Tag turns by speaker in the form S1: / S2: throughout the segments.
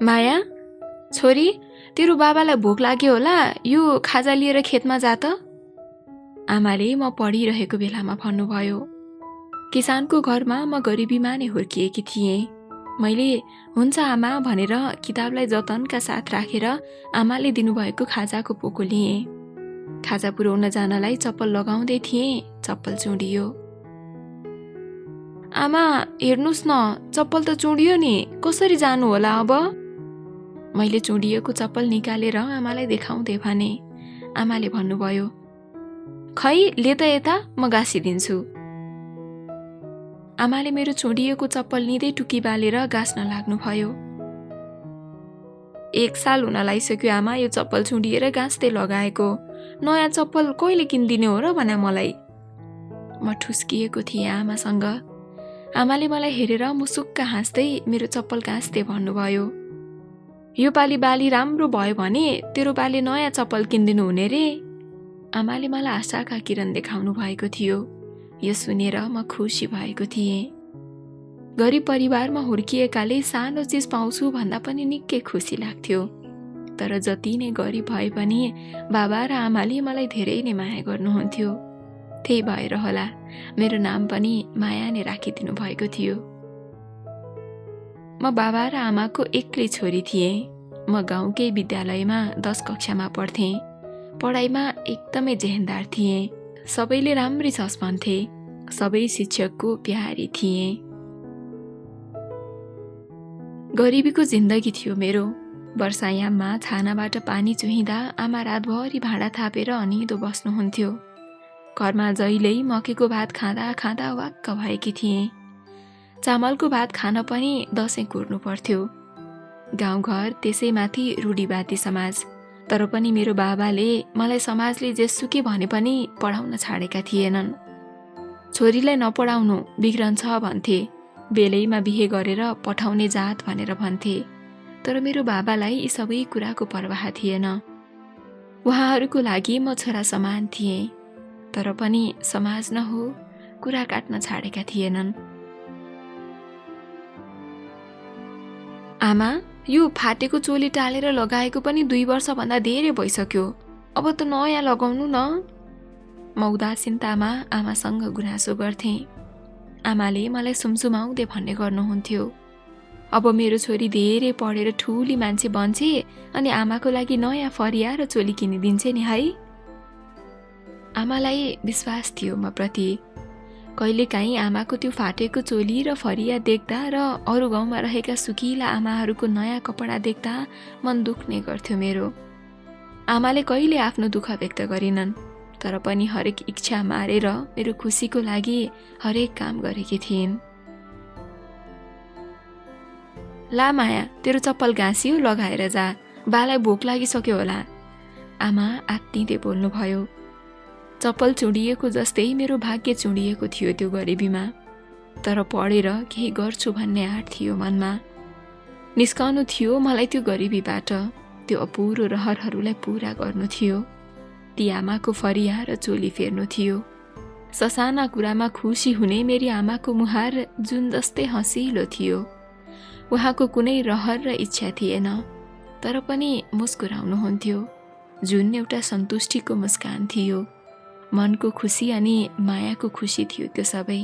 S1: माया, छोरी, तेरो बाबालाई भोक लाग्यो होला, यो खाजा लिएर खेतमा जा त। आमाले म पढिरहेको बेलामा भन्नुभयो। किसानको घरमा म गरिबीमा नै हुर्किएकी थिएँ। मैले हुन्छ आमा भनेर किताबलाई जतनका साथ राखेर आमाले दिनुभएको खाजाको पोको लिएँ। खाजा पुर्याउन जानलाई चप्पल लगाउँदै थिएँ, चप्पल चुँडियो। आमा हेर्नुहोस् न, चप्पल त चुँडियो नि, कसरी जानु होला अब? मैले चुँडिएको चप्पल निकालेर आमालाई देखाउँदै भने। आमाले भन्नुभयो, खै ले त यता, म गाँसिदिन्छु। आमाले मेरो चुँडिएको चप्पल लिँदै टुकी बालेर गाँस्न लाग्नुभयो। 1 साल हुन लागिसक्यो आमा यो चप्पल चुँडिएर गाँस्दै लगाएको। नयाँ चप्पल कहिले किनिदिने हो र भन्या मलाई। म ठुस्किएको थिएँ आमासँग। आमाले मलाई हेरेर मुसुक्क हाँस्दै मेरो चप्पल गाँस्दै भन्नुभयो, यो पालि बाली राम्रो भयो भने तेरो बाले नयाँ चप्पल किनिदिनु हुने रे। आमाले मलाई आशाका किरण देखाउनु भएको थियो। यो सुनेर म खुसी भएको थिएँ। गरिब परिवारमा हुर्किएकाले सानो चिज पाउँछु भन्दा पनि निकै खुसी लाग्थ्यो। तर जति नै गरिब भए पनि बाबा र आमाले मलाई धेरै नै माया गर्नुहुन्थ्यो। त्यही भएर होला मेरो नाम पनि माया नै राखिदिनु भएको थियो। म बाबा र आमाको एक्लै छोरी थिएँ। म गाउँकै विद्यालयमा 10 कक्षामा पढ्थेँ। पढाइमा एकदमै जेहेन्दार थिएँ। सबैले राम्री छस् भन्थे। सबै शिक्षकको प्यारी थिएँ। गरिबीको जिन्दगी थियो मेरो। वर्षायाममा छानाबाट पानी चुहिँदा आमा रातभरि भाँडा थापेर अनिदो बस्नुहुन्थ्यो। घरमा जहिल्यै मकैको भात खाँदा खाँदा वाक्क भएकी थिएँ। चामलको भात खान पनि दसैँ कुर्नु पर्थ्यो। गाउँघर त्यसैमाथि रूढिवादी समाज। तर पनि मेरो बाबाले मलाई समाजले जेसुकै भने पनि पढाउन छाडेका थिएनन्। छोरीलाई नपढाउनु बिग्रन्छ भन्थे। बेलैमा बिहे गरेर पठाउने जात भनेर भन्थे। तर मेरो बाबालाई यी सबै कुराको परवाह थिएन। उहाँहरूको लागि म छोरा समान थिएँ। तर पनि समाज न हो, कुरा काट्न छाडेका थिएनन्। आमा, यो फाटेको चोली टालेर लगाएको पनि 2 वर्षभन्दा धेरै भइसक्यो। अब त नयाँ लगाउनु न। म उदासीनतामा आमासँग गुनासो गर्थेँ। आमाले मलाई सुमसुमाउँदै भन्ने गर्नुहुन्थ्यो, अब मेरो छोरी धेरै पढेर ठुली मान्छे बन्छे अनि आमाको लागि नयाँ फरिया र चोली किनिदिन्छे नि है। आमालाई विश्वास थियो म प्रति। कहिलेकाहीँ आमाको त्यो फाटेको चोली र फरिया देख्दा र अरू गाउँमा रहेका सुकिला आमाहरूको नयाँ कपडा देख्दा मन दुख्ने गर्थ्यो मेरो। आमाले कहिले आफ्नो दुःख व्यक्त गरिनन्। तर पनि हरेक इच्छा मारेर मेरो खुसीको लागि हरेक काम गरेकी थिइन्। ला माया, तेरो चप्पल गाँसियो, लगाएर जा। बालाई भोक लागिसक्यो होला। आमा आत्तिँदै बोल्नुभयो। चप्पल चुँडिएको जस्तै मेरो भाग्य चुँडिएको थियो त्यो गरिबीमा। तर पढेर केही गर्छु भन्ने आँट थियो मनमा। निस्कनु थियो मलाई त्यो गरिबीबाट। त्यो अपुरो रहरहरूलाई पुरा गर्नु थियो। ती आमाको फरिया र चोली फेर्नु थियो। ससाना कुरामा खुसी हुने मेरी आमाको मुहार जुन जस्तै हँसिलो थियो। उहाँको कुनै रहर र इच्छा थिएन। तर पनि मुस्कुराउनुहुन्थ्यो। जुन एउटा सन्तुष्टिको मुस्कान थियो। मनको खुसी अनि मायाको खुसी थियो त्यो सबै।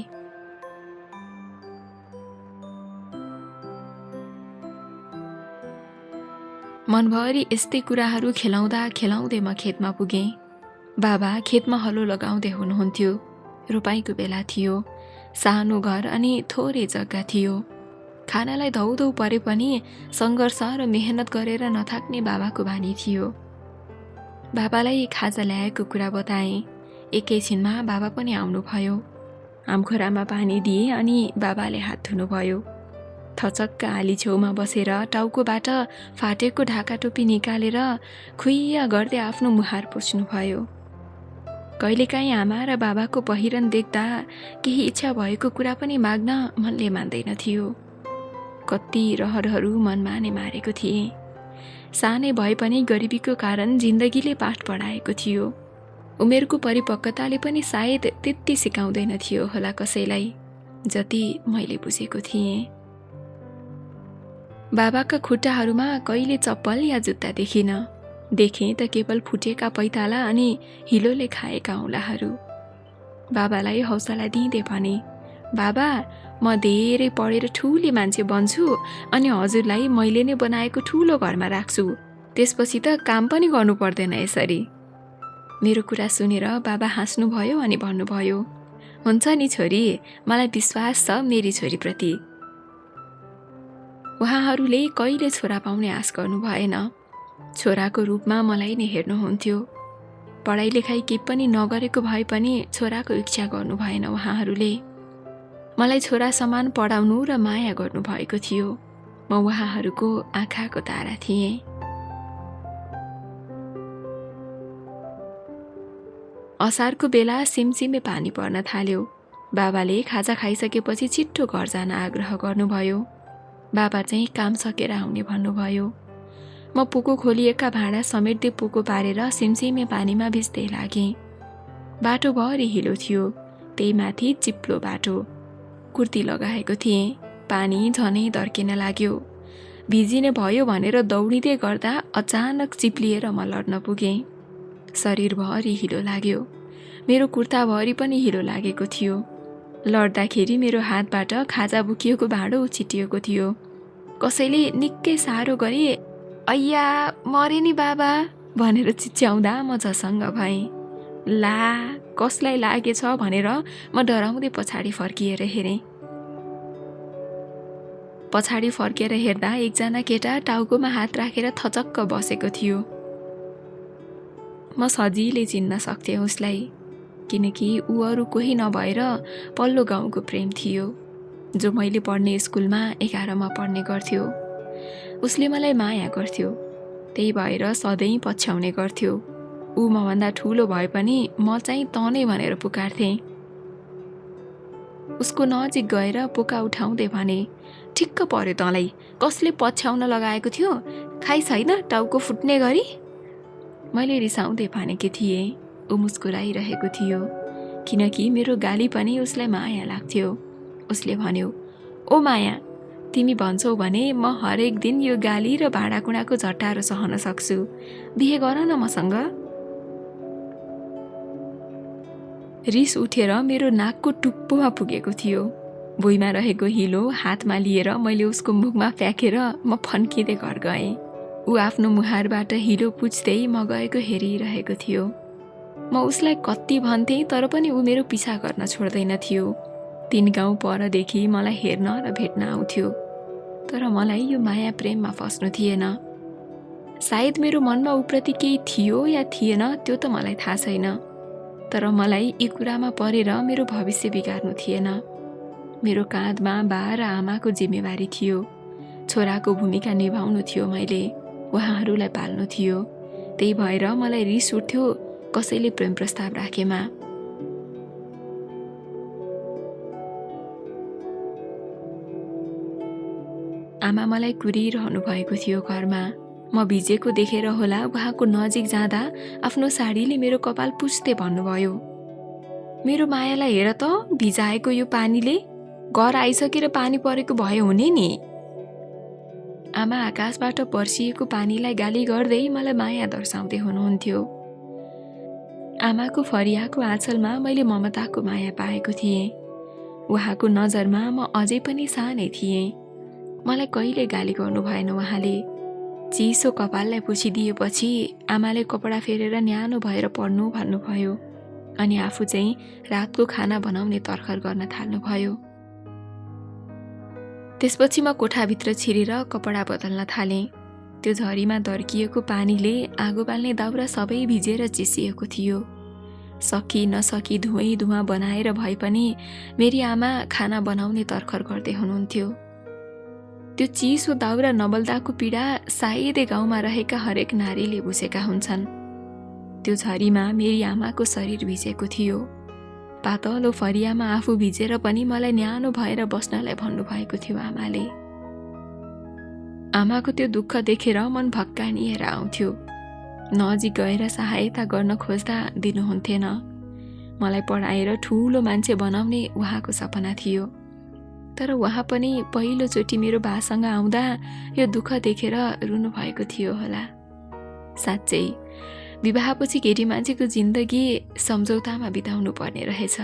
S1: मनभरि यस्तै कुराहरू खेलाउँदा खेलाउँदै म खेतमा पुगेँ। बाबा खेतमा हलो लगाउँदै हुनुहुन्थ्यो। रोपाईको बेला थियो। सानो घर अनि थोरै जग्गा थियो। खानालाई धौधौ परे पनि सङ्घर्ष र मेहनत गरेर नथाक्ने बाबाको बानी थियो। बाबालाई खाजा ल्याएको कुरा बताएँ। एकैछिनमा बाबा पनि आउनुभयो। आमखोरामा पानी दिए अनि बाबाले हात धुनुभयो। थचक्क आली छेउमा बसेर टाउकोबाट फाटेको ढाका टोपी निकालेर खुइया गर्दै आफ्नो मुहार पुछ्नुभयो। कहिलेकाहीँ आमा र बाबाको पहिरन देख्दा केही इच्छा भएको कुरा पनि माग्न मनले मान्दैन थियो। कति रहरहरू मनमा नै मारेको थिएँ। सानै भए पनि गरिबीको कारण जिन्दगीले पाठ पढाएको थियो। उमेरको परिपक्वताले पनि सायद त्यति सिकाउँदैन थियो होला कसैलाई, जति मैले बुझेको थिएँ। बाबाका खुट्टाहरूमा कहिले चप्पल या जुत्ता देखिन। देखेँ त केवल फुटेका पैताला अनि हिलोले खाएका औँलाहरू। बाबालाई हौसला दिँदै भने, बाबा, म धेरै पढेर ठुली मान्छे बन्छु अनि हजुरलाई मैले नै बनाएको ठुलो घरमा राख्छु। त्यसपछि त काम पनि गर्नु पर्दैन यसरी। मेरो कुरा सुनेर बाबा हाँस्नुभयो अनि भन्नुभयो, हुन्छ नि छोरी, मलाई विश्वास छ मेरी छोरीप्रति। उहाँहरूले कहिले छोरा पाउने आश गर्नु भएन। छोराको रूपमा मलाई नै हेर्नुहुन्थ्यो। पढाइ लेखाइ केही पनि नगरेको भए पनि छोराको इच्छा गर्नु भएन उहाँहरूले। मलाई छोरा समान पढाउनु र माया गर्नुभएको थियो। म उहाँहरूको आँखाको तारा थिएँ। असारको बेला सिमसिमे पानी पर्न थाल्यो। बाबाले खाजा खाइसकेपछि छिट्टो घर जान आग्रह गर्नुभयो। बाबा चाहिँ काम सकेर आउने भन्नुभयो। म पोको खोलिएका भाँडा समेट्दै पोको पारेर सिमसिमे पानीमा भिज्दै लागेँ। बाटोभरि हिलो थियो, त्यही माथि चिप्लो बाटो। कुर्ती लगाएको थिएँ। पानी झनै दर्किन लाग्यो। भिजिने भयो भनेर दौडिँदै गर्दा अचानक चिप्लिएर म लड्न पुगेँ। शरीरभरि हिलो लाग्यो। मेरो कुर्ताभरि पनि हिलो लागेको थियो। लड्दाखेरि मेरो हातबाट खाजा बुकिएको भाँडो उछिटिएको थियो। कसैले निकै साह्रो गरी अय्या मरे नि बाबा भनेर चिच्याउँदा म झसङ्ग भएँ। ला कसलाई लागेछ भनेर म डराउँदै पछाडि फर्किएर हेरेँ। पछाडि फर्केर हेर्दा एकजना केटा टाउकोमा हात राखेर थचक्क बसेको थियो। म सजिलै चिन्न सक्थेँ उसलाई, किनकि ऊ अरू कोही नभएर पल्लो गाउँको प्रेम थियो, जो मैले पढ्ने स्कुलमा 11मा पढ्ने गर्थ्यो। उसले मलाई माया गर्थ्यो, त्यही भएर सधैँ पछ्याउने गर्थ्यो। ऊ मभन्दा ठुलो भए पनि म चाहिँ तनै भनेर पुकार्थेँ। उसको नजिक गएर पोका उठाउँदै भने, ठिक्क पर्यो तँलाई, कसले पछ्याउन लगाएको थियो, खाइ छैन टाउको फुट्ने गरी। मैले रिसाउँदै भनेकी थिएँ। ऊ मुस्कुराइरहेको थियो, किनकि मेरो गाली पनि उसलाई माया लाग्थ्यो। उसले भन्यो, ओ माया, तिमी भन्छौ भने म हरेक दिन यो गाली र भाँडाकुँडाको झट्टारो सहन सक्छु। बिहे गर न मसँग। रिस उठेर मेरो नाकको टुप्पोमा पुगेको थियो। भुइँमा रहेको हिलो हातमा लिएर मैले उसको मुखमा फ्याँकेर म फन्किँदै घर गएँ। ऊ आफ्नो मुहारबाट हिलो पुछ्दै म गएको हेरिरहेको थियो। म उसलाई कति भन्थेँ तर पनि ऊ मेरो पिछा गर्न छोड्दैन थियो। 3 गाउँ परदेखि मलाई हेर्न र भेट्न आउँथ्यो। तर मलाई यो माया प्रेममा फस्नु थिएन। सायद मेरो मनमा उप्रति केही थियो या थिएन त्यो त मलाई थाहा छैन। तर मलाई यी कुरामा परेर मेरो भविष्य बिगार्नु थिएन। मेरो काँधमा बा र आमाको जिम्मेवारी थियो। छोराको भूमिका निभाउनु थियो मैले, उहाँहरूलाई पाल्नु थियो। त्यही भएर मलाई रिस उठ्थ्यो कसैले प्रेम प्रस्ताव राखेमा। आमा मलाई कुरिरहनु भएको थियो घरमा। म भिजेको देखेर होला उहाँको नजिक जाँदा आफ्नो साडीले मेरो कपाल पुछ्दै भन्नुभयो, मेरो मायालाई हेर त, भिजाएको यो पानीले, घर आइसकेर पानी परेको भए हुने नि। आमा आकाशबाट पर्सिएको पानीलाई गाली गर्दै मलाई माया दर्शाउँदै हुनुहुन्थ्यो। आमाको फरियाको आँचलमा मैले ममताको माया पाएको थिएँ। उहाँको नजरमा म अझै पनि सानै थिएँ। मलाई कहिले गाली गर्नु भएन उहाँले। चिसो कपाललाई पुछिदिएपछि आमाले कपडा फेरेर न्यानो भएर पढ्नु भन्नुभयो अनि आफू चाहिँ रातको खाना बनाउने तर्खर गर्न थाल्नुभयो। त्यसपछि म कोठाभित्र छिरेर कपडा बदल्न थालेँ। त्यो झरीमा दर्किएको पानीले आगो बाल्ने दाउरा सबै भिजेर चिसिएको थियो। सकि नसकी धुवै धुवा बनाएर भए पनि मेरी आमा खाना बनाउने तर्खर गर्दै हुनुहुन्थ्यो। त्यो चिसो दाउरा नबल्दाको पीडा सायदै गाउँमा रहेका हरेक नारीले बुझेका हुन्छन्। त्यो झरीमा मेरी आमाको शरीर भिजेको थियो। पातलो फरियामा आफू भिजेर पनि मलाई न्यानो भएर बस्नलाई भन्नुभएको थियो आमाले। आमाको त्यो दुःख देखेर मन भक्कानिएर आउँथ्यो। नजिक गएर सहायता गर्न खोज्दा दिनुहुन्थेन। मलाई पढाएर ठुलो मान्छे बनाउने उहाँको सपना थियो। तर उहाँ पनि पहिलोचोटि मेरो बासँग आउँदा यो दुःख देखेर रुनु भएको थियो होला। साँच्चै विवाहपछि केटी मान्छेको जिन्दगी सम्झौतामा बिताउनु पर्ने रहेछ।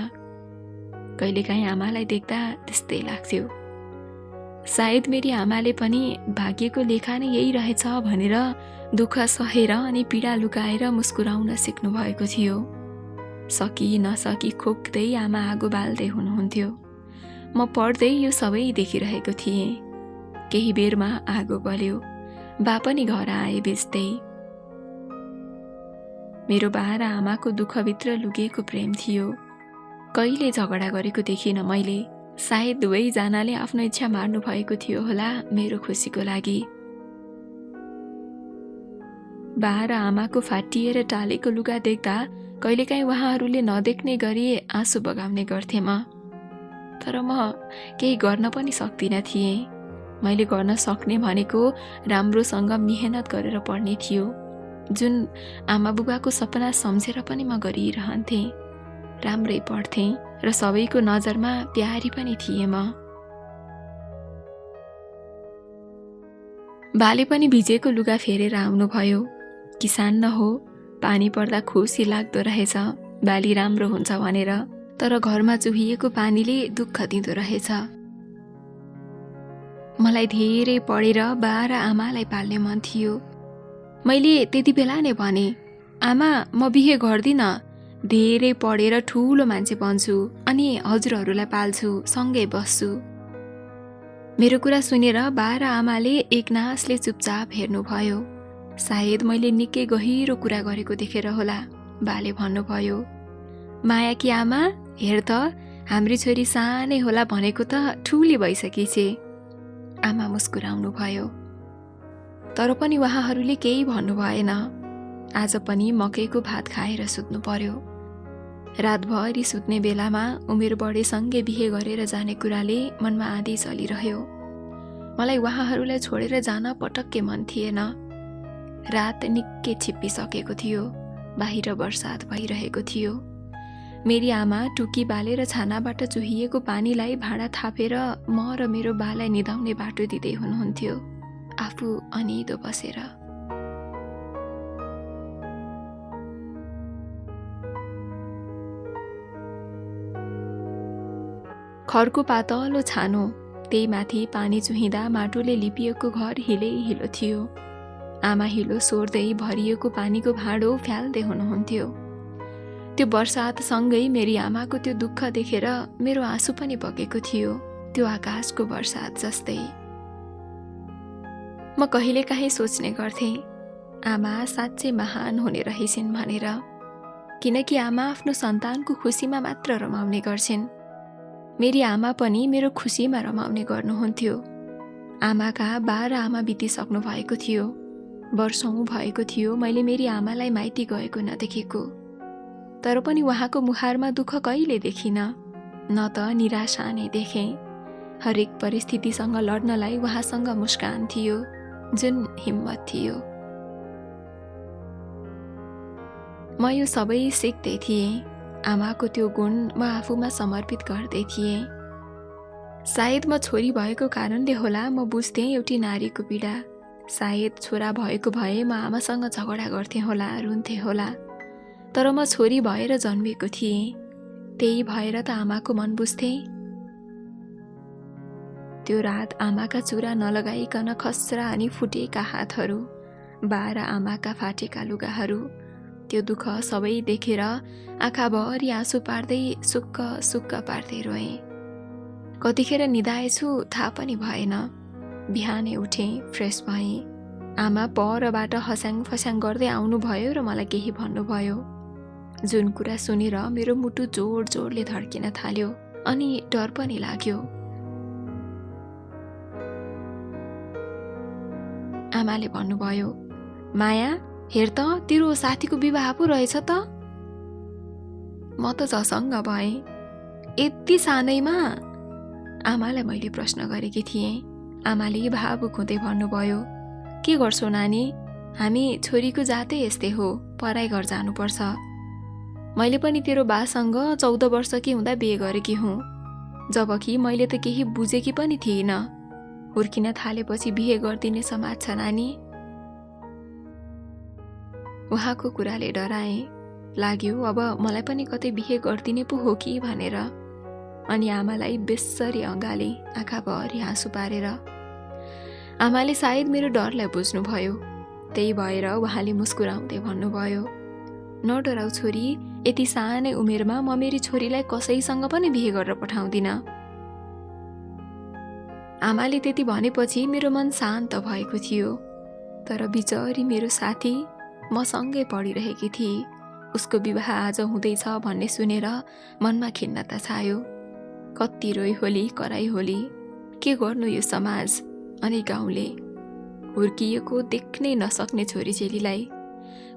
S1: कहिलेकाहीँ आमालाई देख्दा त्यस्तै लाग्थ्यो। सायद मेरी आमाले पनि भाग्यको लेखा नै यही रहेछ भनेर दुःख सहेर अनि पीडा लुकाएर मुस्कुराउन सिक्नु भएको थियो। सकि नसकी खोक्दै आमा आगो बाल्दै हुनुहुन्थ्यो। म पढ्दै यो सबै देखिरहेको थिएँ। केही बेरमा आगो बल्यो। बा पनि घर आए बेच्दै। मेरो बा र आमाको दुःखभित्र लुकेको प्रेम थियो। कहिले झगडा गरेको देखिनँ मैले। सायद दुवैजनाले आफ्नो इच्छा मार्नु भएको थियो होला मेरो खुसीको लागि। बा र आमाको फाटिएर टालेको लुगा देख्दा कहिलेकाहीँ उहाँहरूले नदेख्ने गरी आँसु बगाउने गर्थे म। तर म केही गर्न पनि सक्दिनँ थिएँ। मैले गर्न सक्ने भनेको राम्रोसँग मेहनत गरेर पढ्ने थियो, जुन आमा बुबाको सपना सम्झेर पनि म गरिरहन्थेँ। राम्रै पढ्थेँ र सबैको नजरमा प्यारी पनि थिएँ म। बाले पनि भिजेको लुगा फेरेर आउनुभयो। किसान न हो, पानी पर्दा खुसी लाग्दो रहेछ बाली राम्रो हुन्छ भनेर, तर घरमा चुहिएको पानीले दुःख दिँदो रहेछ। मलाई धेरै पढेर बा र आमालाई पाल्ने मन थियो। मैले त्यति बेला नै भने, आमा म बिहे गर्दिनँ, धेरै पढेर ठुलो मान्छे बन्छु अनि हजुरहरूलाई पाल्छु, सँगै बस्छु। मेरो कुरा सुनेर बा र आमाले एकनासले चुपचाप हेर्नुभयो। सायद मैले निकै गहिरो कुरा गरेको देखेर होला। बाले भन्नुभयो, माया कि आमा, हेर त हाम्री छोरी सानै होला भनेको त ठुली भइसकेछे। आमा मुस्कुराउनु भयो। तर पनि उहाँहरूले केही भन्नु भएन। आज पनि मकैको भात खाएर सुत्नु पर्यो। रातभरि सुत्ने बेलामा उमेर बढेसँगै बिहे गरेर जाने कुराले मनमा आँधी चलिरह्यो। मलाई उहाँहरूलाई छोडेर जान पटक्कै मन थिएन। रात निकै छिप्पिसकेको थियो। बाहिर बर्सात भइरहेको थियो। मेरी आमा टुकी बालेर छानाबाट चुहिएको पानीलाई भाँडा थापेर म र मेरो बालाई निदाउने बाटो दिँदै हुनुहुन्थ्यो, आफू अनिदो बसेर। खरको पातलो छानो, त्यही माथि पानी चुहिँदा माटोले लिपिएको घर हिलै हिलो थियो। आमा हिलो सोर्दै भरिएको पानीको भाँडो फ्याल्दै हुनुहुन्थ्यो। त्यो बर्सातसँगै मेरी आमाको त्यो दुःख देखेर मेरो आँसु पनि बगेको थियो, त्यो आकाशको बर्सात जस्तै। म कहिलेकाहीँ सोच्ने गर्थेँ, आमा साँच्चै महान हुने रहेछन् भनेर, किनकि आमा आफ्नो सन्तानको खुसीमा मात्र रमाउने गर्छिन्। मेरी आमा पनि मेरो खुसीमा रमाउने गर्नुहुन्थ्यो। आमाका बा र आमा बितिसक्नु भएको थियो। वर्षौँ भएको थियो मैले मेरी आमालाई माइती गएको नदेखेको। तर पनि उहाँको मुहारमा दुःख कहिले देखिनँ, न त निराशा नै देखेँ। हरेक परिस्थितिसँग लड्नलाई उहाँसँग मुस्कान थियो, जुन हिम्मत थियो। म यो सबै सिक्दै थिएँ। आमाको त्यो गुण म आफूमा समर्पित गर्दै थिएँ। सायद म छोरी भएको कारणले होला म बुझ्थेँ एउटी नारीको पीडा। सायद छोरा भएको भए म आमासँग झगडा गर्थेँ होला, रुन्थेँ होला। तर म छोरी भएर जन्मेको थिएँ, त्यही भएर त आमाको मन बुझ्थेँ। त्यो रात आमाका चुरा नलगाइकन खस्रा अनि फुटेका हातहरू, बा र आमाका फाटेका लुगाहरू, त्यो दुःख सबै देखेर आँखाभरि आँसु पार्दै सुक्क सुक्क पार्दै रोएँ। कतिखेर निदाएछु थाहा पनि भएन। बिहानै उठेँ, फ्रेस भएँ। आमा परबाट हस्याङ फस्याङ गर्दै आउनुभयो र मलाई केही भन्नुभयो, जुन कुरा सुनेर मेरो मुटु जोड जोडले धड्किन थाल्यो अनि डर पनि लाग्यो। आमाले भन्नुभयो, माया हेर त तेरो साथीको विवाह पो रहेछ त। म त झसङ्ग भएँ। यति सानैमा? आमालाई मैले प्रश्न गरेकी थिएँ। आमाले भावुक हुँदै भन्नुभयो, के गर्छौ नानी, हामी छोरीको जातै यस्तै हो, पढाइ घर जानुपर्छ। मैले पनि तेरो बासँग 14 वर्षकी हुँदा बिहे गरेकी हुँ। जबकि मैले त केही बुझेकी पनि थिइनँ। हुर्किन थालेपछि बिहे गरिदिने समाज छ नानी। उहाँको कुराले डराएँ। लाग्यो अब मलाई पनि कतै बिहे गरिदिने पो हो कि भनेर। अनि आमालाई बेस्सरी अँगाले, आँखाभरि आँसु पारेर। आमाले सायद मेरो डरलाई बुझ्नुभयो। त्यही भएर उहाँले मुस्कुराउँदै भन्नुभयो, नडराउ छोरी, यति सानै उमेरमा म मेरी छोरीलाई कसैसँग पनि बिहे गरेर पठाउँदिन। आमाले त्यति भनेपछि मेरो मन शान्त भएको थियो। तर बिचरी मेरो साथी मसँगै पढिरहेकी थिए। उसको विवाह आज हुँदैछ भन्ने सुनेर मनमा खिन्नता छायो। कति रोइ होली कराई होली, के गर्नु यो समाज अनि गाउँले। हुर्किएको देख्नै नसक्ने छोरीचेलीलाई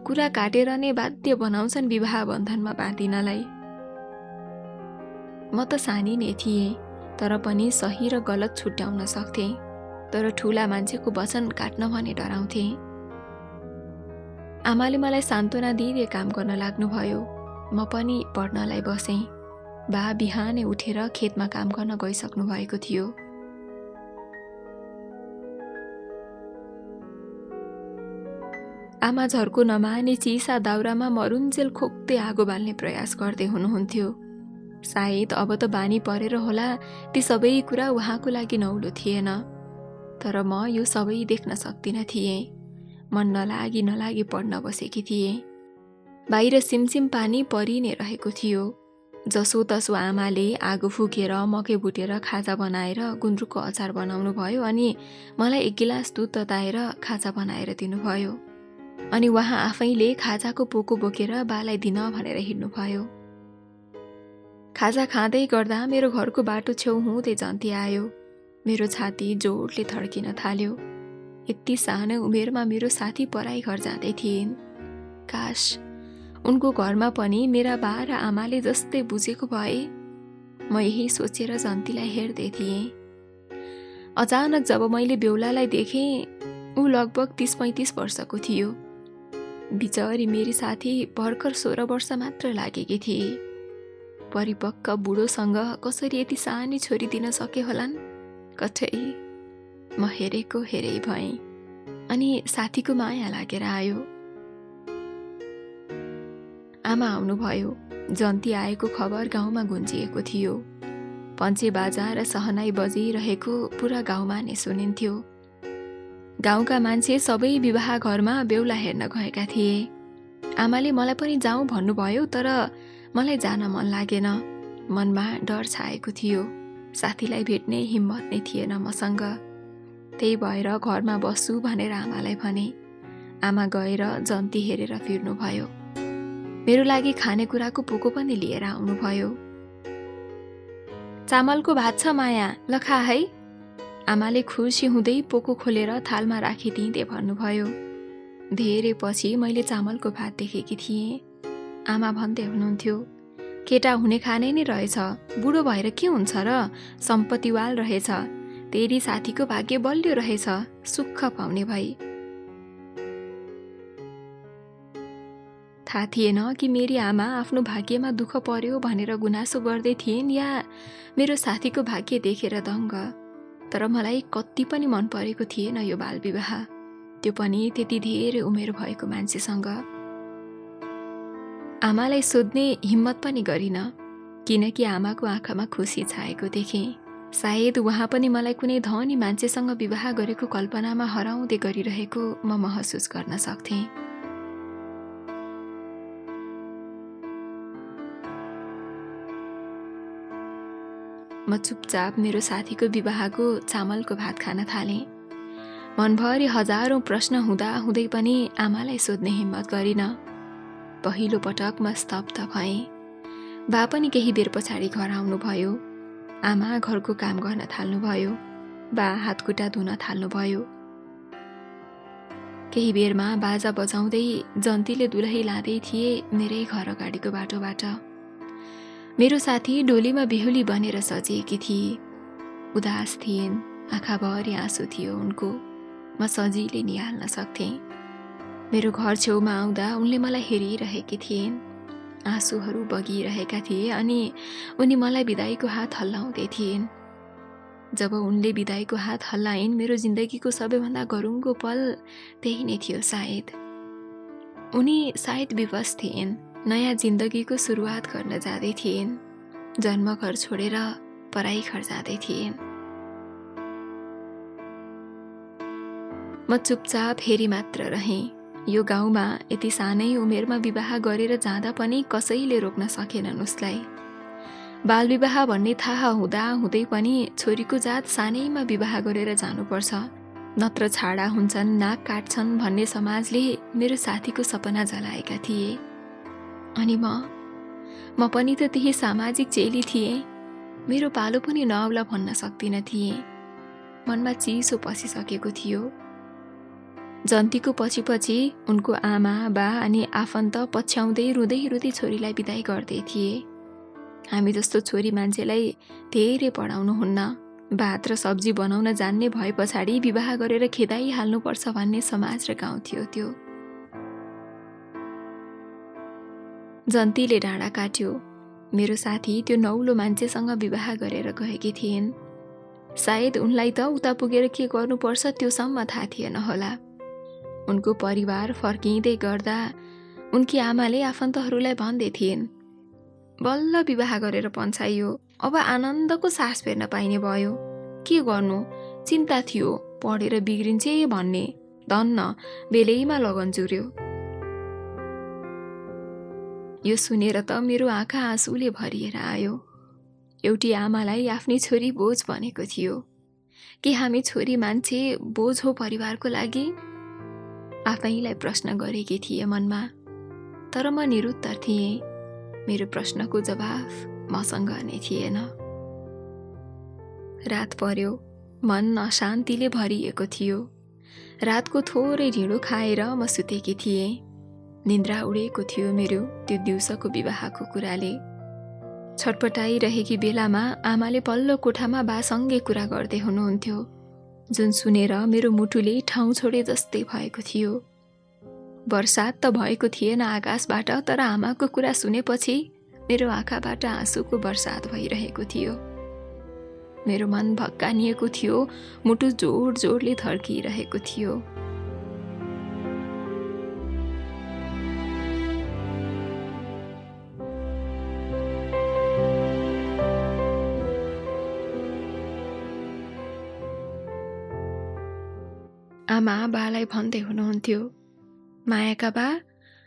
S1: कुरा काटेर नै बाध्य बनाउँछन् विवाह बन्धनमा बाँधिनलाई। म त सानी नै थिएँ, तर पनि सही र गलत छुट्याउन सक्थेँ। तर ठुला मान्छेको वचन काट्न भने डराउँथेँ। आमाले मलाई सान्त्वना दिँदै काम गर्न लाग्नुभयो। म पनि पढ्नलाई बसेँ। बा बिहानै उठेर खेतमा काम गर्न गइसक्नु भएको थियो। आमा झर्को नमाने चिसा दाउरामा मरुन्जेल खोक्दै आगो बाल्ने प्रयास गर्दै हुनुहुन्थ्यो। सायद अब त बानी परेर होला ती सबै कुरा उहाँको लागि नौलो थिएन। तर म यो सबै देख्न सक्दिन थिएँ। मन नलागी पढ्न बसेकी थिएँ। बाहिर सिमसिम पानी परि नै रहेको थियो। जसो तसो आमाले आगो फुकेर मकै भुटेर खाजा बनाएर गुन्द्रुकको अचार बनाउनु भयो अनि मलाई एक गिलास दुध तताएर खाजा बनाएर दिनुभयो। अनि उहाँ आफैले खाजाको पोको बोकेर बालाई दिन भनेर हिँड्नुभयो। खाजा खाँदै गर्दा मेरो घरको बाटो छेउ हुँदै जन्ती आयो। मेरो छाती जोडले थड्किन थाल्यो। यति सानो उमेरमा मेरो साथी पराई घर जाँदै थिइन्। काश उनको घरमा पनि मेरा बा र आमाले जस्तै बुझेको भए। म यही सोचेर जन्तीलाई हेर्दै थिएँ। अचानक जब मैले बेहुलालाई देखेँ, ऊ लगभग 30-35 वर्षको थियो। बिचरी मेरी साथी भर्खर 16 वर्ष मात्र लागेकी थिए। परिपक्व बुढोसँग कसरी यति सानी छोरी दिन सके होलान्? कठै म हेरेको हेरै भएँ। अनि साथीको माया लागेर आयो। आमा आउनुभयो। जन्ती आएको खबर गाउँमा गुन्जिएको थियो। पञ्चे बाजा र सहनाई बजिरहेको पुरा गाउँमा नै सुनिन्थ्यो। गाउँका मान्छे सबै विवाह घरमा बेहुला हेर्न गएका थिए। आमाले मलाई पनि जाउँ भन्नुभयो, तर मलाई जान मन लागेन। मनमा डर छाएको थियो। साथीलाई भेट्ने हिम्मत नै थिएन मसँग। त्यही भएर घरमा बस्छु भनेर आमालाई भने। आमा गएर जन्ती हेरेर फिर्नुभयो। मेरो लागि खानेकुराको पोको पनि लिएर आउनुभयो। चामलको भात छ माया, ल खा है। आमाले खुसी हुँदै पोको खोलेर थालमा राखिदिँदै भन्नुभयो। धेरै पछि मैले चामलको भात देखेकी थिएँ। आमा भन्दै हुनुहुन्थ्यो, केटा हुने खाने नै रहेछ, बुढो भएर के हुन्छ र, सम्पत्तिवाल रहेछ, तेरी साथीको भाग्य बलियो रहेछ, सुख पाउने भई। थाहा थिएन कि मेरी आमा आफ्नो भाग्यमा दुःख पर्यो भनेर गुनासो गर्दै थिइन् या मेरो साथीको भाग्य देखेर दङ्ग। तर मलाई कति पनि मन परेको थिएन यो बाल विवाह, त्यो पनि त्यति धेरै उमेर भएको मान्छेसँग। आमालाई सोध्ने हिम्मत पनि गरिन, किनकि आमाको आँखामा खुसी छाएको देखेँ। सायद उहाँ पनि मलाई कुनै धनी मान्छेसँग विवाह गरेको कल्पनामा हराउँदै गरिरहेको म महसुस गर्न सक्थेँ। म चुपचाप मेरो साथीको विवाहको चामलको भात खान थालेँ। मनभरि हजारौं प्रश्न हुँदा हुँदै पनि आमालाई सोध्ने हिम्मत गरिन। पहिलो पटक म स्तब्ध भएँ। बा पनि केही बेर पछाडि घर आउनुभयो। आमा घरको काम गर्न थाल्नुभयो। बा हातखुट्टा धुन थाल्नुभयो। केही बेरमा बाजा बजाउँदै जन्तीले दुलही लाँदै थिए मेरै घर अगाडिको बाटोबाट। मेरो साथी डोलीमा बेहुली बनेर सजिएकी थिए। उदास थिइन्, आँखाभरि आँसु थियो उनको। म सजिलै निहाल्न सक्थेँ। मेरो घर छेउमा आउँदा उनले मलाई हेरिरहेकी थिइन्। आँसुहरू बगिरहेका थिए अनि उनी मलाई बिदाईको हात हल्लाउँदै थिइन्। जब उनले बिदाईको हात हल्लाइन्, मेरो जिन्दगीको सबैभन्दा गरुङ्गो पल त्यही नै थियो सायद। उनी सायद विवश थिइन्, नयाँ जिन्दगीको सुरुवात गर्न जाँदै थिइन्, जन्मघर छोडेर पराई घर जाँदै थिइन्। म चुपचाप हेरी मात्र रहेँ। यो गाउँमा यति सानै उमेरमा विवाह गरेर जाँदा पनि कसैले रोक्न सकेनन् उसलाई। बालविवाह भन्ने थाहा हुँदा हुँदै पनि छोरीको जात सानैमा विवाह गरेर जानुपर्छ, नत्र छाडा हुन्छन्, नाक काट्छन् भन्ने समाजले मेरो साथीको सपना जलाएका थिए। अनि म पनि त त्यही सामाजिक चेली थिएँ। मेरो पालो पनि नआउला भन्न सक्दिन थिएँ। मनमा चिसो पसिसकेको थियो। जन्तीको पछि पछि उनको आमा बा अनि आफन्त पछ्याउँदै रुँदै रुँदै छोरीलाई बिदाई गर्दै थिए। हामी जस्तो छोरी मान्छेलाई धेरै पढाउनुहुन्न, भात र सब्जी बनाउन जान्ने भए पछाडि विवाह गरेर खेदाइहाल्नुपर्छ भन्ने समाज र गाउँ थियो त्यो। जन्तीले डाँडा काट्यो। मेरो साथी त्यो नौलो मान्छेसँग विवाह गरेर गएकी थिइन्। सायद उनलाई त उता पुगेर के गर्नुपर्छ त्योसम्म थाहा थिएन होला। उनको परिवार फर्किँदै गर्दा उनकी आमाले आफन्तहरूलाई भन्दै थिइन्, बल्ल विवाह गरेर पन्छाइयो, अब आनन्दको सास फेर्न पाइने भयो। के गर्नु, चिन्ता थियो पढेर बिग्रिन्छे भन्ने। धन्न बेलैमा लगन जुर्यो। यो सुनेर त मेरो आँखा आँसुले भरिएर आयो। एउटी आमालाई आफ्नै छोरी बोझ बनेको थियो। के हामी छोरी मान्छे बोझ हो परिवारको लागि? आफैलाई प्रश्न गरेकी थिए मनमा, तर म निरुत्तर थिएँ। मेरो प्रश्नको जवाफ मसँग नै थिएन। रात पर्यो, मन अशान्तिले भरिएको थियो। रातको थोरै ढिँडो खाएर म सुतेकी थिएँ। निन्द्रा उडेको थियो मेरो त्यो दिउँसोको विवाहको कुराले। छटपटाइरहेकी बेलामा आमाले पल्लो कोठामा बासँगै कुरा गर्दै हुनुहुन्थ्यो, जुन सुनेर मेरो मुटुले ठाउँ छोडे जस्तै भएको थियो। बर्सात त भएको थिएन आकाशबाट, तर आमाको कुरा सुनेपछि मेरो आँखाबाट आँसुको बर्सात भइरहेको थियो। मेरो मन भक्कानिएको थियो, मुटु जोड जोडले धड्किरहेको थियो। आमा बालाई भन्दै हुनुहुन्थ्यो, मायाका बा,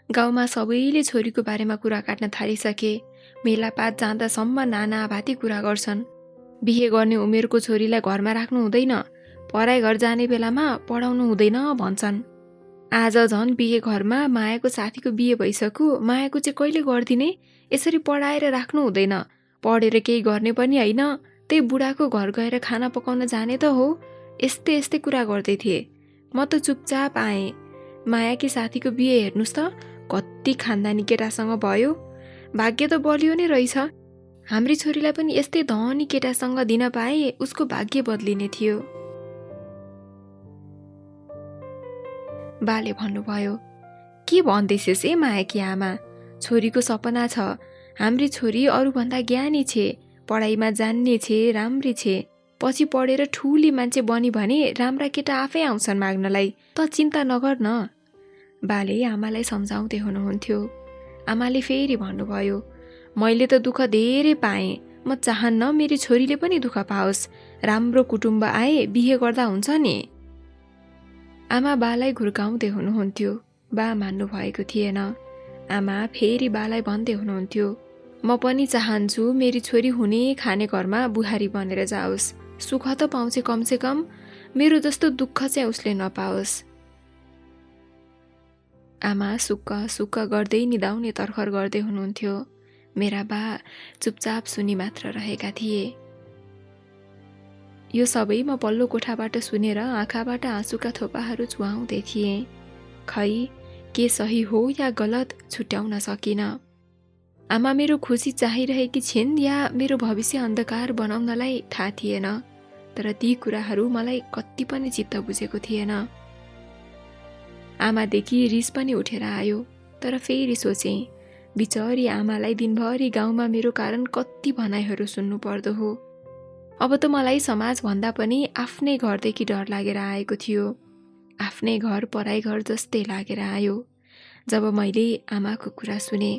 S1: गाउँमा सबैले छोरीको बारेमा कुरा काट्न थालिसके। मेलापात जाँदासम्म नाना भाती कुरा गर्छन्। बिहे गर्ने उमेरको छोरीलाई घरमा राख्नु हुँदैन, पराई घर जाने बेलामा पढाउनु हुँदैन भन्छन्। आज झन् बिहे घरमा मायाको साथीको बिहे भइसक्यो, मायाको चाहिँ कहिले गरिदिने? यसरी पढाएर राख्नु हुँदैन, पढेर केही गर्ने पनि होइन, त्यही बुढाको घर गएर खाना पकाउन जाने त हो। यस्तै यस्तै कुरा गर्दै थिए। म त चुपचाप आएँ। मायाकी साथीको बिहे हेर्नुहोस् त, कति खानदानी केटासँग भयो। भाग्य त बलियो नै रहेछ। हाम्री छोरीलाई पनि यस्तै धनी केटासँग दिन पाए उसको भाग्य बदलिने थियो। बाले भन्नुभयो, के भन्दैछेस् ए मायाकी आमा? छोरीको सपना छ, हाम्री छोरी अरूभन्दा ज्ञानी छे, पढाइमा जान्ने छे, राम्री छे। पछि पढेर ठुली मान्छे बनी भने राम्रा केटा आफै आउँछन् माग्नलाई, त चिन्ता नगर न। बाले आमालाई सम्झाउँदै हुनुहुन्थ्यो। आमाले फेरि भन्नुभयो, मैले त दुःख धेरै पाएँ, म चाहन्न मेरी छोरीले पनि दुःख पाओस्। राम्रो कुटुम्ब आए बिहे गर्दा हुन्छ नि। आमा बालाई घुर्काउँदै हुनुहुन्थ्यो। बा मान्नु भएको थिएन। आमा फेरि बालाई भन्दै हुनुहुन्थ्यो, म पनि चाहन्छु मेरी छोरी हुने खाने घरमा बुहारी बनेर जाओस्। सुख त पाउँछ कमसेकम, मेरो जस्तो दुःख चाहिँ उसले नपाओस्। आमा सुक्क सुक्क गर्दै निदाउने तर्खर गर्दै हुनुहुन्थ्यो। मेरा बा चुपचाप सुनि मात्र रहेका थिए। यो सबै म पल्लो कोठाबाट सुनेर आँखाबाट आँसुका थोपाहरू चुहाउँदै थिएँ। खै के सही हो या गलत छुट्याउन सकिन। आमा मेरो खुसी चाहिरहेकी छिन् या मेरो भविष्य अन्धकार बनाउनलाई थाहा थिएन, तर ती कुराहरू मलाई कति पनि चित्त बुझेको थिएन। आमादेखि रिस पनि उठेर आयो, तर फेरि सोचेँ बिचरी आमालाई दिनभरि गाउँमा मेरो कारण कति भनाइहरू सुन्नु पर्दो हो। अब त मलाई समाजभन्दा पनि आफ्नै घरदेखि डर लागेर आएको थियो। आफ्नै घर पराई घर जस्तै लागेर आयो जब मैले आमाको कुरा सुने।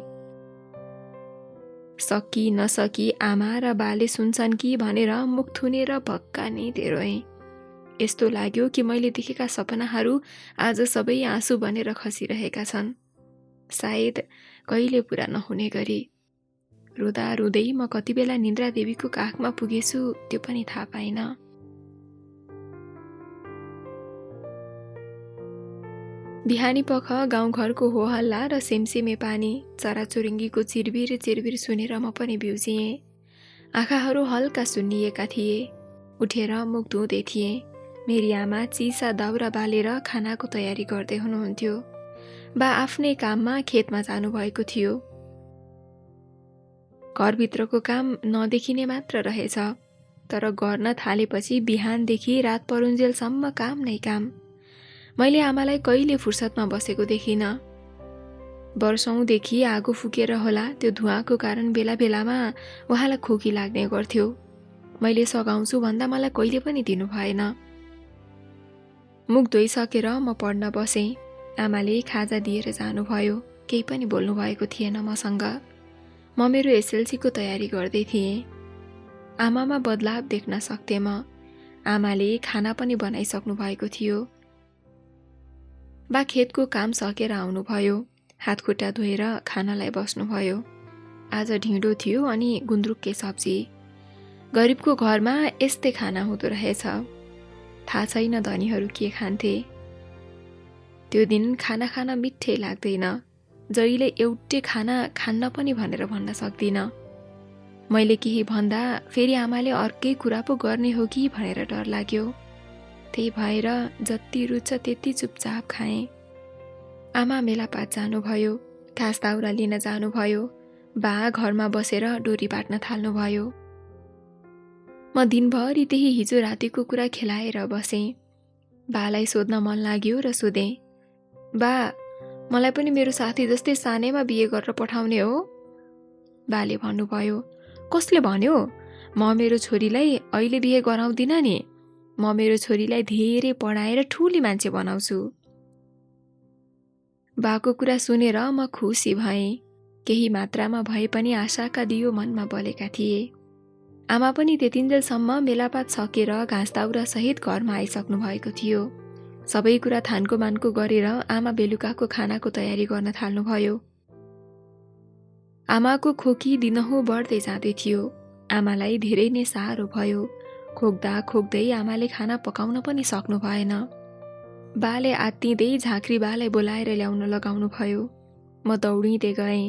S1: सकी नसकी आमा र बाले सुन्छन् कि भनेर मुख थुनेर भक्कानी रोएँ। यस्तो लाग्यो कि मैले देखेका सपनाहरू आज सबै आँसु बनेर खसिरहेका छन्, सायद कहिले पुरा नहुने गरी। रुँदा रुँदै म कति बेला निन्द्रा देवीको काखमा पुगेछु त्यो पनि थाहा पाइन। बिहानी पख गाउँघरको होहल्ला र सेमसेमे पानी, चराचुरुङ्गीको चिरबिर चिरबिर सुनेर म पनि बिउजिएँ। आँखाहरू हल्का सुन्निएका थिए। उठेर मुख धुँदै थिएँ। मेरी आमा चिसा दाउरा बालेर खानाको तयारी गर्दै हुनुहुन्थ्यो। बा आफ्नै काममा खेतमा जानुभएको थियो। घरभित्रको काम नदेखिने मात्र रहेछ, तर गर्न थालेपछि बिहानदेखि रात परुन्जेलसम्म काम नै काम। मैले आमालाई कहिले फुर्सदमा बसेको देखिन। वर्षौंदेखि आगो फुकेर होला त्यो धुवाको कारण बेला बेलामा उहाँलाई खोकी लाग्ने गर्थ्यो। मैले सघाउँछु भन्दा मलाई कहिले पनि दिनु भएन। मुख धोइसकेर म पढ्न बसेँ। आमाले खाजा दिएर जानुभयो। केही पनि बोल्नु भएको थिएन मसँग। म मेरो एसएलसीको तयारी गर्दै थिएँ। आमामा बदलाव देख्न सक्थेँ म। आमाले खाना पनि बनाइसक्नु भएको थियो। बा खेतको काम सकेर आउनुभयो। हातखुट्टा धोएर खानालाई बस्नुभयो। आज ढिँडो थियो अनि गुन्द्रुकके सब्जी। गरिबको घरमा यस्तै खाना हुँदो रहेछ। थाहा छैन धनीहरू के खान्थे। त्यो दिन खाना खान मिठै लाग्दैन। जहिले एउटै खाना खान्न पनि भनेर भन्न सक्दिन। मैले केही भन्दा फेरि आमाले अर्कै कुरा पो गर्ने हो कि भनेर डर लाग्यो। त्यही भएर जति रुच्छ त्यति चुपचाप खाएँ। आमा मेलापात जानुभयो। घाँस दाउरा लिन जानुभयो। बा घरमा बसेर डोरी बाट्न थाल्नुभयो। म दिनभरि त्यही हिजो रातिको कुरा खेलाएर बसेँ। बालाई सोध्न मन लाग्यो र सोधेँ, बा मलाई पनि मेरो साथी जस्तै सानैमा बिहे गरेर पठाउने हो? बाले भन्नुभयो, कसले भन्यो? म मेरो छोरीलाई अहिले बिहे गराउँदिन नि। म मेरो छोरीलाई धेरै पढाएर ठुली मान्छे बनाउँछु। बाको कुरा सुनेर म खुसी भएँ। केही मात्रामा भए पनि आशाका दियो मनमा बलेका थिए। आमा पनि त्यतिन्जेलसम्म मेलापात सकेर घाँस दाउरा सहित घरमा आइसक्नु भएको थियो। सबै कुरा थानको मानको गरेर आमा बेलुकाको खानाको तयारी गर्न थाल्नुभयो। आमाको खोकी दिनहुँ बढ्दै जाँदै थियो। आमालाई धेरै नै साह्रो भयो। खोक्दा खोक्दै आमाले खाना पकाउन पनि सक्नु भएन। बाले आत्तिँदै झाँक्री बालाई बोलाएर ल्याउन लगाउनु भयो। म दौडिँदै गएँ।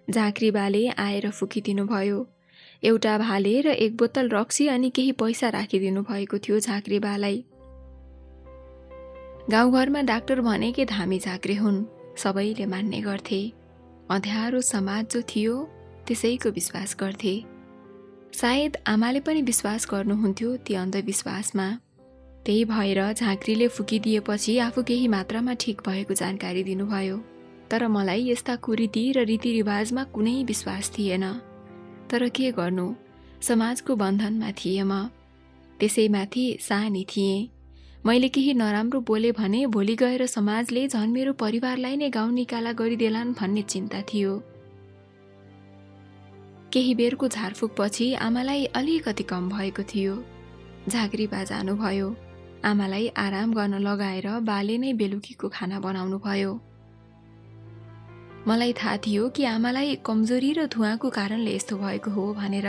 S1: झाँक्री बाले आएर फुकिदिनु भयो। एउटा भाले र एक बोतल रक्सी अनि केही पैसा राखिदिनु भएको थियो झाँक्री बालाई। गाउँघरमा डाक्टर भनेकै धामी झाँक्री हुन्। सबैले मान्ने गर्थे। अँध्यारो समाज जो थियो त्यसैको विश्वास गर्थे। सायद आमाले पनि विश्वास गर्नुहुन्थ्यो ती अन्धविश्वासमा। त्यही भएर झाँक्रीले फुकिदिएपछि आफू केही मात्रामा ठिक भएको जानकारी दिनुभयो। तर मलाई यस्ता कुरीति र रीतिरिवाजमा कुनै विश्वास थिएन। तर के गर्नु, समाजको बन्धनमा थिएँ म। त्यसैमाथि सानी थिएँ। मैले केही नराम्रो बोले भने भोलि गएर समाजले झन् मेरो परिवारलाई नै गाउँ निकाला गरिदेलान् भन्ने चिन्ता थियो। केही बेरको झारफुकपछि आमालाई अलिकति कम भएको थियो। झाँक्री बा जानुभयो। आमालाई आराम गर्न लगाएर बाले नै बेलुकीको खाना बनाउनु भयो। मलाई थाहा थियो कि आमालाई कमजोरी र धुवाको कारणले यस्तो भएको हो भनेर।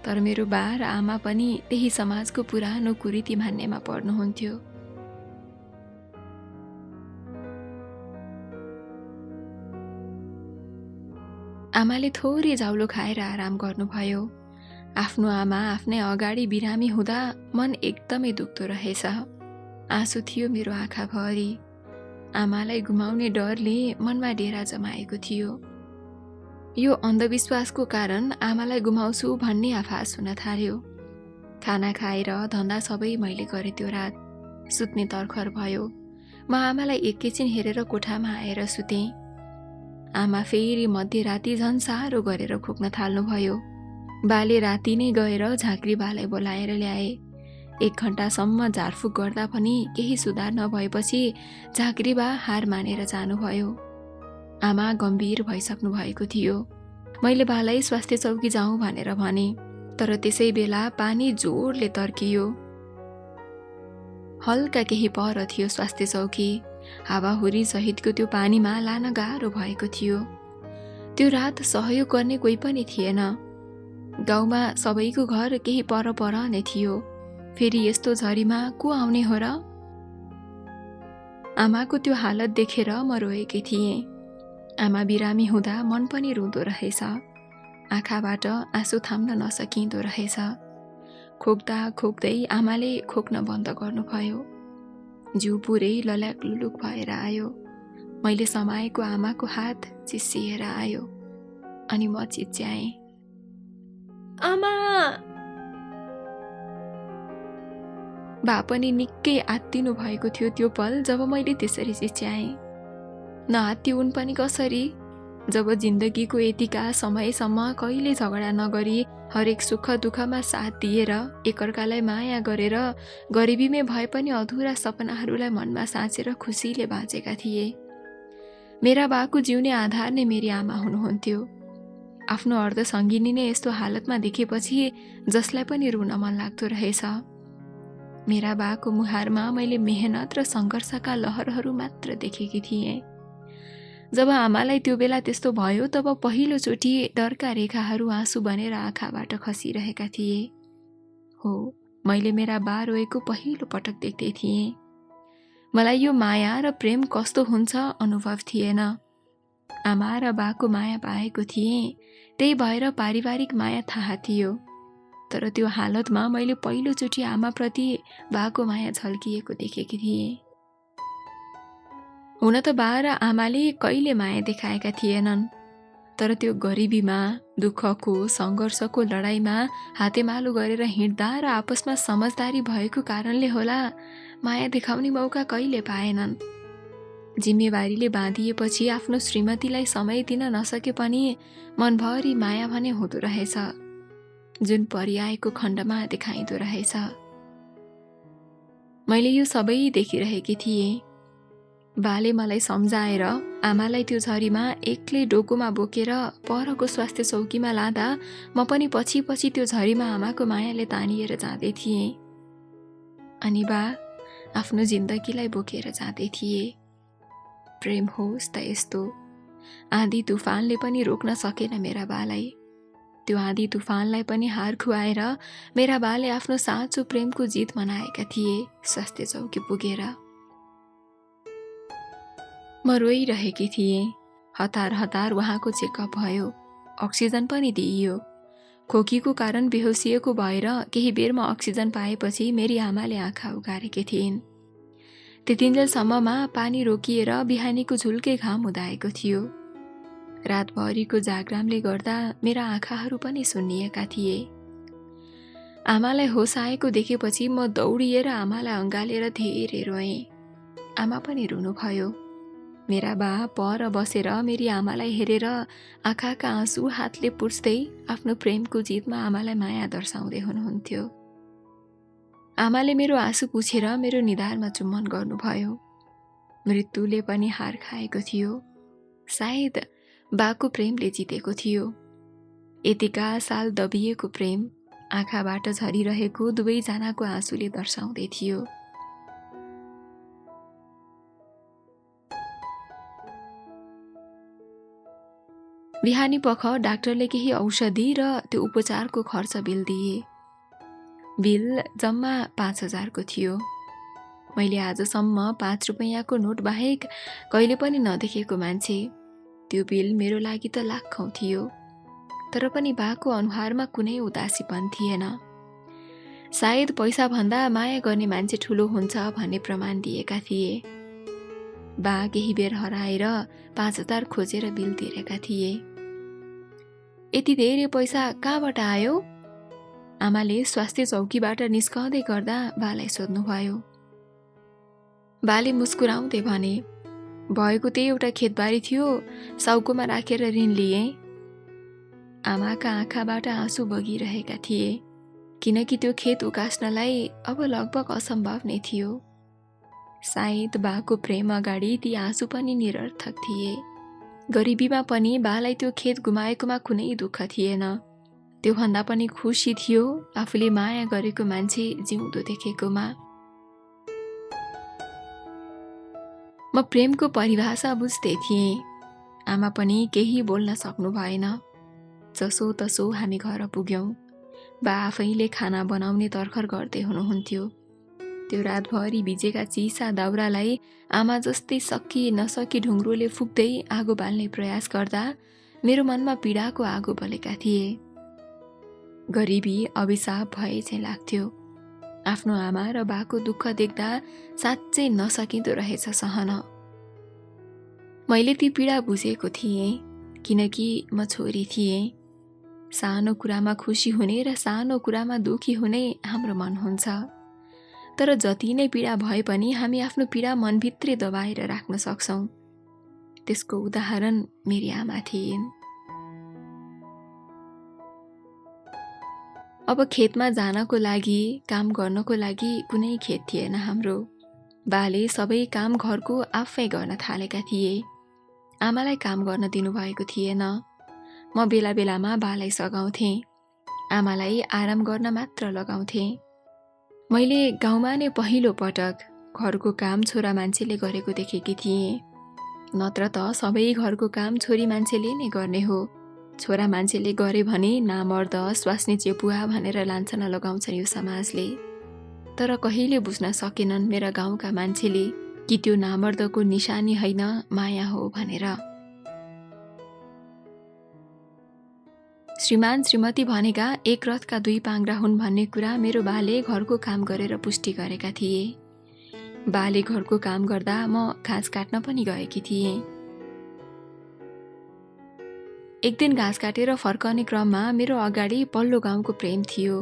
S1: तर मेरो बा र आमा पनि त्यही समाजको पुरानो कुरीति मान्नेमा पर्नुहुन्थ्यो। आमाले थोरै जाउलो खाएर आराम गर्नुभयो। आफ्नो आमा आफ्नै अगाडि बिरामी हुँदा मन एकदमै दुख्दो रहेछ। आँसु थियो मेरो आँखाभरि। आमालाई गुमाउने डरले मनमा डेरा जमाएको थियो। यो अन्धविश्वासको कारण आमालाई गुमाउँछु भन्ने आभास हुन थाल्यो। खाना खाएर धन्दा सबै मैले गरेँ त्यो रात। सुत्ने तर्खर भयो। म आमालाई एकैछिन हेरेर कोठामा आएर सुतेँ। आमा फेरि मध्यराती झन् साह्रो गरेर खोक्न थाल्नुभयो। बाले राति नै गएर झाँक्री बालाई बोलाएर ल्याए। 1 घण्टासम्म झारफुक गर्दा पनि केही सुधार नभएपछि झाँक्री बा हार मानेर जानुभयो। आमा गम्भीर भइसक्नु भएको थियो। मैले बालाई स्वास्थ्य चौकी जाउँ भनेर भने, तर त्यसै बेला पानी जोडले तर्कियो। हल्का केही पर थियो स्वास्थ्य चौकी। हावाहुरी सहितको त्यो पानीमा लान गाह्रो भएको थियो। त्यो रात सहयोग गर्ने कोही पनि थिएन। गाउँमा सबैको घर केही पर नै थियो। फेरि यस्तो झरीमा को आउने हो र? आमाको त्यो हालत देखेर म रोएकी थिएँ। आमा बिरामी हुँदा मन पनि रुँदो रहेछ। आँखाबाट आँसु थाम्न नसकिँदो रहेछ। खोक्दा खोक्दै आमाले खोक्न बन्द गर्नुभयो। जिउ पुरै लल्याक लुलुक भएर आयो। मैले समाएको आमाको हात चिस्सिएर आयो अनि म चिच्याएँ, आमा! बा पनि निकै आत्तिनु भएको थियो त्यो पल जब मैले त्यसरी चिच्याएँ। नआत्तिउन् पनि कसरी, जब जिन्दगीको यतिका समयसम्म कहिले झगडा नगरी हरेक सुख दुःखमा साथ दिएर एकअर्कालाई माया गरेर गरिबीमै भए पनि अधुरा सपनाहरूलाई मनमा साँचेर खुसीले बाँचेका थिए। मेरा बाको जिउने आधार नै मेरी आमा हुनुहुन्थ्यो। आफ्नो अर्धसङ्गिनी नै यस्तो हालतमा देखेपछि जसलाई पनि रुन मन लाग्दो रहेछ। मेरा बाको मुहारमा मैले मेहनत र सङ्घर्षका लहरहरू मात्र देखेकी थिएँ। जब आमालाई त्यो बेला त्यस्तो भयो तब पहिलोचोटि डरका रेखाहरू आँसु बनेर आँखाबाट खसिरहेका थिए। हो, मैले मेरा बा रोएको पहिलो पटक देख्दै थिएँ। मलाई यो माया र प्रेम कस्तो हुन्छ अनुभव थिएन। आमा र बाको माया पाएको थिएँ, त्यही भएर पारिवारिक माया थाहा थियो। तर त्यो हालतमा मैले पहिलोचोटि आमाप्रति बाको माया झल्किएको देखेकी थिएँ। हुन त बा र आमाले कहिले माया देखाएका थिएनन्, तर त्यो गरिबीमा, दुःखको, सङ्घर्षको लडाईँमा हातेमालो गरेर हिँड्दा र आपसमा समझदारी भएको कारणले होला माया देखाउने मौका कहिले पाएनन्। जिम्मेवारीले बाँधिएपछि आफ्नो श्रीमतीलाई समय दिन नसके पनि मनभरि माया भने हुँदो रहेछ, जुन पर्यायको खण्डमा देखाइँदो रहेछ। मैले यो सबै देखिरहेकी थिएँ। बाले मलाई सम्झाएर आमालाई त्यो झरीमा एक्लै डोकोमा बोकेर परको स्वास्थ्य चौकीमा लाँदा म पनि पछि पछि त्यो झरीमा आमाको मायाले तानिएर जाँदै थिएँ। अनि बा आफ्नो जिन्दगीलाई बोकेर जाँदै थिए। प्रेम होस् त यस्तो। आँधी तुफानले पनि रोक्न सकेन मेरा बालाई। त्यो आँधी तुफानलाई पनि हार खुवाएर मेरा बाले आफ्नो साँचो प्रेमको जित मनाएका थिए स्वास्थ्य चौकी पुगेर। म रोइरहेकी थिएँ। हतार हतार उहाँको चेकअप भयो। अक्सिजन पनि दिइयो। खोकीको कारण बेहोसिएको भएर केही बेरमा अक्सिजन पाएपछि मेरी आमाले आँखा उघारेकी थिइन्। त्यतिन्जेलसम्ममा पानी रोकिएर बिहानीको झुल्के घाम उदाएको थियो। रातभरिको जाग्रामले गर्दा मेरा आँखाहरू पनि सुन्निएका थिए। आमालाई होस आएको देखेपछि म दौडिएर आमालाई अँगालेर धेरै रोएँ। आमा पनि रुनुभयो। मेरा बा पर बसेर मेरी आमालाई हेरेर आँखाका आँसु हातले पुछ्दै आफ्नो प्रेमको जितमा आमालाई माया दर्शाउँदै हुनुहुन्थ्यो। आमाले मेरो आँसु पुछेर मेरो निधारमा चुम्बन गर्नुभयो। मृत्युले पनि हार खाएको थियो। सायद बाको प्रेमले जितेको थियो। यतिका साल दबिएको प्रेम आँखाबाट झरिरहेको दुवैजनाको आँसुले दर्शाउँदै थियो। बिहानी पख डाक्टरले केही औषधि र त्यो उपचारको खर्च बिल दिए। बिल जम्मा 5,000 को थियो। मैले आजसम्म 5 रुपैयाँको नोट बाहेक कहिले पनि नदेखेको मान्छे। त्यो बिल मेरो लागि त लाखौँ थियो। तर पनि बाको अनुहारमा कुनै उदासीपन थिएन। सायद पैसा भन्दा माया गर्ने मान्छे ठुलो हुन्छ भन्ने प्रमाण दिएका थिए। बा केही बेर हराएर 5,000 खोजेर बिल तिरेका थिए। यति धेरै पैसा कहाँबाट आयो? आमाले स्वास्थ्य चौकीबाट निस्कँदै गर्दा बालाई सोध्नुभयो। बाले मुस्कुराउँदै भने, भएको त्यही एउटा खेतबारी थियो, साउकोमा राखेर ऋण लिएँ। आमाका आँखाबाट आँसु बगिरहेका थिए, किनकि त्यो खेत उकास्नलाई अब लगभग असम्भव नै थियो। सायद बाको प्रेम अगाडि ती आँसु पनि निरर्थक थिए। गरिबीमा पनि बालाई त्यो खेत गुमाएकोमा कुनै दुःख थिएन। त्योभन्दा पनि खुसी थियो आफूले माया गरेको मान्छे जिउँदो देखेकोमा। म प्रेमको परिभाषा बुझ्दै थिएँ। आमा पनि केही बोल्न सक्नु भएन। जसो तसो हामी घर पुग्यौँ। बा आफैले खाना बनाउने तर्खर गर्दै हुनुहुन्थ्यो। त्यो रातभरि भिजेका चिसा दाउरालाई आमा जस्तै सकि नसकी ढुङ्ग्रोले फुक्दै आगो बाल्ने प्रयास गर्दा मेरो मनमा पीडाको आगो बलेका थिए। गरिबी अभिशाप भए चाहिँ लाग्थ्यो। आफ्नो आमा र बाको दुःख देख्दा साँच्चै नसकिँदो रहेछ सहन। मैले ती पीडा बुझेको थिएँ, किनकि म छोरी थिएँ। सानो कुरामा खुसी हुने र सानो कुरामा दुखी हुने हाम्रो मन हुन्छ। तर जति नै पीडा भए पनि हामी आफ्नो पीडा मनभित्रै दबाएर राख्न सक्छौँ। त्यसको उदाहरण मेरी आमा थिइन्। अब खेतमा जानको लागि, काम गर्नको लागि कुनै खेत थिएन हाम्रो। बाले सबै काम घरको आफै गर्न थालेका थिए। आमालाई काम गर्न दिनुभएको थिएन। म बेला बेलामा बालाई सघाउँथेँ। आमालाई आराम गर्न मात्र लगाउँथेँ। मैले गाउँमा नै पहिलो पटक घरको काम छोरा मान्छेले गरेको देखेकी थिएँ। नत्र त सबै घरको काम छोरी मान्छेले नै गर्ने हो। छोरा मान्छेले गरे भने नामर्द, स्वास्नी चेपुवा भनेर लान्छना लगाउँछन् यो समाजले। तर कहिले बुझ्न सकेनन् मेरा गाउँका मान्छेले कि त्यो नामर्दको निशानी होइन, माया हो भनेर। श्रीमान श्रीमती भनेका एक रथका दुई पाङ्ग्रा हुन् भन्ने कुरा मेरो बाले घरको काम गरेर पुष्टि गरेका थिए। बाले घरको काम गर्दा म घाँस काट्न पनि गएकी थिएँ। एक दिन घाँस काटेर फर्कने क्रममा मेरो अगाडि पल्लो गाउँको प्रेम थियो।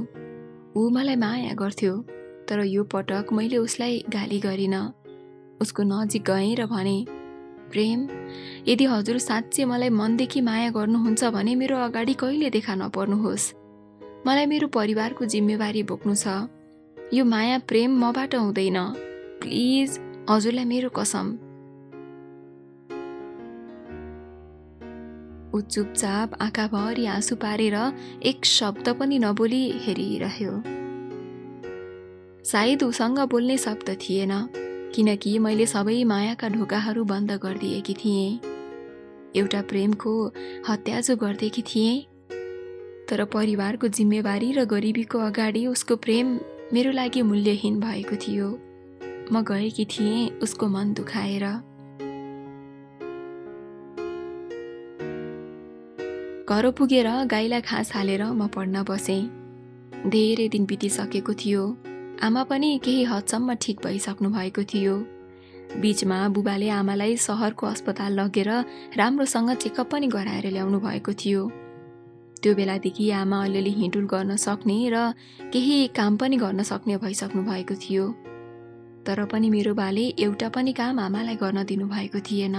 S1: ऊ मलाई माया गर्थ्यो, तर यो पटक मैले उसलाई गाली गरिन। उसको नजिक गएँ र भने, प्रेम, यदि हजुर साँच्चै मलाई मनदेखि माया गर्नुहुन्छ भने मेरो अगाडि कहिले देखा नपर्नुहोस्। मलाई मेरो परिवारको जिम्मेवारी बोक्नु छ। यो माया प्रेम मबाट हुँदैन। प्लिज, हजुरलाई मेरो कसम। ऊ चुपचाप आँखाभरि आँसु पारेर एक शब्द पनि नबोली हेरिरह्यो। सायद उसँग बोल्ने शब्द थिएन, किनकि मैले सबै मायाका ढोकाहरू बन्द गरिदिएकी थिएँ। एउटा प्रेमको हत्याजो गरिदिएकी थिएँ। तर परिवारको जिम्मेवारी र गरिबीको अगाडि उसको प्रेम मेरो लागि मूल्यहीन भएको थियो। म गएकी थिएँ उसको मन दुखाएर। घर पुगेर गाईलाई घाँस हालेर म पढ्न बसेँ। धेरै दिन बितिसकेको थियो। आमा पनि केही हदसम्म ठिक भइसक्नु भएको थियो। बीचमा बुबाले आमालाई सहरको अस्पताल लगेर राम्रोसँग चेकअप पनि गराएर ल्याउनु भएको थियो। त्यो बेलादेखि आमा अलिअलि हिँडुल गर्न सक्ने र केही काम पनि गर्न सक्ने भइसक्नु भएको थियो। तर पनि मेरो बाले एउटा पनि काम आमालाई गर्न दिनुभएको थिएन।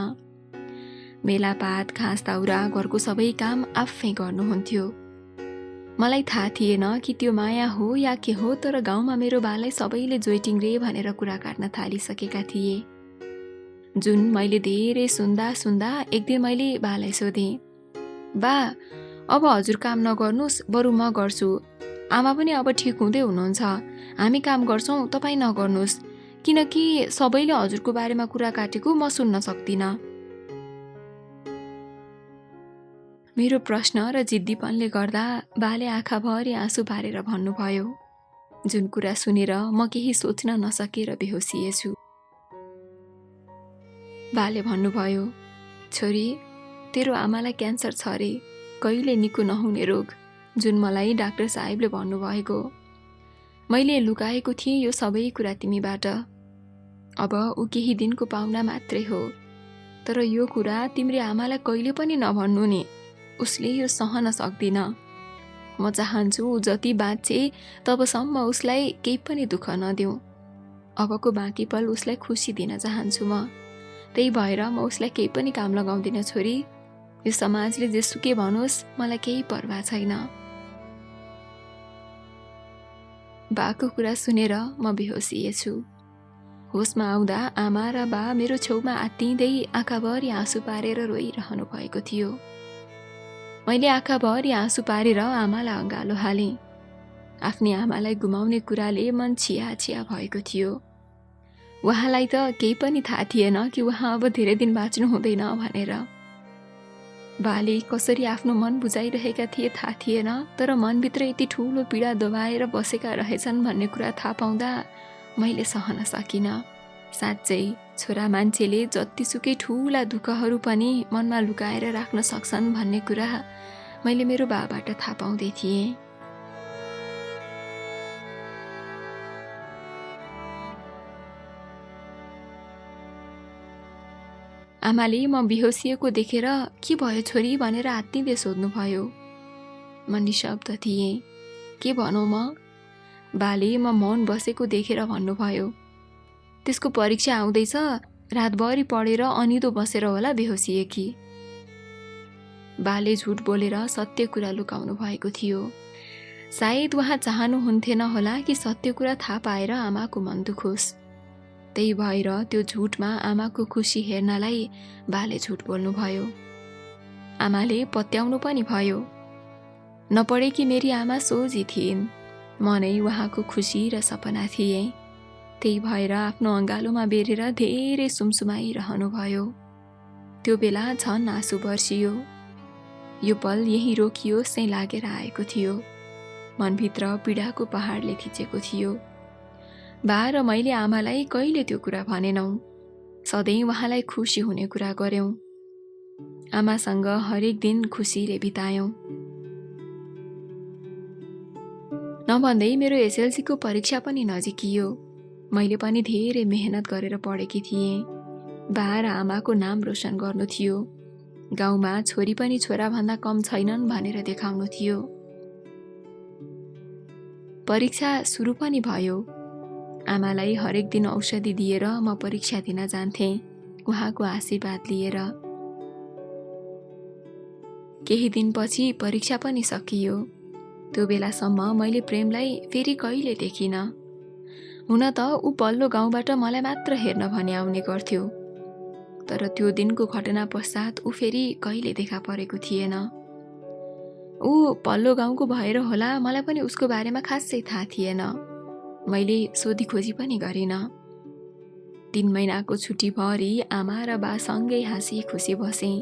S1: मेलापात, घाँस दाउरा, घरको सबै काम आफै गर्नुहुन्थ्यो। मलाई थाहा थिएन कि त्यो माया हो या के हो, तर गाउँमा मेरो बालाई सबैले जोइटिङ रे भनेर कुरा काट्न थालिसकेका थिए। जुन मैले धेरै सुन्दा एक दिन मैले बालाई सोधेँ, बा, अब हजुर काम नगर्नुहोस्, बरु म गर्छु। आमा पनि अब ठिक हुँदै हुनुहुन्छ। हामी काम गर्छौँ, तपाईँ नगर्नुहोस्, किनकि सबैले हजुरको बारेमा कुरा काटेको म सुन्न सक्दिनँ। मेरो प्रश्न र जिद्दीपनले गर्दा बाले आँखाभरि आँसु पारेर भन्नुभयो, जुन कुरा सुनेर म केही सोच्न नसकेर बेहोसिएछु। बाले भन्नुभयो, छोरी, तेरो आमालाई क्यान्सर छ रे, कहिले निको नहुने रोग, जुन मलाई डाक्टर साहेबले भन्नुभएको। मैले लुकाएको थिएँ यो सबै कुरा तिमीबाट। अब ऊ केही दिनको पाहुना मात्रै हो, तर यो कुरा तिम्रो आमालाई कहिले पनि नभन्नु नि। उसले यो सहन सक्दिन। म चाहन्छु ऊ जति बाँचे तबसम्म उसलाई केही पनि दुःख नदिउँ। अबको बाँकी पल उसलाई खुसी दिन चाहन्छु म। त्यही भएर म उसलाई केही पनि काम लगाउँदिन छोरी। यो समाजले जेसुकै भनोस् मलाई केही परवाह छैन। बाको कुरा सुनेर म बेहोसिएछु। होसमा आउँदा आमा र बा मेरो छेउमा आत्तिँदै आँखाभरि आँसु पारेर रोइरहनु भएको थियो। मैले आँखाभरि आँसु पारेर आमालाई अँगालो हालेँ। आफ्नी आमालाई गुमाउने कुराले मन छिया छिया भएको थियो। उहाँलाई त केही पनि थाहा थिएन कि उहाँ अब धेरै दिन बाँच्नु हुँदैन भनेर। बाले कसरी आफ्नो मन बुझाइरहेका थिए थाहा थिएन, तर मनभित्र यति ठुलो पीडा दबाएर बसेका रहेछन् भन्ने कुरा थाहा पाउँदा मैले सहन सकिनँ। साँच्चै छोरा मान्छेले जतिसुकै ठुला दुःखहरू पनि मनमा लुकाएर राख्न सक्छन् भन्ने कुरा मैले मेरो बाबाट थाहा पाउँदै थिएँ। आमाले म बेहोसिएको देखेर के भयो छोरी भनेर आत्तिँदै सोध्नुभयो। म निशब्द थिएँ। के भनौँ म? बाले म मौन बसेको देखेर भन्नुभयो, त्यसको परीक्षा आउँदैछ, रातभरि पढेर अनिदो बसेर होला बेहोसिएकी। बाले झुट बोलेर सत्य कुरा लुकाउनु भएको थियो। सायद उहाँ चाहनुहुन्थेन होला कि सत्य कुरा थाहा पाएर आमाको मन दुखोस्। त्यही भएर त्यो झुटमा आमाको खुसी हेर्नलाई बाले झुट बोल्नुभयो। आमाले पत्याउनु पनि भयो। नपढेकी मेरी आमा सोझी थिइन्। म नै उहाँको खुसी र सपना थिएँ। त्यही भएर आफ्नो अँगालोमा बेरेर धेरै सुमसुमाइरहनु भयो। त्यो बेला झन् आँसु बर्सियो। यो पल यही रोकियोस् नै लागेर आएको थियो। मनभित्र पीडाको पहाडले थिचेको थियो। बा र मैले आमालाई कहिले त्यो कुरा भनेनौँ। सधैँ उहाँलाई खुसी हुने कुरा गर्यौँ। आमासँग हरेक दिन खुसीले बितायौँ। नभन्दै मेरो एसएलसीको परीक्षा पनि नजिकियो। मैले पनि धेरै मेहनत गरेर पढेकी थिएँ। बा र आमाको नाम रोशन गर्नु थियो। गाउँमा छोरी पनि छोराभन्दा कम छैनन् भनेर देखाउनु थियो। परीक्षा सुरु पनि भयो। आमालाई हरेक दिन औषधि दिएर म परीक्षा दिन जान्थेँ, उहाँको आशीर्वाद लिएर। केही दिनपछि परीक्षा पनि सकियो। त्यो बेलासम्म मैले प्रेमलाई फेरि कहिले देखिनँ। हुन त ऊ पल्लो गाउँबाट मलाई मात्र हेर्न भने आउने गर्थ्यो। तर त्यो दिनको घटना पश्चात ऊ फेरि कहिले देखा परेको थिएन। ऊ पल्लो गाउँको भएर होला मलाई पनि उसको बारेमा खासै थाहा थिएन। मैले सोधी खोजी पनि गरिनँ। 3 महिनाको छुट्टीभरि आमा र बा सँगै हाँसी खुसी बसेँ।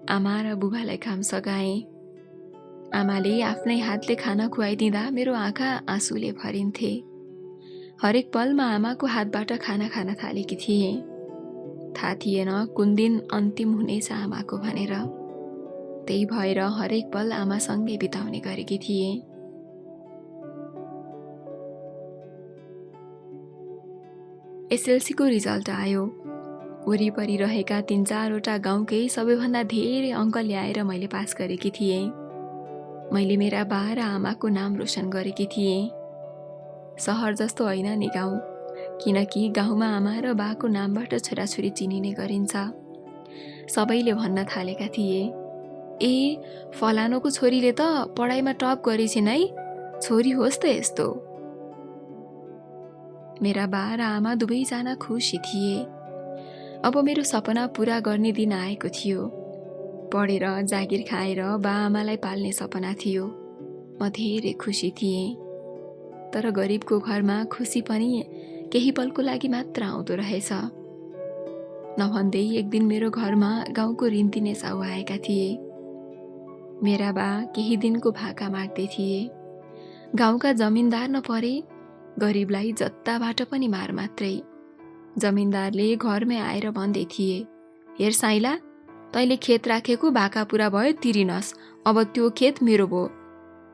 S1: आमा र बुबालाई काम सघाएँ। आमाले आफ्नै हातले खाना खुवाइदिँदा मेरो आँखा आँसुले भरिन्थे। हरेक पलमा आमाको हातबाट खाना खान थालेकी थिएँ। थाहा थिएन कुन दिन अन्तिम हुनेछ आमाको भनेर। त्यही भएर हरेक पल आमासँगै बिताउने गरेकी थिएँ। एसएलसीको रिजल्ट आयो। वरिपरि रहेका 3-4वटा गाउँकै सबैभन्दा धेरै अङ्क ल्याएर मैले पास गरेकी थिएँ। मैले मेरा बा र आमाको नाम रोशन गरेकी थिएँ। सहर जस्तो होइन नि गाउँ, किनकि गाउँमा आमा र बाको नामबाट छोराछोरी चिनिने गरिन्छ। सबैले भन्न थालेका थिए, ए फलानुको छोरीले त पढाइमा टप गरेछिन् है, छोरी होस् त यस्तो। मेरा बा र आमा दुवैजना खुसी थिए। अब मेरो सपना पूरा गर्ने दिन आएको थियो। पढेर जागिर खाएर बा आमालाई पाल्ने सपना थियो। म धेरै खुसी थिएँ। तर गरिबको घरमा खुसी पनि केही पलको लागि मात्र आउँदो रहेछ। नभन्दै एक दिन मेरो घरमा गाउँको रिन्तिने साउ आएका थिए। मेरा बा केही दिनको भाका माग्दै थिए। गाउँका जमिनदार नपरे, गरिबलाई जत्ताबाट पनि मार मात्रै। जमिनदारले घरमै आएर भन्दै थिए, हेर साइला, तैँले खेत राखेको भाका पुरा भयो तिरिनस्, अब त्यो खेत मेरो भयो।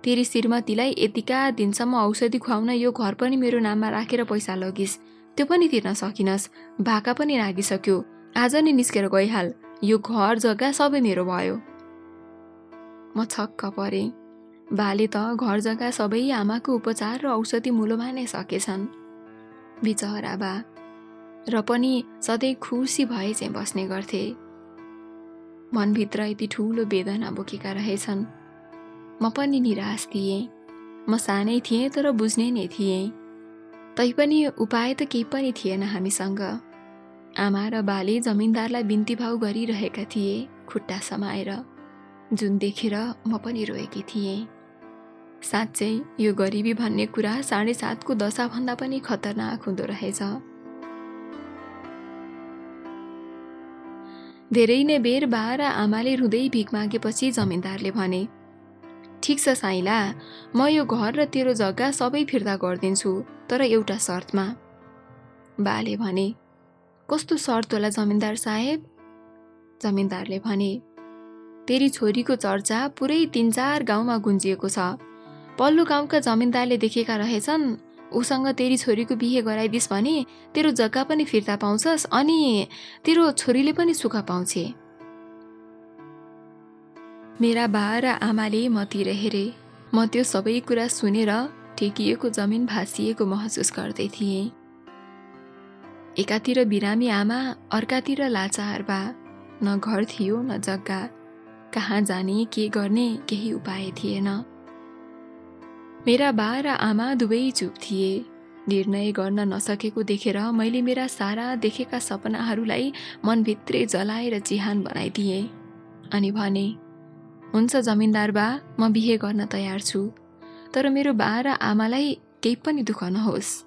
S1: तेरी श्रीमतीलाई यतिका दिनसम्म औषधि खुवाउन यो घर पनि मेरो नाममा राखेर पैसा लगिस्, त्यो पनि तिर्न सकिनस्, भाका पनि नागिसक्यो, आज नै निस्केर गइहाल, यो घर जग्गा सबै मेरो भयो। म छक्क परेँ। बाले त घर जग्गा सबै आमाको उपचार र औषधि मूलोमा नै सकेछन्। बिचरा बा। र पनि सधैँ खुसी भए चाहिँ बस्ने गर्थे। मनभित्र यति ठुलो वेदना बोकेका रहेछन्। म पनि निराश थिएँ। म सानै थिएँ तर बुझ्ने नै थिएँ। तैपनि उपाय त केही पनि थिएन हामीसँग। आमा र बाले जमिनदारलाई बिन्ती भाउ गरिरहेका थिए खुट्टा समाएर, जुन देखेर म पनि रोएकी थिएँ। साँच्चै यो गरिबी भन्ने कुरा 7.5 को दशाभन्दा पनि खतरनाक हुँदो रहेछ। धेरै नै बेर बा र आमाले रुँदै भिख मागेपछि जमिनदारले भने, ठिक छ साइला, म यो घर र तेरो जग्गा सबै फिर्ता गरिदिन्छु, तर एउटा शर्तमा। बाले भने, कस्तो शर्त होला जमिनदार साहेब? जमिनदारले भने, तेरी छोरीको चर्चा पुरै 3-4 गाउँमा गुन्जिएको छ। पल्लो गाउँका जमिनदारले देखेका रहेछन्, उसँग तेरी छोरीको बिहे गराइदिस् भने तेरो जग्गा पनि फिर्ता पाउँछस् अनि तेरो छोरीले पनि सुख पाउँछे। मेरा बा र आमाले मतिर हेरे। म त्यो सबै कुरा सुनेर ठेकिएको जमिन भाँसिएको महसुस गर्दै थिएँ। एकातिर बिरामी आमा, अर्कातिर लाचार बा। न घर थियो न जग्गा। कहाँ जाने के गर्ने केही उपाय थिएन। मेरा बा र आमा दुवै चुप थिए। निर्णय गर्न नसकेको देखेर मैले मेरा सारा देखेका सपनाहरूलाई मनभित्रै जलाएर चिहान बनाइदिएँ अनि भने, हुन्छ जमिनदार बा, म बिहे गर्न तयार छु, तर मेरो बा र आमालाई केही पनि दुःख नहोस्।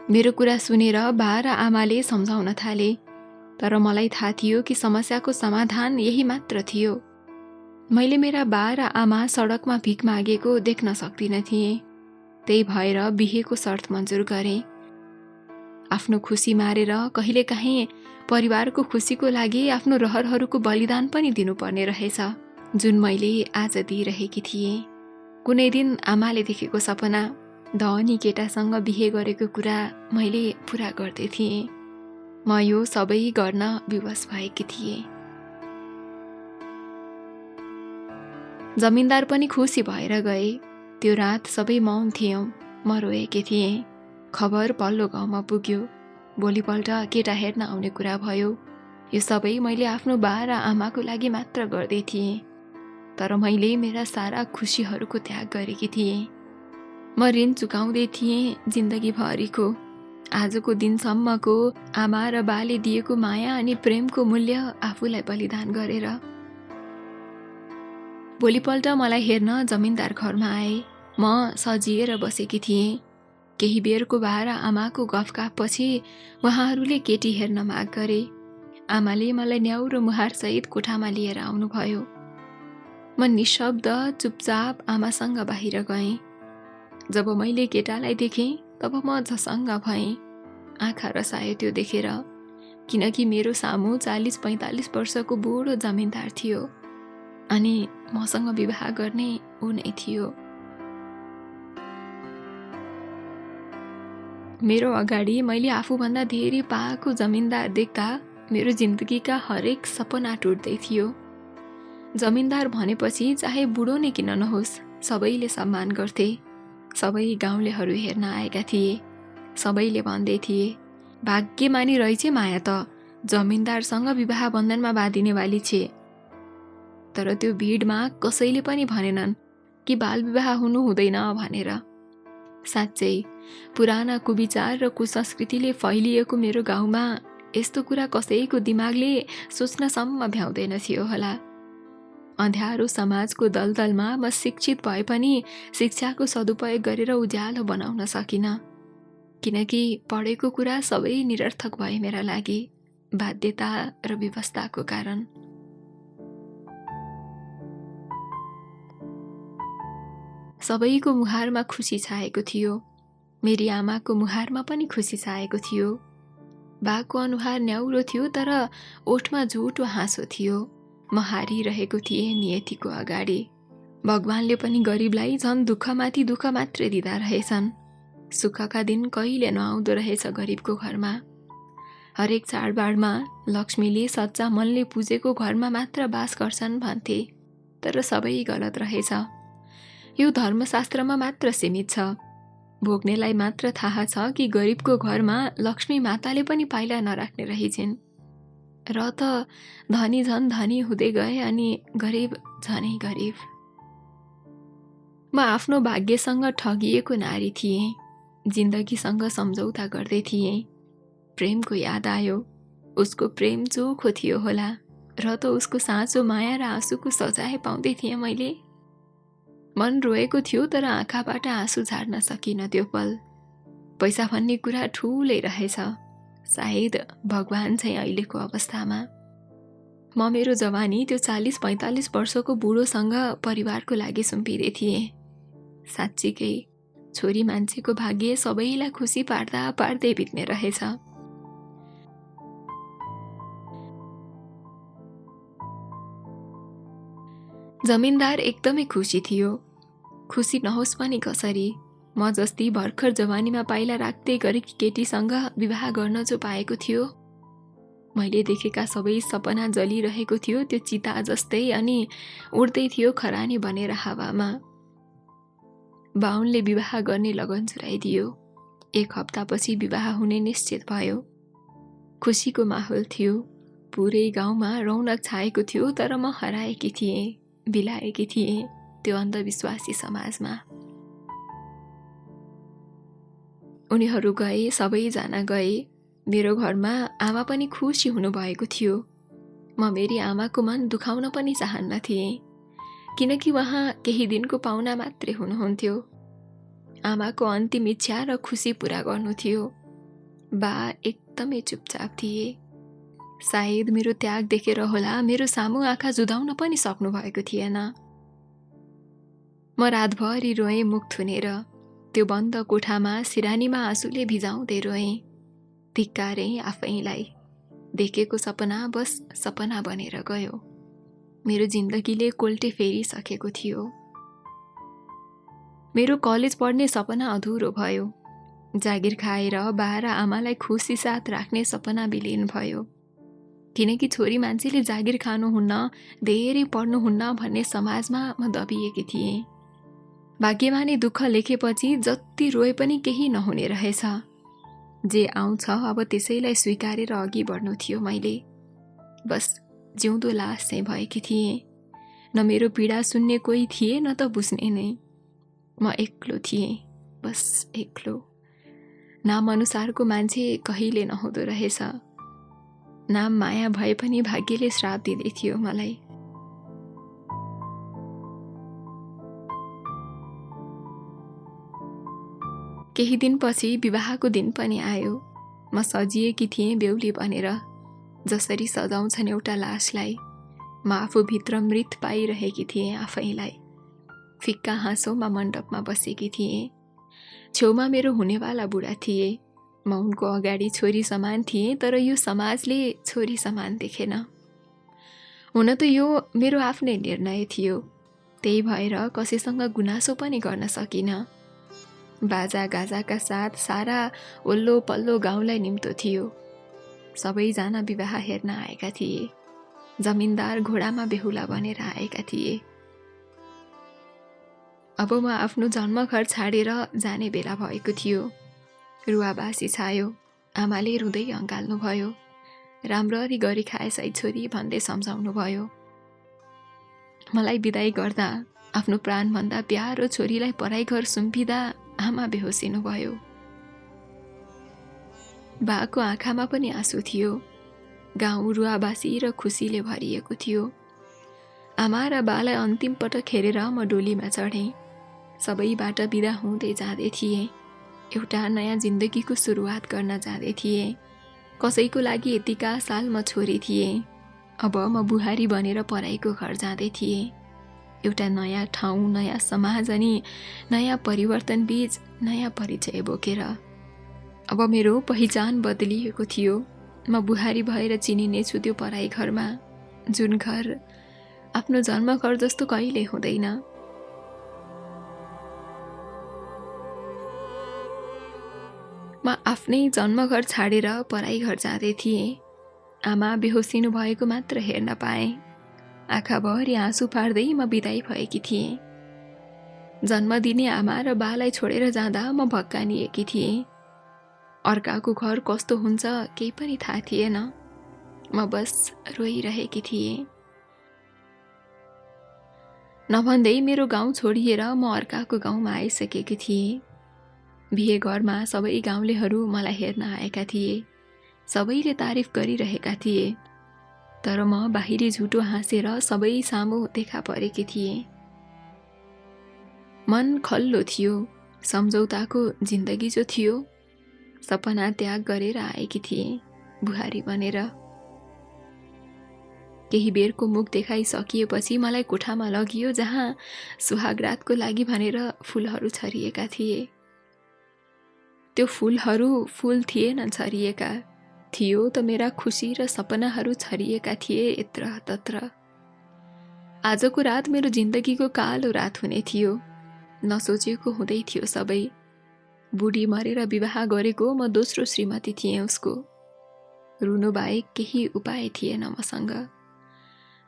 S1: मेरो कुरा सुनेर बा र आमाले सम्झाउन थाले, तर मलाई थाहा थियो कि समस्याको समाधान यही मात्र थियो। मैले मेरा बा र आमा सडकमा भिख मागेको देख्न सक्दिन थिएँ। त्यही भएर बिहेको शर्त मन्जुर गरेँ। आफ्नो खुसी मारेर कहिलेकाहीँ परिवारको खुसीको लागि आफ्नो रहरहरूको बलिदान पनि दिनुपर्ने रहेछ, जुन मैले आज दिइरहेकी थिएँ। कुनै दिन आमाले देखेको सपना, धनी केटासँग बिहे गरेको कुरा मैले पुरा गर्दै थिएँ। म यो सबै गर्न विवश भएकी थिएँ। जमिनदार पनि खुसी भएर गए। त्यो रात सबै मौन थियौं। म रोएकी थिएँ। खबर पल्लो गाउँमा पुग्यो। भोलिपल्ट केटा हेर्न आउने कुरा भयो। यो सबै मैले आफ्नो बा र आमाको लागि मात्र गर्दै थिएँ, तर मैले मेरा सारा खुसीहरूको त्याग गरेकी थिएँ। म ऋण चुकाउँदै थिएँ जिन्दगीभरिको। आजको दिनसम्मको आमा र बाले दिएको माया अनि प्रेमको मूल्य आफूलाई बलिदान गरेर। भोलिपल्ट मलाई हेर्न जमिनदार घरमा आए। म सजिएर बसेकी थिएँ। केही बेरको बा र आमाको गफगाफपछि उहाँहरूले केटी हेर्न माग गरे। आमाले मलाई न्याउरो मुहारसहित कोठामा लिएर आउनुभयो। म निशब्द चुपचाप आमासँग बाहिर गएँ। जब मैले केटालाई देखेँ तब म झसङ्ग भएँ। आँखा रसायो त्यो देखेर, किनकि मेरो सामु 40-45 वर्षको बुढो जमिनदार थियो अनि मसँग विवाह गर्ने ऊ नै थियो। मेरो अगाडि मैले आफूभन्दा धेरै पाएको जमिनदार देख्दा मेरो जिन्दगीका हरेक सपना टुट्दै थियो। जमिनदार भनेपछि चाहे बुढो नै किन नहोस्, सबैले सम्मान गर्थे। सबै गाउँलेहरू हेर्न आएका थिए। सबैले भन्दै थिए, भाग्यमानी रहेछ माया त, जमिनदारसँग विवाह बन्धनमा बाँधिने वाली छे। तर त्यो भिडमा कसैले पनि भनेनन् कि बाल विवाह हुनु हुँदैन भनेर। साँच्चै पुराना कुविचार र कुसंस्कृतिले फैलिएको मेरो गाउँमा यस्तो कुरा कसैको दिमागले सोच्नसम्म भ्याउँदैन थियो होला। अँध्यारो समाजको दलदलमा म शिक्षित भए पनि शिक्षाको सदुपयोग गरेर उज्यालो बनाउन सकिन, किनकि पढेको कुरा सबै निरर्थक भए मेरा लागि, बाध्यता र व्यवस्थाको कारण। सबैको मुहारमा खुसी छाएको थियो। मेरी आमाको मुहारमा पनि खुसी छाएको थियो। बाको अनुहार न्याउरो थियो तर ओठमा झुटो हाँसो थियो। म हारिरहेको थिएँ नियतिको अगाडि। भगवानले पनि गरिबलाई झन् दुःखमाथि दुःख मात्रै दिँदा रहेछन्। सुखका दिन कहिले नआउँदो रहेछ गरिबको घरमा। हरेक चाडबाडमा लक्ष्मीले सच्चा मनले पुजेको घरमा मात्र बास गर्छन् भन्थे, तर सबै गलत रहेछ। यो धर्मशास्त्रमा मात्र सीमित छ। भोग्नेलाई मात्र थाहा छ कि गरिबको घरमा लक्ष्मी माताले पनि पाइला नराख्ने रहेछन्। र त धनी झन् धनी हुँदै गए अनि गरिब झनै गरिब। म आफ्नो भाग्यसँग ठगिएको नारी थिएँ। जिन्दगीसँग सम्झौता गर्दै थिएँ। प्रेमको याद आयो। उसको प्रेम चोखो थियो होला, र त उसको साँचो माया र आँसुको सजाय पाउँदै थिएँ मैले। मन रोएको थियो, तर आँखाबाट आँसु झार्न सकिन त्यो पल। पैसा भन्ने कुरा ठुलै रहेछ, सायद भगवान चाहिँ अहिलेको अवस्थामा। म मेरो जवानी त्यो 40-45 वर्षको बुढोसँग परिवारको लागि सुम्पिँदै थिएँ। साँच्चीकै छोरी मान्छेको भाग्य सबैलाई खुसी पार्दा पार्दै बित्ने रहेछ। जमिनदार एकदमै खुसी थियो। खुसी नहोस् पनि कसरी, म जस्ती भर्खर जवानीमा पाइला राख्दै गरेकी केटीसँग विवाह गर्न जो पाएको थियो। मैले देखेका सबै सपना जलिरहेको थियो त्यो चिता जस्तै, अनि उड्दै थियो खरानी बनेर हावामा। बाहुनले विवाह गर्ने लगन जुराइदियो। 1 हप्तापछि विवाह हुने निश्चित भयो। खुसीको माहौल थियो। पुरै गाउँमा रौनक छाएको थियो, तर म हराएकी थिएँ, बिलाएकी थिएँ त्यो अन्धविश्वासी समाजमा। उनीहरू गए, सबैजना गए। मेरो घरमा आमा पनि खुसी हुनुभएको थियो। म मेरी आमाको मन दुखाउन पनि चाहन्न थिएँ, किनकि उहाँ केही दिनको पाहुना मात्रै हुनुहुन्थ्यो। आमाको अन्तिम इच्छा र खुसी पूरा गर्नु थियो। बा एकदमै चुपचाप थिए। सायद मेरो त्याग देखेर होला, मेरो सामु आँखा जुधाउन पनि सक्नु भएको थिएन। म रातभरि रोएँ मुख थुनेर। त्यो बन्द कोठामा सिरानीमा आँसुले भिजाउँदै रोएँ। धिक्कारेँ आफैलाई। देखेको सपना बस सपना बनेर गयो। मेरो जिन्दगीले कोल्टे फेरिसकेको थियो। मेरो कलेज पढ्ने सपना अधुरो भयो। जागिर खाएर बा र आमालाई खुसी साथ राख्ने सपना विलीन भयो। किनकि छोरी मान्छेले जागिर खानुहुन्न, धेरै पढ्नुहुन्न भन्ने समाजमा म दबिएकी थिएँ। भाग्यमा नै दुःख लेखेपछि जति रोए पनि केही नहुने रहेछ। जे आउँछ अब त्यसैलाई स्वीकारेर अघि बढ्नु थियो मैले। बस जिउँदो लास चाहिँ भएकी थिएँ। न मेरो पीडा सुन्ने कोही थिए, न त बुझ्ने नै। म एक्लो थिएँ, बस एक्लो। नाम अनुसारको मान्छे कहिले नहुँदो रहेछ। नाम माया भए पनि भाग्यले श्राप दिँदै थियो मलाई। केही दिनपछि विवाहको दिन पनि आयो। म सजिएकी थिएँ बेहुली बनेर, जसरी सजाउँछन् एउटा लासलाई। म आफूभित्र मृत पाइरहेकी थिएँ आफैलाई। फिक्का हाँसोमा मण्डपमा बसेकी थिएँ। छेउमा मेरो हुनेवाला बुढा थिए। म उनको अगाडि छोरी समान थिएँ, तर यो समाजले छोरी समान देखेन। हुन त यो मेरो आफ्नै निर्णय थियो। त्यही भएर कसैसँग गुनासो पनि गर्न सकिनँ। बाजा गाजाका साथ सारा ओल्लो पल्लो गाउँलाई निम्तो थियो। सबैजना विवाह हेर्न आएका थिए। जमिनदार घोडामा बेहुला बनेर आएका थिए। अब म आफ्नो जन्मघर छाडेर जाने बेला भएको थियो। रुवाबासी छायो। आमाले रुँदै अँगाल्नु भयो। राम्ररी गरी खाएछ है छोरी भन्दै सम्झाउनु भयो। मलाई बिदाई गर्दा आफ्नो प्राणभन्दा प्यारो छोरीलाई पराई घर सुम्पिँदा आमा बेहोसिनु भयो। बाको आँखामा पनि आँसु थियो। गाउँ रुवाबासी र खुसीले भरिएको थियो। आमा र बालाई अन्तिम पटक हेरेर म डोलीमा चढेँ। सबैबाट बिदा हुँदै जाँदै थिएँ। एउटा नयाँ जिन्दगीको सुरुवात गर्न जाँदै थिएँ। कसैको लागि यतिका साल म छोरी थिएँ। अब म बुहारी बनेर पराईको घर जाँदै थिएँ। एउटा नयाँ ठाउँ, नयाँ समाज अनि नयाँ परिवर्तन बीच नयाँ परिचय बोकेर। अब मेरो पहिचान बदलिएको थियो। म बुहारी भएर चिनिनेछु त्यो पराई घरमा, जुन घर आफ्नो जन्मघर जस्तो कहिल्यै हुँदैन। म म आफ्नै जन्मघर छाडेर पराई घर जाँदै थिएँ। आमा बेहोसिनु भएको मात्र हेर्न पाएँ। आँखाभरि आँसु फार्दै म बिदाई भएकी थिएँ। जन्म दिने आमा र बालाई छोडेर जाँदा म भक्कानिएकी थिएँ। अर्काको घर कस्तो हुन्छ केही पनि थाहा थिएन। म बस रोइरहेकी थिएँ। नभन्दै मेरो गाउँ छोडिएर म अर्काको गाउँमा आइसकेकी थिएँ। बिहे घरमा सबै गाउँलेहरू मलाई हेर्न आएका थिए। सबैले तारिफ गरिरहेका थिए। तर म बाहिरी झुटो हाँसेर सबै सामु देखा परेकी थिएँ। मन खल्लो थियो। सम्झौताको जिन्दगी जो थियो, सपना त्याग गरेर आएकी थिएँ बुहारी बनेर। केही बेरको मुख देखाइसकिएपछि मलाई कोठामा लगियो, जहाँ सुहागरातको लागि भनेर फुलहरू छरिएका थिए। त्यो फुलहरू फुल थिएनन् छरिएका, थियो त मेरा खुसी र सपनाहरू छरिएका थिए यत्र तत्र। आजको रात मेरो जिन्दगीको कालो रात हुने थियो। नसोचेको हुँदै थियो सबै। बुढी मरेर विवाह गरेको म दोस्रो श्रीमती थिएँ उसको। रुनु बाहेक केही उपाय थिएन मसँग।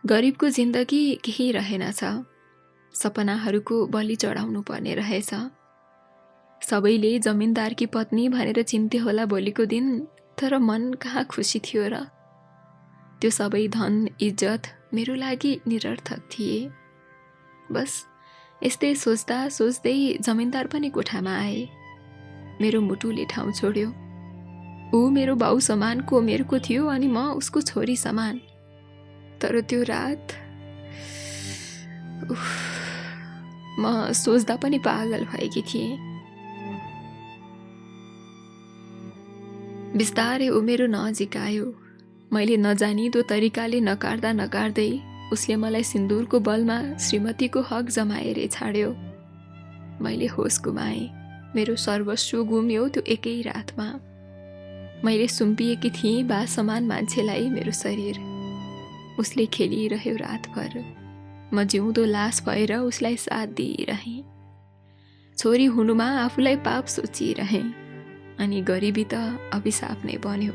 S1: गरिबको जिन्दगी केही रहेनछ। सपनाहरूको बलि चढाउनु पर्ने रहेछ। सबैले जमिनदारकी पत्नी भनेर चिन्थे होला भोलिको दिन, तर मन कहाँ खुसी थियो र। त्यो सबै धन इज्जत मेरो लागि निरर्थक थिए। बस यस्तै सोच्दा सोच्दै जमिनदार पनि कोठामा आए। मेरो मुटुले ठाउँ छोड्यो। ऊ मेरो बाउ समानको उमेरको थियो अनि म उसको छोरी समान। तर त्यो रात म सोच्दा पनि पागल भएकी थिएँ। बिस्तारै ऊ मेरो नजिक आयो। मैले नजानिदो तरिकाले नकार्दा नकार्दै उसले मलाई सिन्दुरको बलमा श्रीमतीको हक जमाएर छाड्यो। मैले होस गुमाएँ। मेरो सर्वस्व गुम्यो त्यो एकै रातमा। मैले सुम्पिएकी थिएँ बा समान मान्छेलाई मेरो शरीर। उसले खेलिरह्यो रातभर। म जिउँदो लास भएर उसलाई साथ दिइरहेँ। छोरी हुनुमा आफूलाई पाप सोचिरहेँ। अनि गरिबी त अभिशाप नै बन्यो।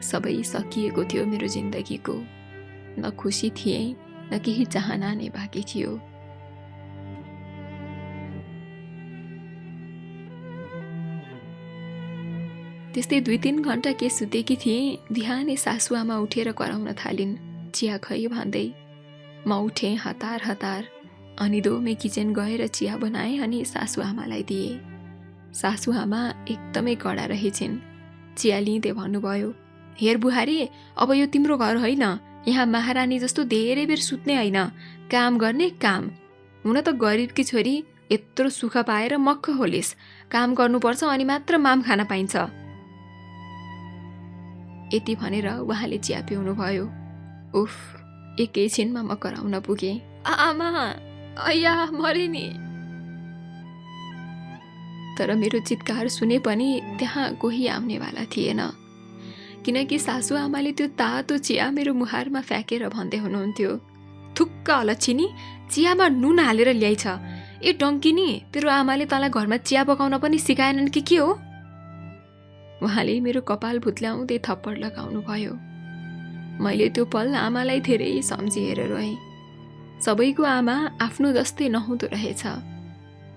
S1: सबै सकिएको थियो मेरो जिन्दगीको। न खुसी थिएँ, न केही चाहना नै बाँकी थियो। त्यस्तै 2-3 घण्टा के सुतेकी थिएँ। बिहानै सासुआमा उठेर कराउन थालिन्, चिया खै भन्दै। म उठेँ हतार हतार। अनि दोमै किचन गएर चिया बनाएँ अनि सासुआमालाई दिएँ। सासुआमा एकदमै कडा रहेछिन्। चिया लिँदै भन्नुभयो, हेर बुहारी, अब यो तिम्रो घर होइन। यहाँ महारानी जस्तो धेरै बेर सुत्ने होइन, काम गर्ने काम। हुन त गरिबकी छोरी यत्रो सुख पाएर मक्ख होलिस्। काम गर्नुपर्छ अनि मात्र माम खान पाइन्छ। यति भनेर उहाँले चिया पिउनु भयो। उफ, एकैछिनमा म कराउन पुगेँ, आमा अय्या मरे नि। तर मेरो चित्कार सुने पनि त्यहाँ कोही आउनेवाला थिएन। किनकि सासुआमाले त्यो तातो चिया मेरो मुहारमा फ्याँकेर भन्दै हुनुहुन्थ्यो, थुक्क अलच्छिनी, चियामा नुन हालेर ल्याइछ। ए डङ्किनी, तेरो आमाले तँलाई घरमा चिया पकाउन पनि सिकाएनन् कि के हो? उहाँले मेरो कपाल भुत्ल्याउँदै थप्पड लगाउनु भयो। मैले त्यो पल आमालाई धेरै सम्झिएर रोएँ। सबैको आमा आफ्नो जस्तै नहुँदो रहेछ।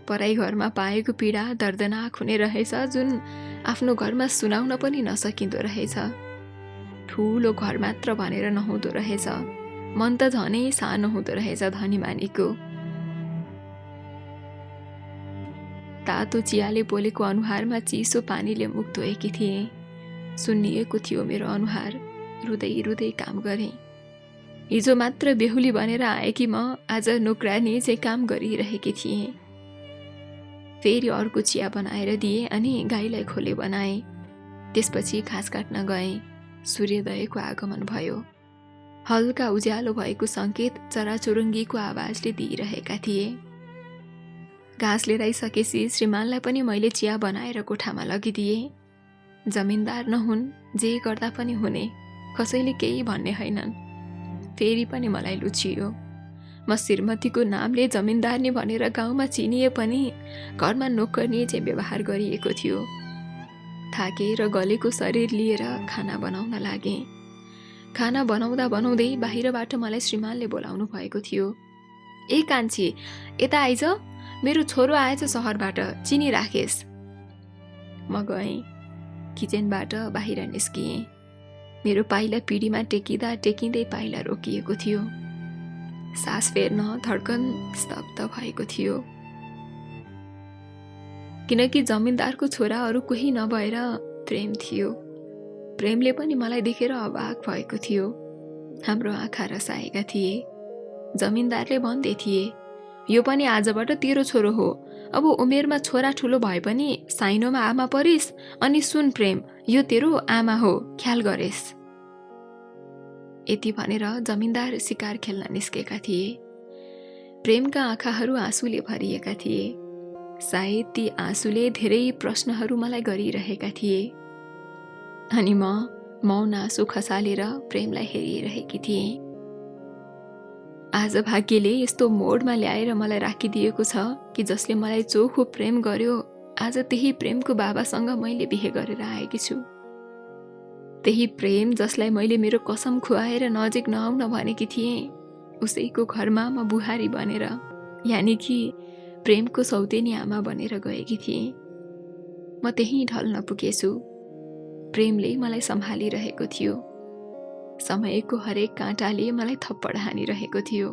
S1: पराई घरमा पाएको पीडा दर्दनाक हुने रहेछ, जुन आफ्नो घरमा सुनाउन पनि नसकिँदो रहेछ। ठुलो घर मात्र भनेर नहुँदो रहेछ। मन त झनै सानो हुँदो रहेछ धनी मानीको। तातो चियाले पोलेको अनुहारमा चिसो पानीले मुख धोएकी थिएँ। सुन्निएको थियो मेरो अनुहार। रुँदै रुँदै काम गरेँ। हिजो मात्र बेहुली बनेर आएकी म आज नोकरानी चाहिँ काम गरिरहेकी थिएँ। फेरि अर्को चिया बनाएर दिएँ अनि गाईलाई खोले बनाएँ। त्यसपछि घाँस काट्न गएँ। सूर्योदयको आगमन भयो। हल्का उज्यालो भएको सङ्केत चराचुरुङ्गीको आवाजले दिइरहेका थिए। घाँस लिएर आइसकेपछि श्रीमानलाई पनि मैले चिया बनाएर कोठामा लगिदिएँ। जमिनदार नहुन्, जे गर्दा पनि हुने, कसैले केही भन्ने हैनन्। फेरि पनि मलाई लुचियो। म श्रीमतीको नामले जमिनदारनी भनेर गाउँमा चिनिए पनि घरमा नोकरनी चाहिँ व्यवहार गरिएको थियो। थाकेर गलेको शरीर लिएर खाना बनाउन लागेँ। खाना बनाउँदा बनाउँदै बाहिरबाट मलाई श्रीमानले बोलाउनु भएको थियो। ए कान्छी, यता आइज, मेरो छोरो आएछ सहरबाट, चिनी राखेस्। म गएँ। किचनबाट बाहिर निस्किएँ। मेरो पाइला पिँढीमा टेकिँदा टेकिँदै पाइला रोकिएको थियो। सास फेर्न धड्कन स्तब्ध भएको थियो। किनकि जमिनदारको छोरा अरू कोही नभएर प्रेम थियो। प्रेमले पनि मलाई देखेर अवाक भएको थियो। हाम्रो आँखा रसाएका थिए। जमिनदारले भन्दै थिए, यो पनि आजबाट तेरो छोरो हो। अब उमेरमा छोरा ठुलो भए पनि साइनोमा आमा परिस्। अनि सुन प्रेम, यो तेरो आमा हो, ख्याल गरेस्। यति भनेर जमिनदार शिकार खेल्न निस्केका थिए। प्रेमका आँखाहरू आँसुले भरिएका थिए। सायद ती आँसुले धेरै प्रश्नहरू मलाई गरिरहेका थिए। अनि म मौन आँसु खसालेर प्रेमलाई हेरिरहेकी थिएँ। आज भाग्यले यस्तो मोडमा ल्याएर मलाई राखिदिएको छ कि जसले मलाई चोखो प्रेम गर्यो, आज त्यही प्रेमको बाबासँग मैले बिहे गरेर आएकी छु। त्यही प्रेम जसलाई मैले मेरो कसम खुवाएर नजिक नआउन भनेकी थिएँ, उसैको घरमा म बुहारी बनेर, यानि कि प्रेमको सौतेनी आमा बनेर गएकी थिएँ। म त्यही ढल्न पुगेछु। प्रेमले मलाई सम्हालिरहेको थियो। समयको हरेक काँटाले मलाई थप्पड हानिरहेको थियो।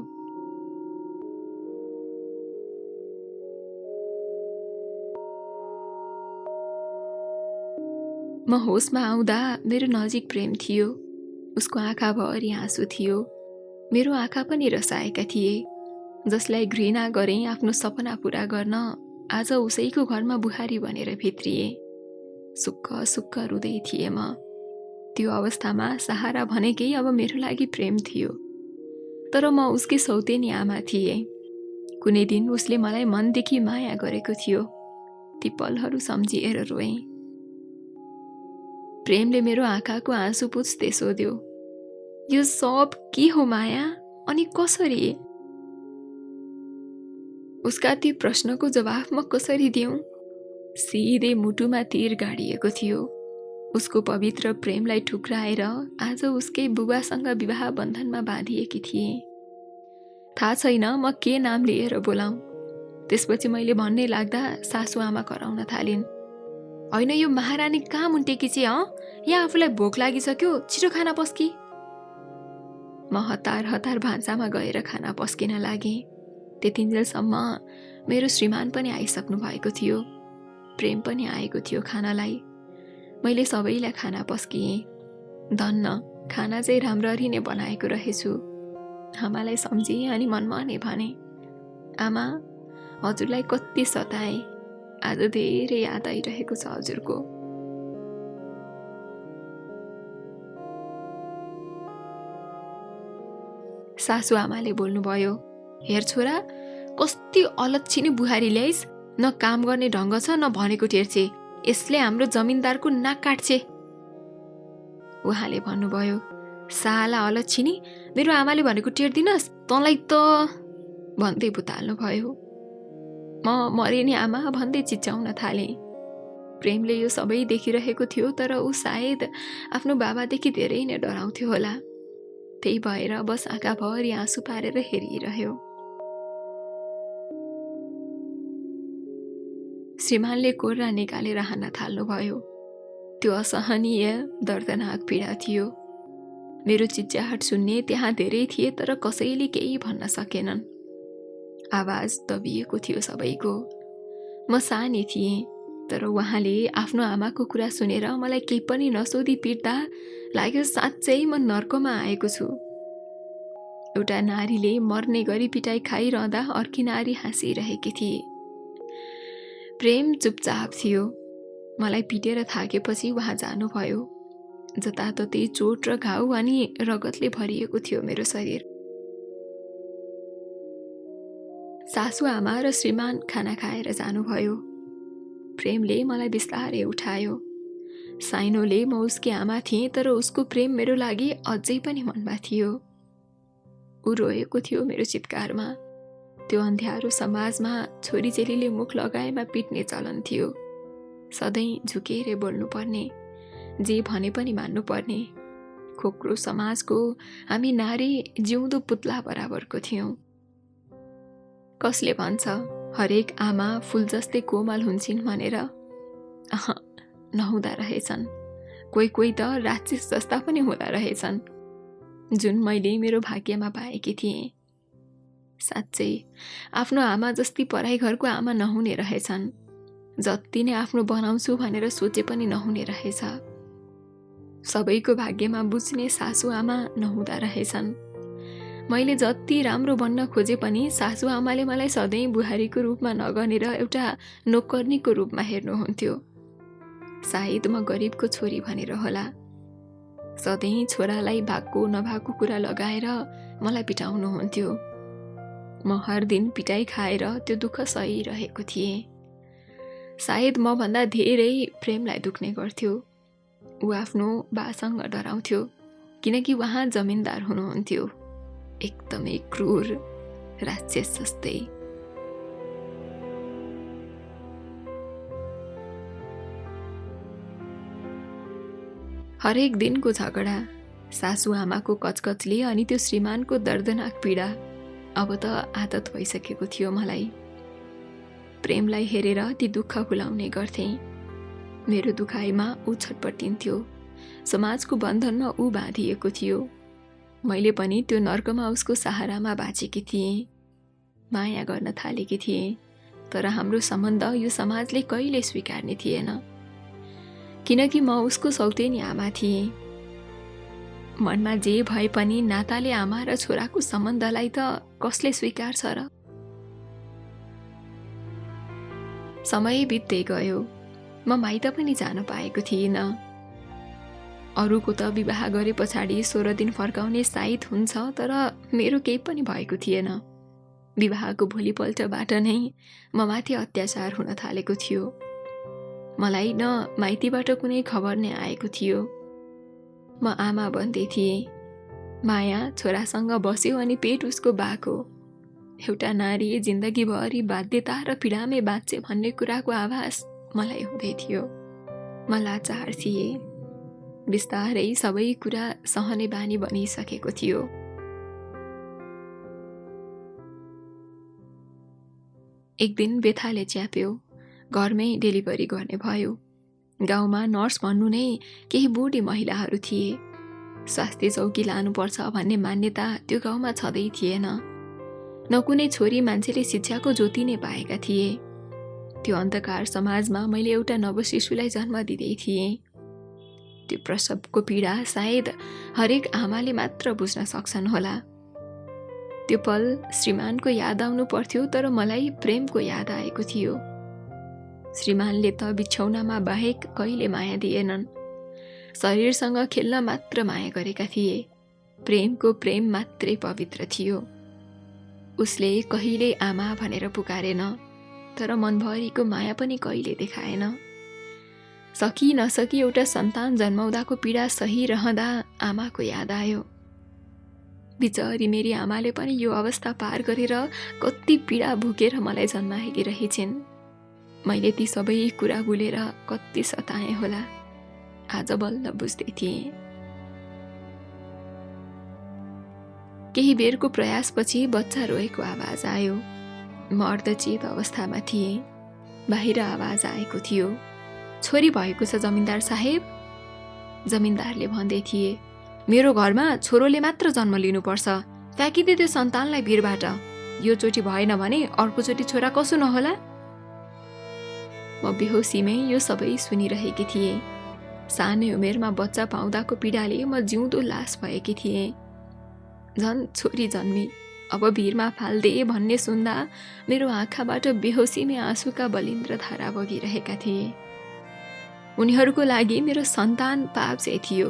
S1: म होसमा आउँदा मेरो नजिक प्रेम थियो। उसको आँखाभरि आँसु थियो। मेरो आँखा पनि रसाएका थिए। जसलाई घृणा गरेँ आफ्नो सपना पूरा गर्न, आज उसैको घरमा बुहारी बनेर भित्रिए। सुक्क सुक्क रुँदै थिएँ म। त्यो अवस्थामा सहारा भनेकै अब मेरो लागि प्रेम थियो। तर म उसकी सौतेनी आमा थिएँ। कुनै दिन उसले मलाई मनदेखि माया गरेको थियो। ती पलहरू सम्झिएर रोएँ। प्रेमले मेरो आँखाको आँसु पुछ्दै सोध्यो, यो सब के हो माया, अनि कसरी? उसका ती प्रश्नको जवाफ म कसरी दिउँ? सिधै मुटुमा तीर गाडिएको थियो। उसको पवित्र प्रेमलाई ठुक्राएर आज उसकै बुबासँग विवाह बन्धनमा बाँधिएकी थिएँ। थाहा छैन म के नाम लिएर बोलाऊँ। त्यसपछि मैले भन्ने लाग्दा सासु आमा कराउन थालिन्। होइन, यो महारानी कहाँ मुन्टेकी छे? यहाँ आफूलाई भोक लागिसक्यो, छिटो खाना पस्की। म हतार हतार भान्सामा गएर खाना पस्किन लागेँ। त्यतिन्जेलसम्म मेरो श्रीमान पनि आइसक्नु भएको थियो। प्रेम पनि आएको थियो खानालाई। मैले सबैलाई खाना पस्किएँ। धन्न, खाना चाहिँ राम्ररी नै बनाएको रहेछु। आमालाई सम्झिएँ अनि मनमा नै भने, आमा, हजुरलाई कति सताएँ। आज धेरै याद आइरहेको छ हजुरको। सासु आमाले बोल्नुभयो, हेर छोरा, कति अलच्छिनी बुहारी ल्याइस्। न काम गर्ने ढङ्ग छ, न भनेको टेर्छे। यसले हाम्रो जमिनदारको नाक काट्छे। उहाँले भन्नुभयो, साला अलच्छिनी, मेरो आमाले भनेको टेर्दिनस्, तँलाई त भन्दै बुताल्नु भयो। म मरे नि आमा भन्दै चिच्याउन थालेँ। प्रेमले यो सबै देखिरहेको थियो, तर ऊ सायद आफ्नो बाबादेखि धेरै नै डराउँथ्यो होला। त्यही भएर बस आँखाभरि आँसु पारेर हेरिरह्यो। श्रीमानले कोर्रा निकालेर हान्न थाल्नुभयो। त्यो असहनीय दर्दनाक पीडा थियो। मेरो चिच्याहट सुन्ने त्यहाँ धेरै थिए, तर कसैले केही भन्न सकेनन्। आवाज दबिएको थियो सबैको। म सानी थिएँ, तर उहाँले आफ्नो आमाको कुरा सुनेर मलाई केही पनि नसोधी पिट्दा लाग्यो साँच्चै म नर्कमा आएको छु। एउटा नारीले मर्ने गरी पिटाइ खाइरहँदा अर्की नारी हाँसिरहेकी थिए। प्रेम चुपचाप थियो। मलाई पिटेर थाकेपछि उहाँ जानुभयो। जताततै चोट र घाउ अनि रगतले भरिएको थियो मेरो शरीर। सासु आमा र श्रीमान खाना खाएर जानुभयो। प्रेमले मलाई बिस्तारै उठायो। साइनोले म उसकी आमा थिएँ, तर उसको प्रेम मेरो लागि अझै पनि मनमा थियो। ऊ रोएको थियो मेरो चित्कारमा। त्यो अन्ध्यारो समाजमा छोरीचेलीले मुख लगाएमा पिट्ने चलन थियो। सधैँ झुकेर बोल्नुपर्ने, जे भने पनि मान्नुपर्ने खोक्रो समाजको हामी नारी जिउँदो पुत्ला बराबरको थियौँ। कसले भन्छ हरेक आमा फुल जस्तै कोमल हुन्छन् भनेर? नहुँदा रहेछन्। कोही कोही त राक्षस जस्ता पनि हुँदा रहेछन्, जुन मैले मेरो भाग्यमा पाएकी थिएँ। साँच्चै आफ्नो आमा जस्ती पराई घरको आमा नहुने रहेछन्। जति नै आफ्नो बनाउँछु भनेर सोचे पनि नहुने रहेछ। सबैको भाग्यमा बुझ्ने सासु आमा नहुँदा रहेछन्। मैले जति राम्रो बन्न खोजे पनि सासु आमाले मलाई सधैँ बुहारीको रूपमा नगनेर एउटा नोकर्नीको रूपमा हेर्नुहुन्थ्यो। सायद म गरिबको छोरी भनेर होला। सधैँ छोरालाई भएको नभएको कुरा लगाएर मलाई पिटाउनुहुन्थ्यो। म हर दिन पिटाइ खाएर त्यो दुःख सहिरहेको थिएँ। सायद म भन्दा धेरै प्रेमलाई दुख्ने गर्थ्यो। ऊ आफ्नो बासँग डराउँथ्यो, किनकि उहाँ जमिनदार हुनुहुन्थ्यो। एकदमै क्रूर राक्षस जस्तै। हरेक दिनको झगडा, सासु आमाको कचकचले अनि त्यो श्रीमानको दर्दनाक पीडा अब त आदत भइसकेको थियो मलाई। प्रेमलाई हेरेर ती दुःख भुलाउने गर्थेँ। मेरो दुखाइमा ऊ छटपटिन्थ्यो। समाजको बन्धनमा ऊ बाँधिएको थियो। मैले पनि त्यो नर्कमा उसको सहारामा बाँचेकी थिएँ। माया गर्न थालेकी थिएँ, तर हाम्रो सम्बन्ध यो समाजले कहिले स्वीकार्ने थिएन, किनकि म उसको सौतेनी आमा थिएँ। मनमा जे भए पनि नाताले आमा र छोराको सम्बन्धलाई त कसले स्वीकार्छ र? समय बित्दै गयो। म माइत पनि जान पाएको थिइनँ। अरूको त विवाह गरे पछाडि 16 दिन फर्काउने साइत हुन्छ, तर मेरो केही पनि भएको थिएन। विवाहको भोलिपल्टबाट नै म माथि अत्याचार हुन थालेको थियो। मलाई न माइतीबाट कुनै खबर नै आएको थियो। म आमा बन्दै थिएँ। माया छोरासँग बस्यो अनि पेट उसको बाको। एउटा नारी जिन्दगीभरि बाध्यता र पीडामै बाँच्छ भन्ने कुराको आभास मलाई हुँदै थियो। म लाचार थिएँ। बिस्तारै सबै कुरा सहने बानी बनिसकेको थियो। एक दिन बेथाले च्याप्यो। घरमै डेलिभरी गर्ने भयो। गाउँमा नर्स भन्नु नै केही बुढी महिलाहरू थिए। स्वास्थ्य चौकी लानुपर्छ भन्ने मान्यता त्यो गाउँमा छँदै थिएन। न कुनै छोरी मान्छेले शिक्षाको ज्योति नै पाएका थिए। त्यो अन्धकार समाजमा मैले एउटा नवशिशुलाई जन्म दिँदै थिएँ। त्यो प्रसवको पीडा सायद हरेक आमाले मात्र बुझ्न सक्छन् होला। त्यो पल श्रीमानको याद आउनु पर्थ्यो, तर मलाई प्रेमको याद आएको थियो। श्रीमानले त बिछौनामा बाहेक कहिले माया दिएनन्। शरीरसँग खेल्न मात्र माया गरेका थिए। प्रेमको प्रेम मात्रै पवित्र थियो। उसले कहिले आमा भनेर पुकारेन, तर मनभरिको माया पनि कहिले देखाएन। सकी नसकी एउटा सन्तान जन्माउँदाको पीडा सही रहँदा आमाको याद आयो। बिचारी मेरी आमाले पनि यो अवस्था पार गरेर कति पीडा भुकेर मलाई जन्माएकी रहेछिन्। मैले ती सबै कुरा भुलेर कति सताएँ होला, आज बल्ल बुझ्दै थिएँ। केही बेरको प्रयासपछि बच्चा रोएको आवाज आयो। म अर्धचेत अवस्थामा थिएँ। बाहिर आवाज आएको थियो, छोरी भएको छ जमिनदार साहेब। जमिनदारले भन्दै थिए, मेरो घरमा छोरोले मात्र जन्म लिनुपर्छ, फ्याँकिदे त्यो सन्तानलाई भिरबाट। यो चोटि भएन भने अर्कोचोटि छोरा कसो नहोला। म बेहोसीमै यो सबै सुनिरहेकी थिएँ। सानै उमेरमा बच्चा पाउँदाको पीडाले म जिउँदो लास भएकी थिएँ। झन् छोरी जन्मी, अब भिरमा फाल्दे भन्ने सुन्दा मेरो आँखाबाट बेहोसीमै आँसुका बलिन्द्र धारा बगिरहेका थिए। उनीहरूको लागि मेरो सन्तान पाप चाहिँ थियो,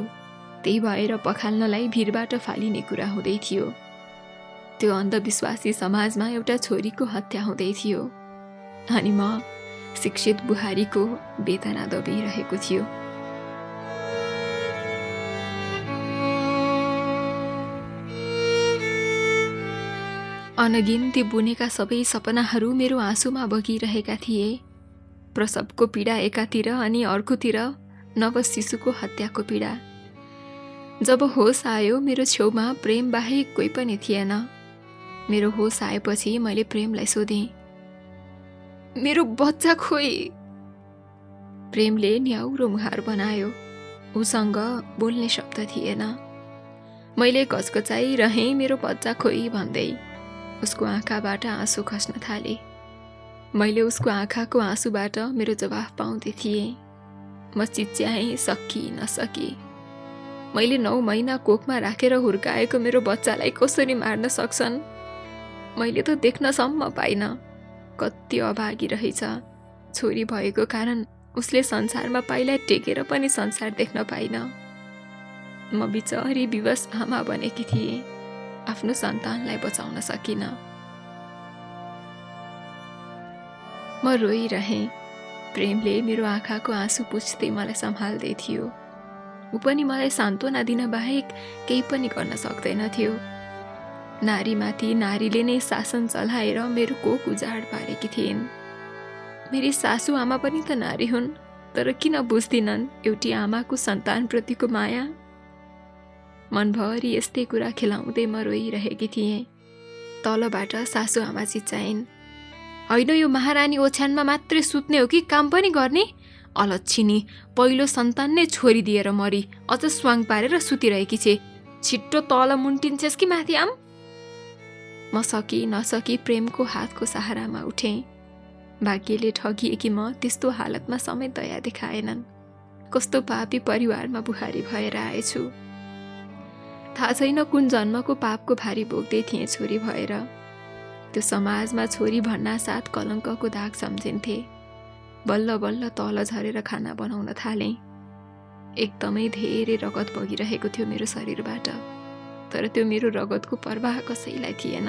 S1: त्यही भएर पखाल्नलाई भिरबाट फालिने कुरा हुँदै थियो। त्यो अन्धविश्वासी समाजमा एउटा छोरीको हत्या हुँदै थियो, अनि म शिक्षित बुहारीको वेदना दबिरहेको थियो। अनगिन्ती बुनेका सबै सपनाहरू मेरो आँसुमा बगिरहेका थिए। प्रसवको पीडा एकातिर अनि अर्कोतिर नव शिशुको हत्याको पीडा। जब होस आयो मेरो छेउमा प्रेम बाहेक कोही पनि थिएन। मेरो होस आएपछि मैले प्रेमलाई सोधेँ, मेरो बच्चा खोइ? प्रेमले न्याउरो मुहार बनायो। उसँग बोल्ने शब्द थिएन। मैले कचकचाइरहेँ मेरो बच्चा खोइ भन्दै। उसको आँखाबाट आँसु खस्न थाले। मैले उसको आँखाको आँसुबाट मेरो जवाफ पाउँदै थिएँ। म चिच्याएँ, सकि नसकी। मैले 9 महिना कोखमा राखेर हुर्काएको मेरो बच्चालाई कसरी मार्न सक्छन्? मैले त देख्नसम्म पाइनँ। कति अभागी रहेछ। छोरी भएको कारण उसले संसारमा पाइला टेकेर पनि संसार देख्न पाइन। म बिचरी विवश आमा बनेकी थिएँ। आफ्नो सन्तानलाई बचाउन सकिन। म रोइरहेँ। प्रेमले मेरो आँखाको आँसु पुछ्दै मलाई सम्हाल्दै थियो। ऊ पनि मलाई सान्त्वना दिन बाहेक केही पनि गर्न सक्दैन थियो। नारीमाथि नारीले नै शासन चलाएर मेरो कोख उजाड पारेकी थिइन्। मेरी सासु आमा पनि त नारी हुन्, तर किन बुझ्दिनन् एउटी आमाको सन्तानप्रतिको माया? मनभरि यस्तै कुरा खेलाउँदै म रोइरहेकी थिएँ। तलबाट सासु आमा चिच्चाइन्, होइन यो महारानी ओछ्यानमा मात्रै सुत्ने हो कि काम पनि गर्ने? अलच्छिनी, पहिलो सन्तान नै छोरी दिएर मरी, अझ स्वाङ पारेर सुतिरहेकी छे। छिट्टो तल मुन्टिन्छेस् कि माथि आम? म सकि नसकी प्रेमको हातको सहारामा उठेँ। भाग्यले ठगिएकी म त्यस्तो हालतमा समेत दया देखाएनन्। कस्तो पापी परिवारमा बुहारी भएर आएछु। थाहा छैन कुन जन्मको पापको भारी बोक्दै थिएँ छोरी भएर। त्यो समाजमा छोरी भन्नासाथ कलङ्कको दाग सम्झिन्थे। बल्ल बल्ल तल झरेर खाना बनाउन थालेँ। एकदमै धेरै रगत बगिरहेको थियो मेरो शरीरबाट, तर त्यो मेरो रगतको पर्वाह कसैलाई थिएन।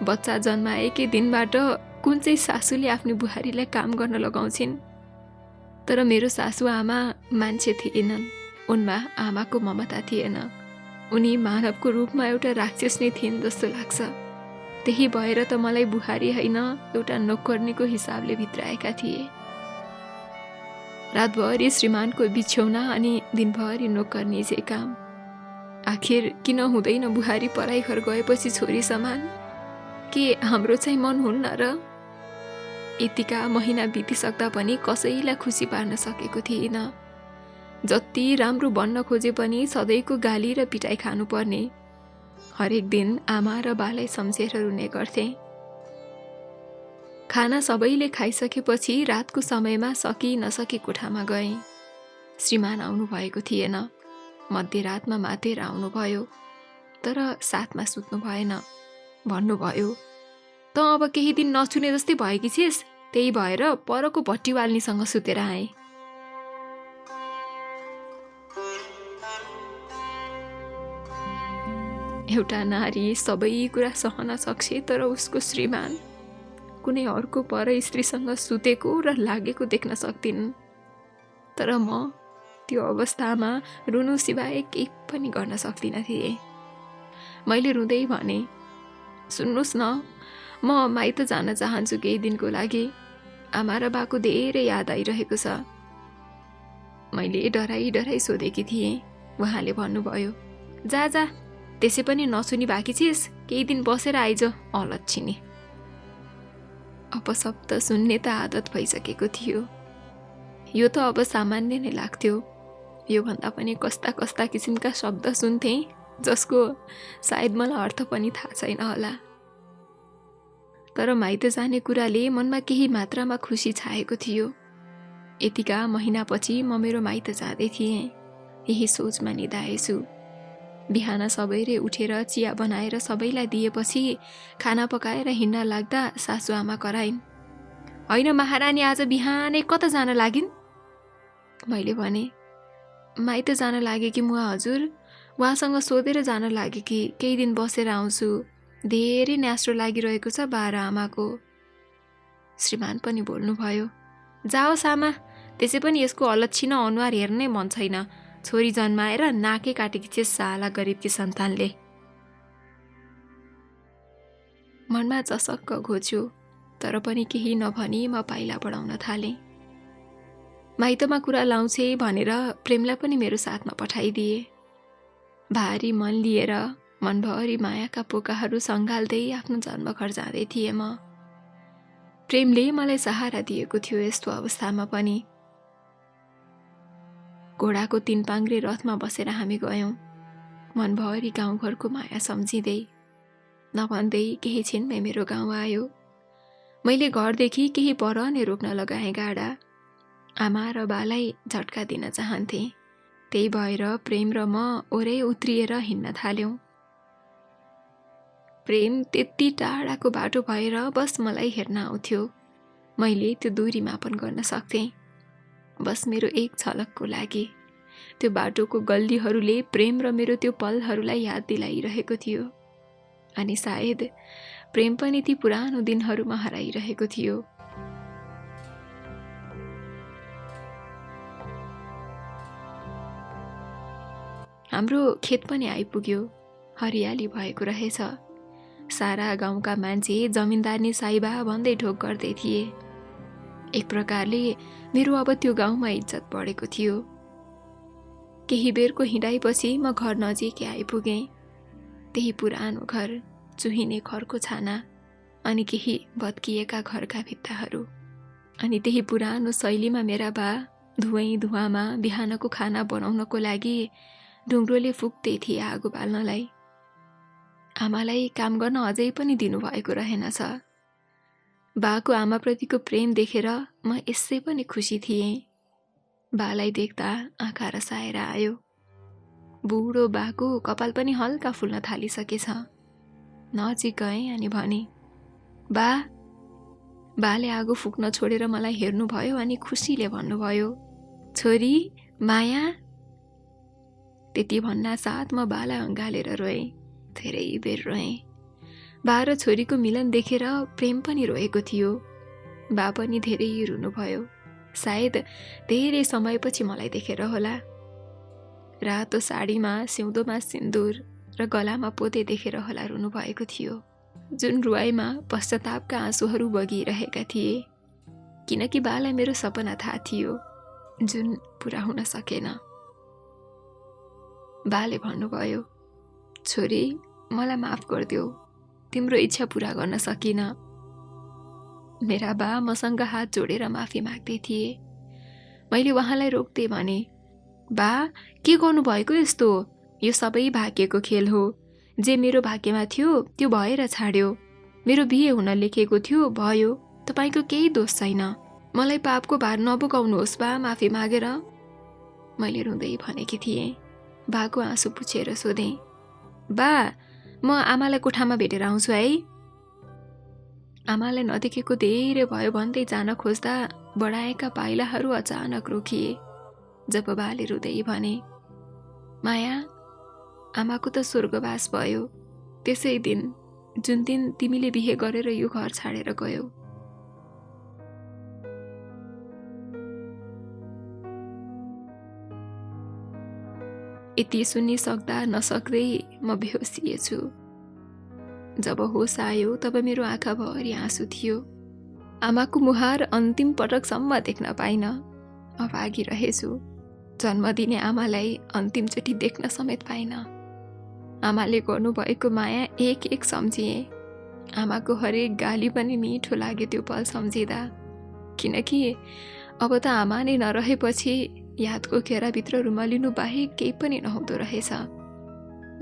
S1: बच्चा जन्माएकै दिनबाट कुन चाहिँ सासूले आफ्नो बुहारीलाई काम गर्न लगाउँछिन्? तर मेरो सासु आमा मान्छे थिएनन्। उनमा आमाको ममता थिएन। उनी मानवको रूपमा एउटा राक्षस नै थिइन् जस्तो लाग्छ। त्यही भएर त मलाई बुहारी होइन, एउटा नोकर्नीको हिसाबले भित्राएका थिए। रातभरि श्रीमानको बिछ्यौना अनि दिनभरि नोकर्नी जे काम। आखिर किन हुँदैन बुहारी पराई घर गएपछि छोरी समान? के हाम्रो चाहिँ मन हुन्न र? यतिका महिना बितिसक्दा पनि कसैलाई खुसी पार्न सकेको थिएन। जति राम्रो बन्न खोजे पनि सधैँको गाली र पिटाइ खानुपर्ने। हरेक दिन आमा र बालाई सम्झेर रुने गर्थे। खाना सबैले खाइसकेपछि रातको समयमा सकि नसकी कोठामा गएँ। श्रीमान आउनु भएको थिएन। मध्यरातमा मातेर आउनुभयो, तर साथमा सुत्नु भएन। भन्नुभयो, त अब केही दिन नछुने जस्तै भएकी छिस्, त्यही भएर परको भट्टीवाल्नीसँग सुतेर आएँ। एउटा नारी सबै कुरा सहन सक्छे, तर उसको श्रीमान कुनै अर्को पर स्त्रीसँग सुतेको र लागेको देख्न सक्दिन्। तर म त्यो अवस्थामा रुनु सिवाय केही पनि गर्न सक्दिन थिएँ। मैले रुँदै भने, सुन्नुहोस् न, म माइत जान चाहन्छु केही दिनको लागि। आमा र बाको धेरै याद आइरहेको छ। मैले डराई डराई सोधेकी थिएँ। उहाँले भन्नुभयो, जा जा, त्यसै पनि नसुनी बाँकी छिस्, केही दिन बसेर आइज, अलच्छिनी। अपशब्द सुन्ने त आदत भइसकेको थियो। यो त अब सामान्य नै लाग्थ्यो। योभन्दा पनि कस्ता कस्ता किसिमका शब्द सुन्थेँ जसको सायद मलाई अर्थ पनि थाहा छैन होला। तर माइत जाने कुराले मनमा केही मात्रामा खुसी छाएको थियो। यतिका महिनापछि म मेरो माइत जाँदै थिएँ। यही सोचमा निधाएछु। बिहान सबैले उठेर चिया बनाएर सबैलाई दिएपछि खाना पकाएर हिँड्न लाग्दा सासु आमा कराइन्, होइन महारानी आज बिहानै कता जान लागिन्? मैले भने, माइत जान लागे कि मुवा हजुर, उहाँसँग सोधेर जान लागे कि केही दिन बसेर आउँछु, धेरै न्यास्रो लागिरहेको छ बा र आमाको। श्रीमान पनि बोल्नुभयो, जाओस् आमा, त्यसै पनि यसको अलच्छिन अनुहार हेर्नै मन छैन। छोरी जन्माएर नाकै काटेकी छे साला गरिबकी सन्तानले। मनमा चसक्क घोच्यो, तर पनि केही नभनी म पाइला बढाउन थालेँ। माइतमा कुरा लाउँछे भनेर प्रेमलाई पनि मेरो साथमा पठाइदिए। भारी मन लिएर मनभरि मायाका पोकाहरू सङ्घाल्दै आफ्नो जन्मघर जाँदै थिएँ म। प्रेमले मलाई सहारा दिएको थियो यस्तो अवस्थामा पनि। घोडाको 3 पाङ्ग्रे रथमा बसेर हामी गयौँ, मनभरि गाउँघरको माया सम्झिँदै। नभन्दै केही छिनमै मेरो गाउँ आयो। मैले घरदेखि केही पर नै रोक्न लगाएँ गाडा। आमा र बालाई झट्का दिन चाहन्थे, त्यही भएर प्रेम र म ओरै उत्रिएर हिँड्न थाल्यौँ। प्रेम त्यति टाढाको बाटो भएर बस मलाई हेर्न आउँथ्यो। मैले त्यो दूरी मापन गर्न सक्थेँ, बस मेरो एक झलकको लागि। त्यो बाटोको गल्लीहरूले प्रेम र मेरो त्यो पलहरूलाई याद दिलाइरहेको थियो। अनि सायद प्रेम पनि ती पुरानो दिनहरूमा हराइरहेको थियो। हाम्रो खेत पनि आइपुग्यो, हरियाली भएको रहेछ। सारा गाउँका मान्छे जमिनदारनी साइबा भन्दै ढोक गर्दै थिए। एक प्रकारले मेरो अब त्यो गाउँमा इज्जत बढेको थियो। केही बेरको हिँडाइपछि म घर नजिकै आइपुगेँ। त्यही पुरानो घर, चुहिने खरको छाना, अनि केही भत्किएका घरका भित्ताहरू। अनि त्यही पुरानो शैलीमा मेरा बा धुवामा बिहानको खाना बनाउनको लागि ढुङ्ग्रोले फुक्दै थिए आगो बाल्नलाई। आमालाई काम गर्न अझै पनि दिनुभएको रहेनछ। बाको आमाप्रतिको प्रेम देखेर म यसै पनि खुसी थिएँ। बालाई देख्दा आँखा रसाएर आयो। बुढो बाको कपाल पनि हल्का फुल्न थालिसकेछ। नजिक गएँ अनि भने, बा। बाले आगो फुक्न छोडेर मलाई हेर्नुभयो अनि खुसीले भन्नुभयो, छोरी माया। त्यति भन्ना साथ म बालाई अँगालेर रोएँ। धेरै बेर रोएँ। बा र छोरीको मिलन देखेर प्रेम पनि रोएको थियो। बा पनि धेरै रुनुभयो। सायद धेरै समयपछि मलाई देखेर होला। रातो साडीमा सिउँदोमा सिन्दुर र गलामा पोते देखेर होला रुनुभएको थियो। जुन रुवाईमा पश्चातापका आँसुहरू बगिरहेका थिए, किनकि बालाई मेरो सपना थाहा थियो, जुन पुरा हुन सकेन। बाले भन्नुभयो, छोरी मलाई माफ गरिदेऊ, तिम्रो इच्छा पुरा गर्न सकिन। मेरा बा मसँग हात जोडेर माफी माग्दै थिए। मैले उहाँलाई रोक्दै भने, बा के गर्नुभएको यस्तो? यो सबै भाग्यको खेल हो। जे मेरो भाग्यमा थियो त्यो भएर छाड्यो। मेरो बिहे हुन लेखेको थियो, भयो। तपाईको केही दोष छैन। मलाई पापको भार नबोकाउनुहोस् बा, माफी मागेर। मैले रुँदै भनेकी थिएँ। बाको आँसु पुछेर सोधेँ, बा म आमालाई कोठामा भेटेर आउँछु है। आमालाई नदेखेको धेरै भयो भन्दै जान खोज्दा बढाएका पाइलाहरू अचानक रोकिए। जब बाले रुँदै भने, माया, आमाको त स्वर्गवास भयो त्यसै दिन, जुन दिन तिमीले बिहे गरेर यो घर छाडेर गयौ। यति सुनिसक्दा नसक्दै म बेहोसिएछु। जब होस आयो तब मेरो आँखाभरि आँसु थियो। आमाको मुहार अन्तिम पटकसम्म देख्न पाइन। अभागी रहेछु। जन्मदिने आमालाई अन्तिमचोटि देख्न समेत पाइन। आमाले गर्नुभएको माया एक एक सम्झिए। आमाको हरेक गाली पनि मिठो लाग्यो त्यो पल सम्झिँदा। किनकि अब त आमा नै नरहेपछि यादको घेराभित्र रुमालिनु बाहेक केही पनि नहुँदो रहेछ।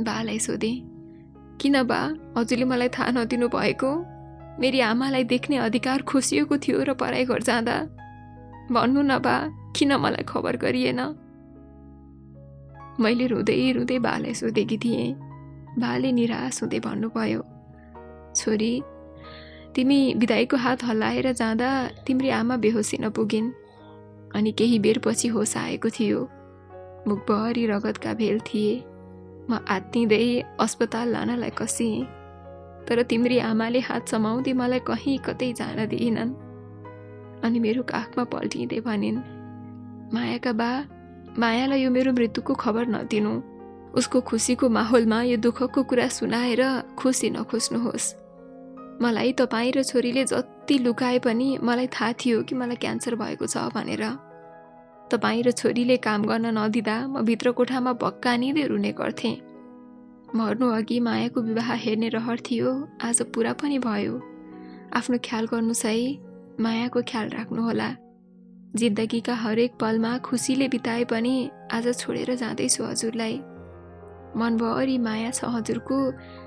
S1: बालाई सोधेँ, किन बा, हजुरले मलाई थाहा नदिनु भएको? मेरी आमालाई देख्ने अधिकार खोसिएको थियो र पढाइ घर जाँदा। भन्नु न बा, किन मलाई खबर गरिएन? मैले रुँदै रुँदै बालाई सोधेकी थिएँ। बाले निराश हुँदै भन्नुभयो, छोरी, तिमी बिदाईको हात हल्लाएर जाँदा तिम्री आमा बेहोसी नपुगिन्। अनि केही बेरपछि होस आएको थियो। मुखभरि रगतका भेल थिए। म आत्तिँदै अस्पताल लानलाई कसिएँ। तर तिम्री आमाले हात समाउँदै मलाई कहीँ कतै जान दिइनन्। अनि मेरो काखमा पल्टिँदै भनिन्, मायाका बा, मायालाई यो मेरो मृत्युको खबर नदिनु। उसको खुसीको माहौलमा यो दुःखको कुरा सुनाएर खुसी नखोज्नुहोस्। मलाई तपाईँ र छोरीले जति लुकाए पनि मलाई थाहा थियो कि मलाई क्यान्सर भएको छ भनेर। तपाईँ र छोरीले काम गर्न नदिँदा म भित्र कोठामा भक्कानिँदै रुने गर्थेँ। मर्नु अघि मायाको विवाह हेर्ने रहर थियो, आज पुरा पनि भयो। आफ्नो ख्याल गर्नुहोस् है, मायाको ख्याल राख्नुहोला। जिन्दगीका हरेक पलमा खुसीले बिताए पनि आज छोडेर जाँदैछु हजुरलाई। मनभरि माया छ हजुरको,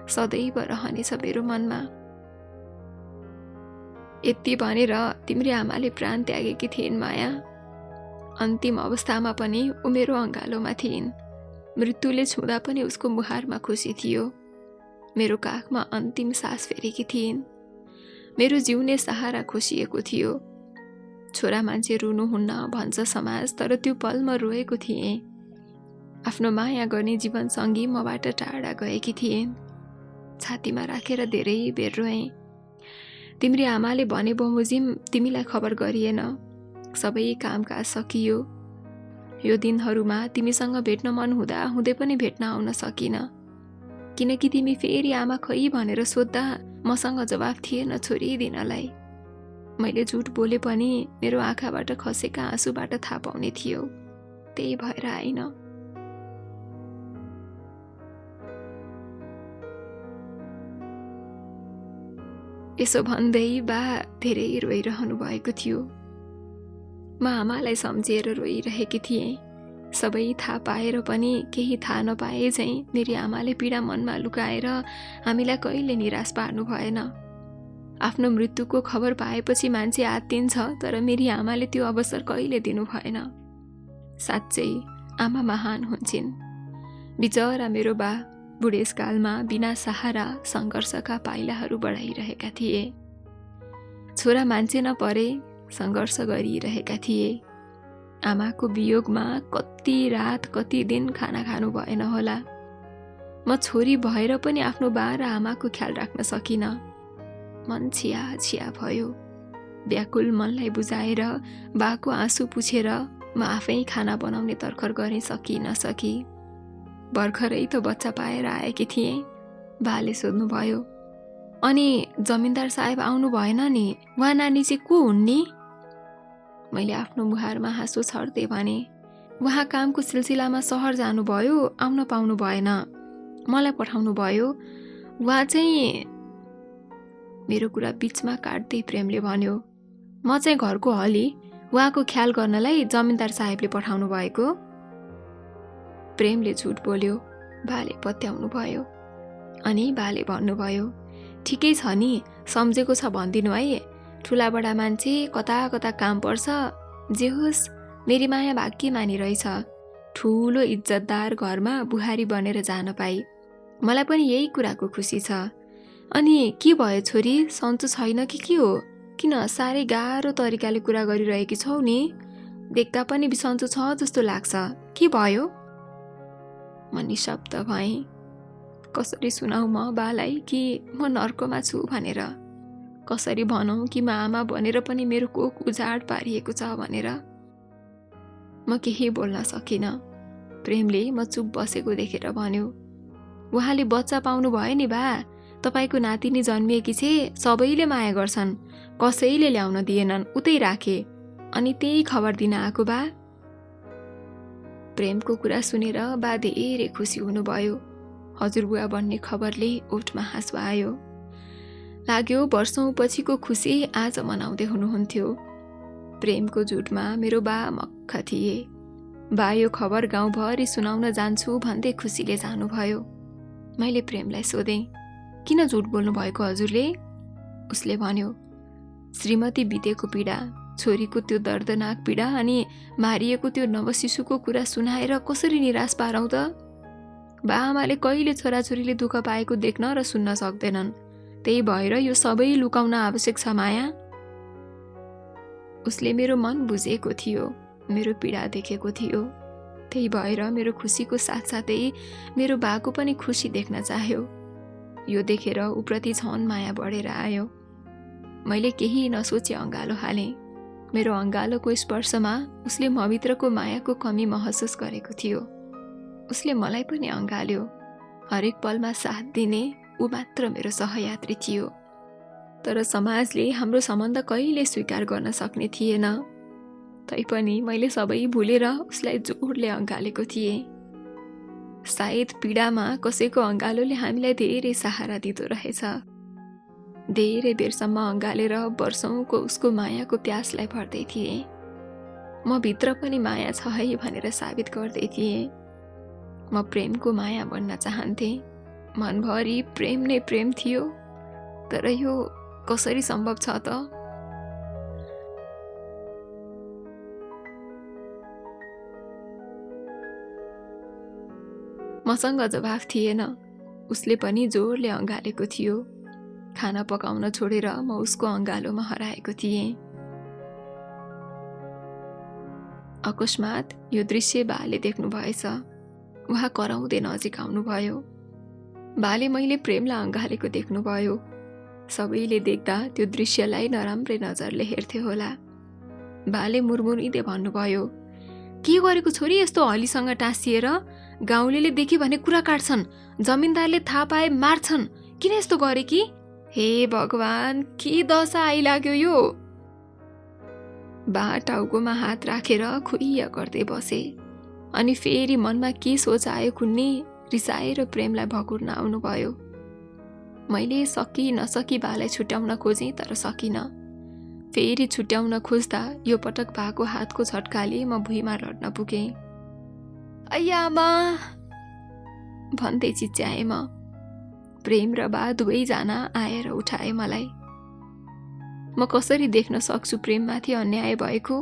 S1: सदैव रहनेछ मेरो मनमा। यति भनेर तिम्री आमाले प्राण त्यागेकी थिइन् माया। अन्तिम अवस्थामा पनि ऊ मेरो अँगालोमा थिइन्। मृत्युले छुँदा पनि उसको मुहारमा खुसी थियो। मेरो काखमा अन्तिम सास फेरेकी थिइन्। मेरो जिउने सहारा खोसिएको थियो। छोरा मान्छे रुनुहुन्न भन्छ समाज, तर त्यो पल म रोएको थिएँ। आफ्नो माया गर्ने जीवनसँगी मबाट टाढा गएकी थिइन्। छातीमा राखेर धेरै बेर रोएँ। तिम्री आमाले भने बमोजिम तिमीलाई खबर गरिएन। सबै कामकाज सकियो। यो दिनहरूमा तिमीसँग भेट्न मन हुँदा हुँदै पनि भेट्न आउन सकिन, किनकि तिमी फेरि आमा खै भनेर सोद्धा मसँग जवाफ थिएन छोरी दिनलाई। मैले झुट बोले पनि मेरो आँखाबाट खसेका आँसुबाट थाहा पाउने थियो, त्यही भएर आइन। यसो भन्दै बा धेरै रोइरहनु भएको थियो। म आमालाई सम्झिएर रोइरहेकी थिएँ। सबै थाहा पाएर पनि केही थाहा नपाए झैँ मेरी आमाले पीडा मनमा लुकाएर हामीलाई कहिले निराश पार्नु भएन। आफ्नो मृत्युको खबर पाएपछि मान्छे आत्तिन्छ, तर मेरी आमाले त्यो अवसर कहिले दिनु भएन। साँच्चै आमा महान हुन्छन्। बिचरा मेरो बा बुढेसकालमा बिना सहारा सङ्घर्षका पाइलाहरू बढाइरहेका थिए। छोरा मान्छे नपरे सङ्घर्ष गरिरहेका थिए। आमाको वियोगमा कति रात कति दिन खाना खानु भएन होला। म छोरी भएर पनि आफ्नो बा र आमाको ख्याल राख्न सकिनँ। मन छिया छिया भयो। व्याकुल मनलाई बुझाएर बाको आँसु पुछेर म आफै खाना बनाउने तर्खर गरेँ, सकी नसकी। भर्खरै त बच्चा पाएर आएकी थिएँ। बाले सोध्नुभयो, अनि जमिनदार साहेब आउनु भएन नि, उहाँ नानी चाहिँ को हुन् नि? मैले आफ्नो मुहारमा हाँसो छर्दै भने, उहाँ कामको सिलसिलामा सहर जानुभयो, आउन पाउनु भएन, मलाई पठाउनु भयो। उहाँ चाहिँ... मेरो कुरा बिचमा काट्दै प्रेमले भन्यो, म चाहिँ घरको हली, उहाँको ख्याल गर्नलाई जमिनदार साहेबले पठाउनु भएको। प्रेमले झुट बोल्यो। बाले पत्याउनु भयो। अनि बाले भन्नुभयो, ठिकै छ नि, सम्झेको छ भनिदिनु है। ठुला बडा मान्छे कता कता काम पर्छ, जे होस् मेरी माया भाग्य मानी रहेछ। ठुलो इज्जतदार घरमा बुहारी बनेर जान पाई। मलाई पनि यही कुराको खुसी छ। अनि के भयो छोरी, सन्चो छैन कि के हो? किन साह्रै गाह्रो तरिकाले कुरा गरिरहेकी छौ नि? देख्दा पनि बिसन्चो छ जस्तो लाग्छ, के भयो? म निशब्द भएँ। कसरी सुनाऊ म बालाई कि म नर्कमा छु भनेर? कसरी भनौँ कि म आमा भनेर पनि मेरो कोख उजाड पारिएको छ भनेर? म केही बोल्न सकिनँ। प्रेमले म चुप बसेको देखेर भन्यो, उहाँले बच्चा पाउनु भयो नि बा, तपाईको नातिनी जन्मिएकी छे, सबैले माया गर्छन्, कसैले ल्याउन दिएनन्, उतै राखे, अनि त्यही खबर दिन आएको बा। प्रेमको कुरा सुनेर बा धेरै खुसी हुनुभयो। हजुरबुवा बन्ने खबरले ओठमा हाँसो आयो। लाग्यो वर्षौं पछिको खुसी आज मनाउँदै हुनुहुन्थ्यो। प्रेमको झुटमा मेरो बा मक्ख थिए। बा यो खबर गाउँभरि सुनाउन जान्छु भन्दै खुसीले जानुभयो। मैले प्रेमलाई सोधेँ, किन झुट बोल्नु भएको हजुरले? उसले भन्यो, श्रीमती बितेको पीडा, छोरीको त्यो दर्दनाक पीडा अनि मारिएको त्यो नवशिशुको कुरा सुनाएर कसरी निराश पारौँ त? बा आमाले कहिले छोराछोरीले दुःख पाएको देख्न र सुन्न सक्दैनन्। त्यही भएर यो सबै लुकाउन आवश्यक छ माया। उसले मेरो मन बुझेको थियो, मेरो पीडा देखेको थियो। त्यही भएर मेरो खुसीको साथसाथै मेरो बाको पनि खुसी देख्न चाह्यो। यो देखेर उप्रति झन् माया बढेर आयो। मैले केही नसोचे अँगालो हालेँ। मेरो अँगालोको स्पर्शमा उसले मभित्रको मायाको कमी महसुस गरेको थियो। उसले मलाई पनि अँगाल्यो। हरेक पलमा साथ दिने ऊ मात्र मेरो सहयात्री थियो। तर समाजले हाम्रो सम्बन्ध कहिले स्वीकार गर्न सक्ने थिएन। तैपनि मैले सबै भुलेर उसलाई जोडले अँगालेको थिएँ। सायद पीडामा कसैको अँगालोले हामीलाई धेरै सहारा दिँदो रहेछ। धेरै बेरसम्म अँगालेर वर्षौंको उसको मायाको प्यासलाई भर्दै थिएँ। म भित्र पनि माया छ है भनेर साबित गर्दै थिएँ। म प्रेमको माया बन्न चाहन्थेँ। मनभरि प्रेम नै प्रेम थियो। तर यो कसरी सम्भव छ त? मसँग जवाफ थिएन। उसले पनि जोडले अँगालेको थियो। खाना पकाउन छोडेर म उसको अँगालोमा हराएको थिएँ। अकस्मात यो दृश्य बाले देख्नु भएछ। उहाँ कराउँदै नजिक आउनुभयो। बाले मैले प्रेमलाई अँगालेको देख्नुभयो। सबैले देख्दा त्यो दृश्यलाई नराम्रै नजरले हेर्थे होला। बाले मुरमुरिँदै भन्नुभयो, के गरेको छोरी यस्तो हलीसँग टाँसिएर? गाउँलेले देखे भने कुरा काट्छन्, जमिनदारले थाहा पाए मार्छन्। किन यस्तो गरे कि? हे भगवान, के दशा आइलाग्यो यो? बा टाउकोमा हात राखेर खुइया गर्दै बसे। अनि फेरि मनमा के सोच आयो कुन्नी, रिसाएर प्रेमलाई भकुर्न आउनुभयो। मैले सकी नसकी बालाई छुट्याउन खोजेँ तर सकिन। फेरि छुट्याउन खोज्दा यो पटक बाको हातको झट्काले म भुइँमा लड्न पुगेँ। अय्या आमा भन्दै चिच्याएँ म। प्रेम र बा दुवैजना आएर उठाए मलाई। म कसरी देख्न सक्छु प्रेममाथि अन्याय भएको?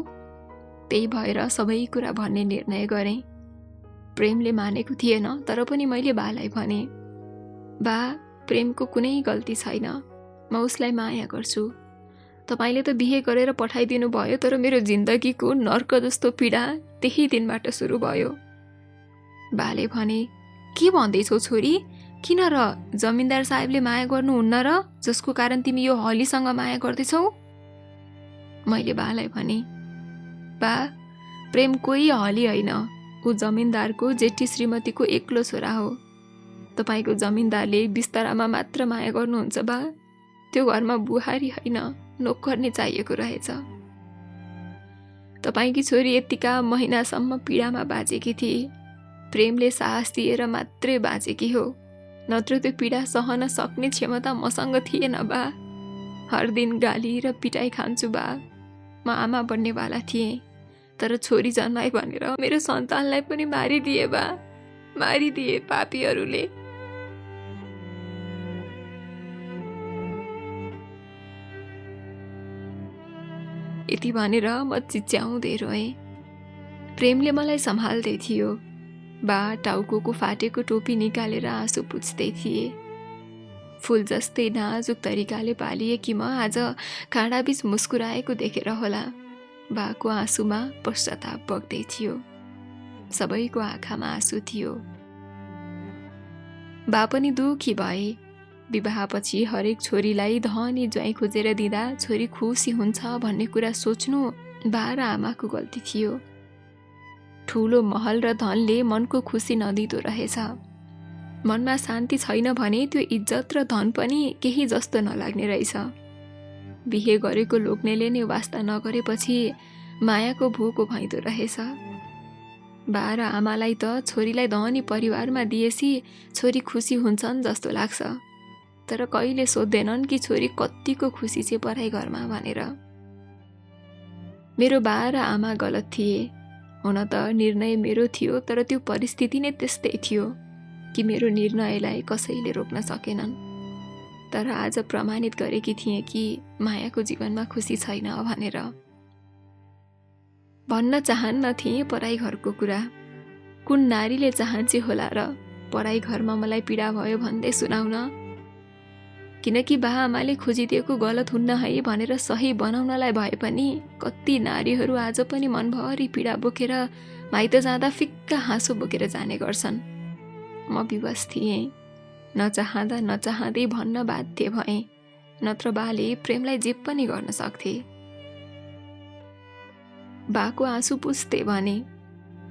S1: त्यही भएर सबै कुरा भन्ने निर्णय गरेँ। प्रेमले मानेको थिएन तर पनि मैले बालाई भने, बा प्रेमको कुनै गल्ती छैन। म उसलाई माया गर्छु। तपाईले त बिहे गरेर पठाइदिनु भयो तर मेरो जिन्दगीको नर्क जस्तो पीडा त्यही दिनबाट सुरु भयो। बाले भने, के भन्दैछौ छोरी? किन र? जमिनदार साहेबले माया गर्नुहुन्न र जसको कारण तिमी यो हलीसँग माया गर्दैछौ? मैले बालाई भने, बा प्रेम कोही हली होइन। ऊ जमिनदारको जेठी श्रीमतीको एक्लो छोरा हो। तपाईको जमिनदारले बिस्तारामा मात्र माया गर्नुहुन्छ बा। त्यो घरमा बुहारी होइन, नोकर्नी चाहिएको रहेछ। तपाईकी छोरी यतिका महिनासम्म पीडामा बाँचेकी थिए। प्रेमले साहस दिएर मात्रै बाँचेकी हो, नत्र त्यो पीडा सहन सक्ने क्षमता मसँग थिएन बा। हर दिन गाली र पिटाइ खान्छु बा। म आमा बन्नेवाला थिएँ तर छोरी जन्माए भनेर मेरो सन्तानलाई पनि मारिदिए बा। मारिदिए पापीहरूले। यति भनेर म चिच्याउँदै रोएँ। प्रेमले मलाई सम्हाल्दै थियो। बा टाउको फाटेको टोपी निकालेर आँसु पुछ्दै थिए। फूल जस्तै नाजुक तरिकाले पालिए कि म आज काँडाबीच मुस्कुराएको देखेर होला। बाको आँसुमा पश्चाताप बग्दै थियो। सबैको आँखामा आँसु थियो। बा पनि दुखी भए। विवाहपछि हरेक छोरीलाई धनी ज्वाइँ खोजेर दिँदा छोरी खुसी हुन्छ भन्ने कुरा सोच्नु बा र आमाको गल्ती थियो। ठुलो महल र धनले मनको खुसी नदिँदो रहेछ। मनमा शान्ति छैन भने त्यो इज्जत र धन पनि केही जस्तो नलाग्ने रहेछ। बिहे गरेको लोग्नेले नै वास्ता नगरेपछि मायाको भोको भइदो रहेछ। बा र आमालाई त छोरीलाई धनी परिवारमा दिएसी छोरी खुसी हुन्छन् जस्तो लाग्छ, तर कहिले सोध्दैनन् कि छोरी कत्तिको खुसी छ पराई घरमा भनेर। मेरो बा र आमा गलत थिए। हुन त निर्णय मेरो थियो तर त्यो परिस्थिति नै त्यस्तै थियो कि मेरो निर्णयलाई कसैले रोक्न सकेनन्। तर आज प्रमाणित गरेकी थिएँ कि मायाको जीवनमा खुसी छैन भनेर। भन्न चाहन्न थिएँ पराई घरको कुरा। कुन नारीले चाहन्छ होला र पराई घरमा मलाई पीडा भयो भन्दै सुनाउन? किनकि बा आमाले खोजिदिएको गलत हुन्न है भनेर सही बनाउनलाई भए पनि कति नारीहरू आज पनि मनभरि पीडा बोकेर माइत जाँदा फिक्का हाँसो बोकेर जाने गर्छन्। म विवश थिएँ। नचाहँदा नचाहँदै भन्न बाध्य भएँ, नत्र बाले प्रेमलाई जे पनि गर्न सक्थे। बाको आँसु पुस्दै भने,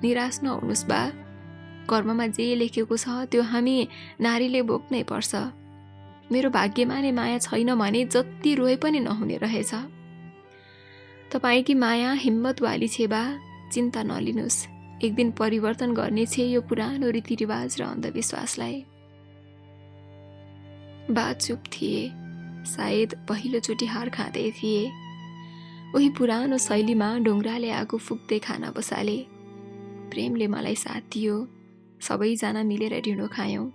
S1: निराश नहुनुस् बा। कर्ममा जे लेखेको छ त्यो हामी नारीले बोक्नै पर्छ। मेरो भाग्यमा नै माया छैन भने जति रोए पनि नहुने रहेछ। तपाईकी माया हिम्मतवाली छे बा, चिन्ता नलिनुहोस्, एक दिन परिवर्तन गर्ने छे यो पुरानो रीतिरिवाज र अन्धविश्वासलाई। बा चुप थिए, सायद पहिलोचोटि हार खाँदै थिए। उही पुरानो शैलीमा ढुङ्ग्राले आगो फुक्दै खाना बसाले। प्रेमले मलाई साथ दियो, सबैजना मिलेर ढिँडो खायौँ।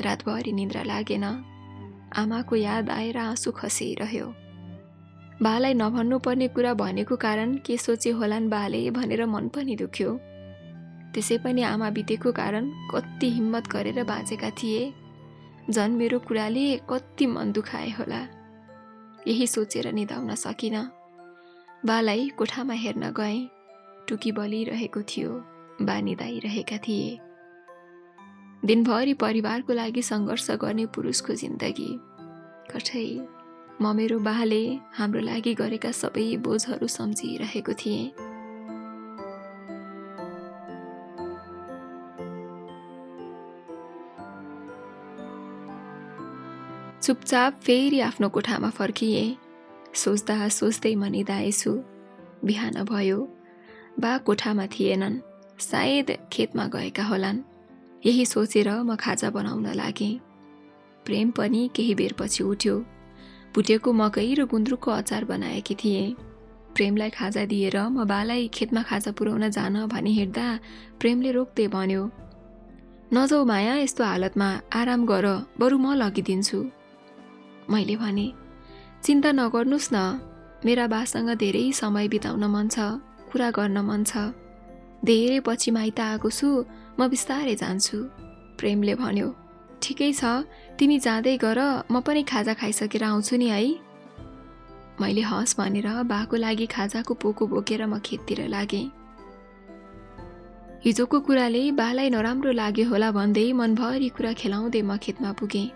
S1: रातभरि निद्रा लागेन, आमाको याद आएर आँसु खसिरह्यो। बालाई नभन्नुपर्ने कुरा भनेको कारण के सोचे होलान् बाले भनेर मन पनि दुख्यो। त्यसै पनि आमा बितेको कारण कति हिम्मत गरेर बाँचेका थिए, झन् मेरो कुराले कति मन दुखाए होला। यही सोचेर निदाउन सकिन। बालाई कोठामा हेर्न गएँ, टुकी बलिरहेको थियो, बा निदाइरहेका थिए। दिनभरि परिवारको लागि सङ्घर्ष गर्ने पुरुषको जिन्दगी कठै म मेरो बाले हाम्रो लागि गरेका सबै बोझहरू सम्झिरहेको थिएँ। चुपचाप फेरि आफ्नो कोठामा फर्किए। सोच्दा सोच्दै म निदाएछु। बिहान भयो, बा कोठामा थिएनन्, सायद खेतमा गएका होलान्। यही सोचेर म खाजा बनाउन लागेँ। प्रेम पनि केही बेरपछि उठ्यो। भुटेको मकै र गुन्द्रुकको अचार बनाएकी थिएँ। प्रेमलाई खाजा दिएर म बालाई खेतमा खाजा पुर्याउन जान भनी हिँड्दा प्रेमले रोक्दै भन्यो, नजाऊ माया, यस्तो हालतमा आराम गर, बरु म लगिदिन्छु। मैले भने, चिन्ता नगर्नुहोस् न, मेरा बासँग धेरै समय बिताउन मन छ, कुरा गर्न मन छ। धेरै पछि माइत आएको छु, म बिस्तारै जान्छु। प्रेमले भन्यो, ठिकै छ, तिमी जाँदै गर, म पनि खाजा खाइसकेर आउँछु नि है। मैले हस् भनेर बाको लागि खाजाको पोको बोकेर म खेततिर लागेँ। हिजोको कुराले बालाई नराम्रो लाग्यो होला भन्दै मनभरि कुरा खेलाउँदै म खेतमा पुगेँ।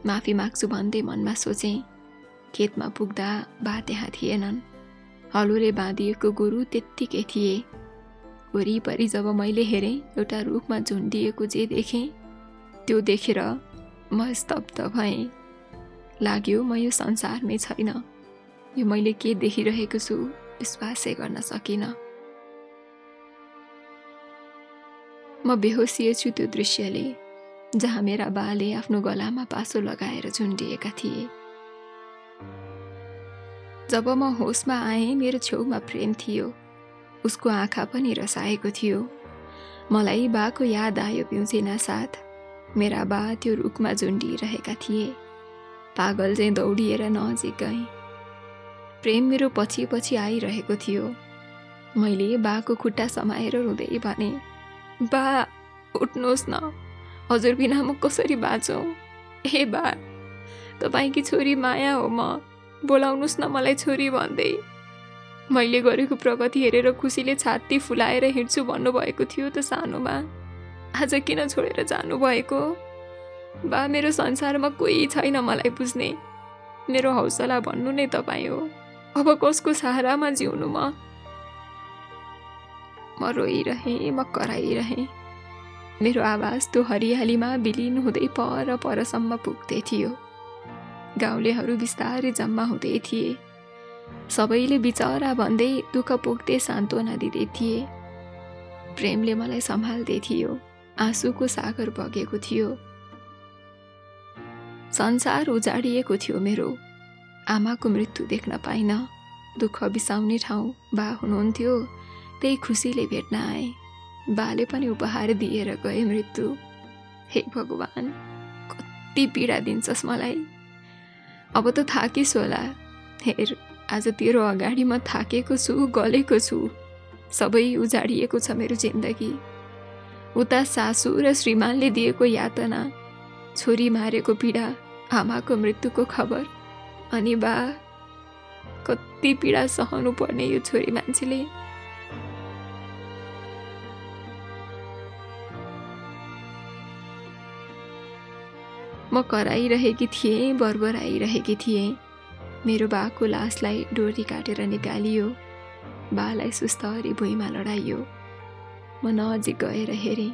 S1: माफी माग्छु भन्दै मनमा सोचेँ। खेतमा पुग्दा बा त्यहाँ थिएनन्। हलोले बाँधिएको गोरु त्यत्तिकै थिए। वरिपरि जब मैले हेरेँ, एउटा रुखमा झुन्डिएको जे देखेँ, त्यो देखेर म स्तब्ध भएँ। लाग्यो म यो संसारमै छैन। यो मैले के देखिरहेको छु विश्वासै गर्न सकिनँ। म बेहोसिएछु त्यो दृश्यले, जहाँ मेरा बाले आफ्नो गलामा पासो लगाएर झुन्डिएका थिए। जब म होसमा आएँ, मेरो छेउमा प्रेम थियो। उसको आँखा पनि रसाएको थियो। मलाई बाको याद आयो पिउजिना साथ। मेरा बा त्यो रुखमा झुन्डिरहेका थिए। पागल चाहिँ दौडिएर नजिक गएँ। प्रेम मेरो पछि पछि आइरहेको थियो। मैले बाको खुट्टा समाएर रुँदै भने, बा उठ्नुहोस् न, हजुर बिना म कसरी बाँचौँ? हे बा, तपाईँकी छोरी माया हो म, बोलाउनुहोस् न मलाई छोरी भन्दै। मैले गरेको प्रगति हेरेर खुसीले छाती फुलाएर हिँड्छु भन्नुभएको थियो त सानोमा, आज किन छोडेर जानुभएको? बा, मेरो संसारमा कोही छैन मलाई बुझ्ने। मेरो हौसला भन्नु नै तपाईँ हो। अब कसको सहारामा जिउनु म? म रोइरहेँ, म कराइरहेँ। मेरो आवाज त्यो हरियालीमा विलिन हुँदै पर परसम्म पुग्दै थियो। गाउँलेहरू बिस्तारै जम्मा हुँदै थिए। सबैले बिचरा भन्दै दुःख पोख्दै सान्त्वना दिँदै थिए। प्रेमले मलाई सम्हाल्दै थियो। आँसुको सागर बगेको थियो। संसार उजाडिएको थियो मेरो। आमाको मृत्यु देख्न पाइन। दुःख बिसाउने ठाउँ बा हुनुहुन्थ्यो, त्यही खुसीले भेट्न आए। बाले पनि उपहार दिएर गए मृत्यु। हे भगवान, कति पीडा दिन्छस् मलाई। अब त थाकिस् होला। हेर, आज तेरो अगाडि म थाकेको छु, गलेको छु। सबै उजाडिएको छ मेरो जिन्दगी। उता सासू र श्रीमानले दिएको यातना, छोरी मारेको पीडा, आमाको मृत्युको खबर, अनि बा, कति पीडा सहनु पर्ने यो छोरी मान्छेले। म कराइरहेकी थिएँ, बरबराइरहेकी थिएँ। मेरो बाको लासलाई डोरी काटेर निकालियो। बालाई सुस्तरी भुइँमा लडाइयो। म नजिक गएर हेरेँ।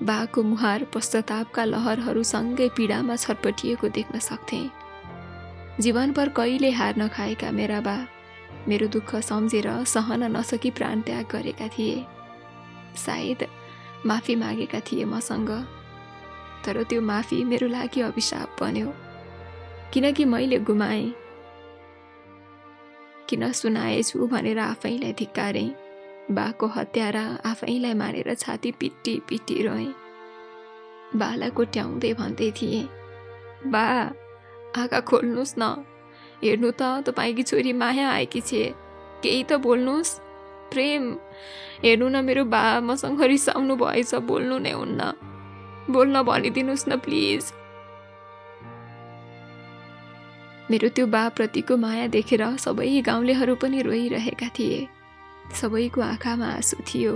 S1: बाको मुहार पश्चातापका लहरहरूसँगै पीडामा छटपटिएको देख्न सक्थेँ। जीवनभर कहिले हार नखाएका मेरा बा मेरो दुःख सम्झेर सहन नसकी प्राण त्याग गरेका थिए। सायद माफी मागेका थिए मसँग, तर त्यो माफी मेरो लागि अभिशाप बन्यो। किनकि मैले गुमाएँ, किन सुनाएछु भनेर आफैलाई धिक्कारेँ। बाको हत्यारा आफैलाई मानेर छाती पिटी पिटी रोएँ। बालाई कोट्याउँदै भन्दै थिएँ, बा आँखा खोल्नुहोस् न, हेर्नु त तपाईँकी छोरी माया आएकी छे, केही त बोल्नुहोस्। प्रेम, हेर्नु न मेरो बा मसँग रिसाउनु भएछ, बोल्नु नै हुन्न, बोल्न भनिदिनुहोस् न प्लिज। मेरो त्यो बा प्रतिको माया देखेर सबै गाउँलेहरू पनि रोइरहेका थिए। सबैको आँखामा आँसु थियो।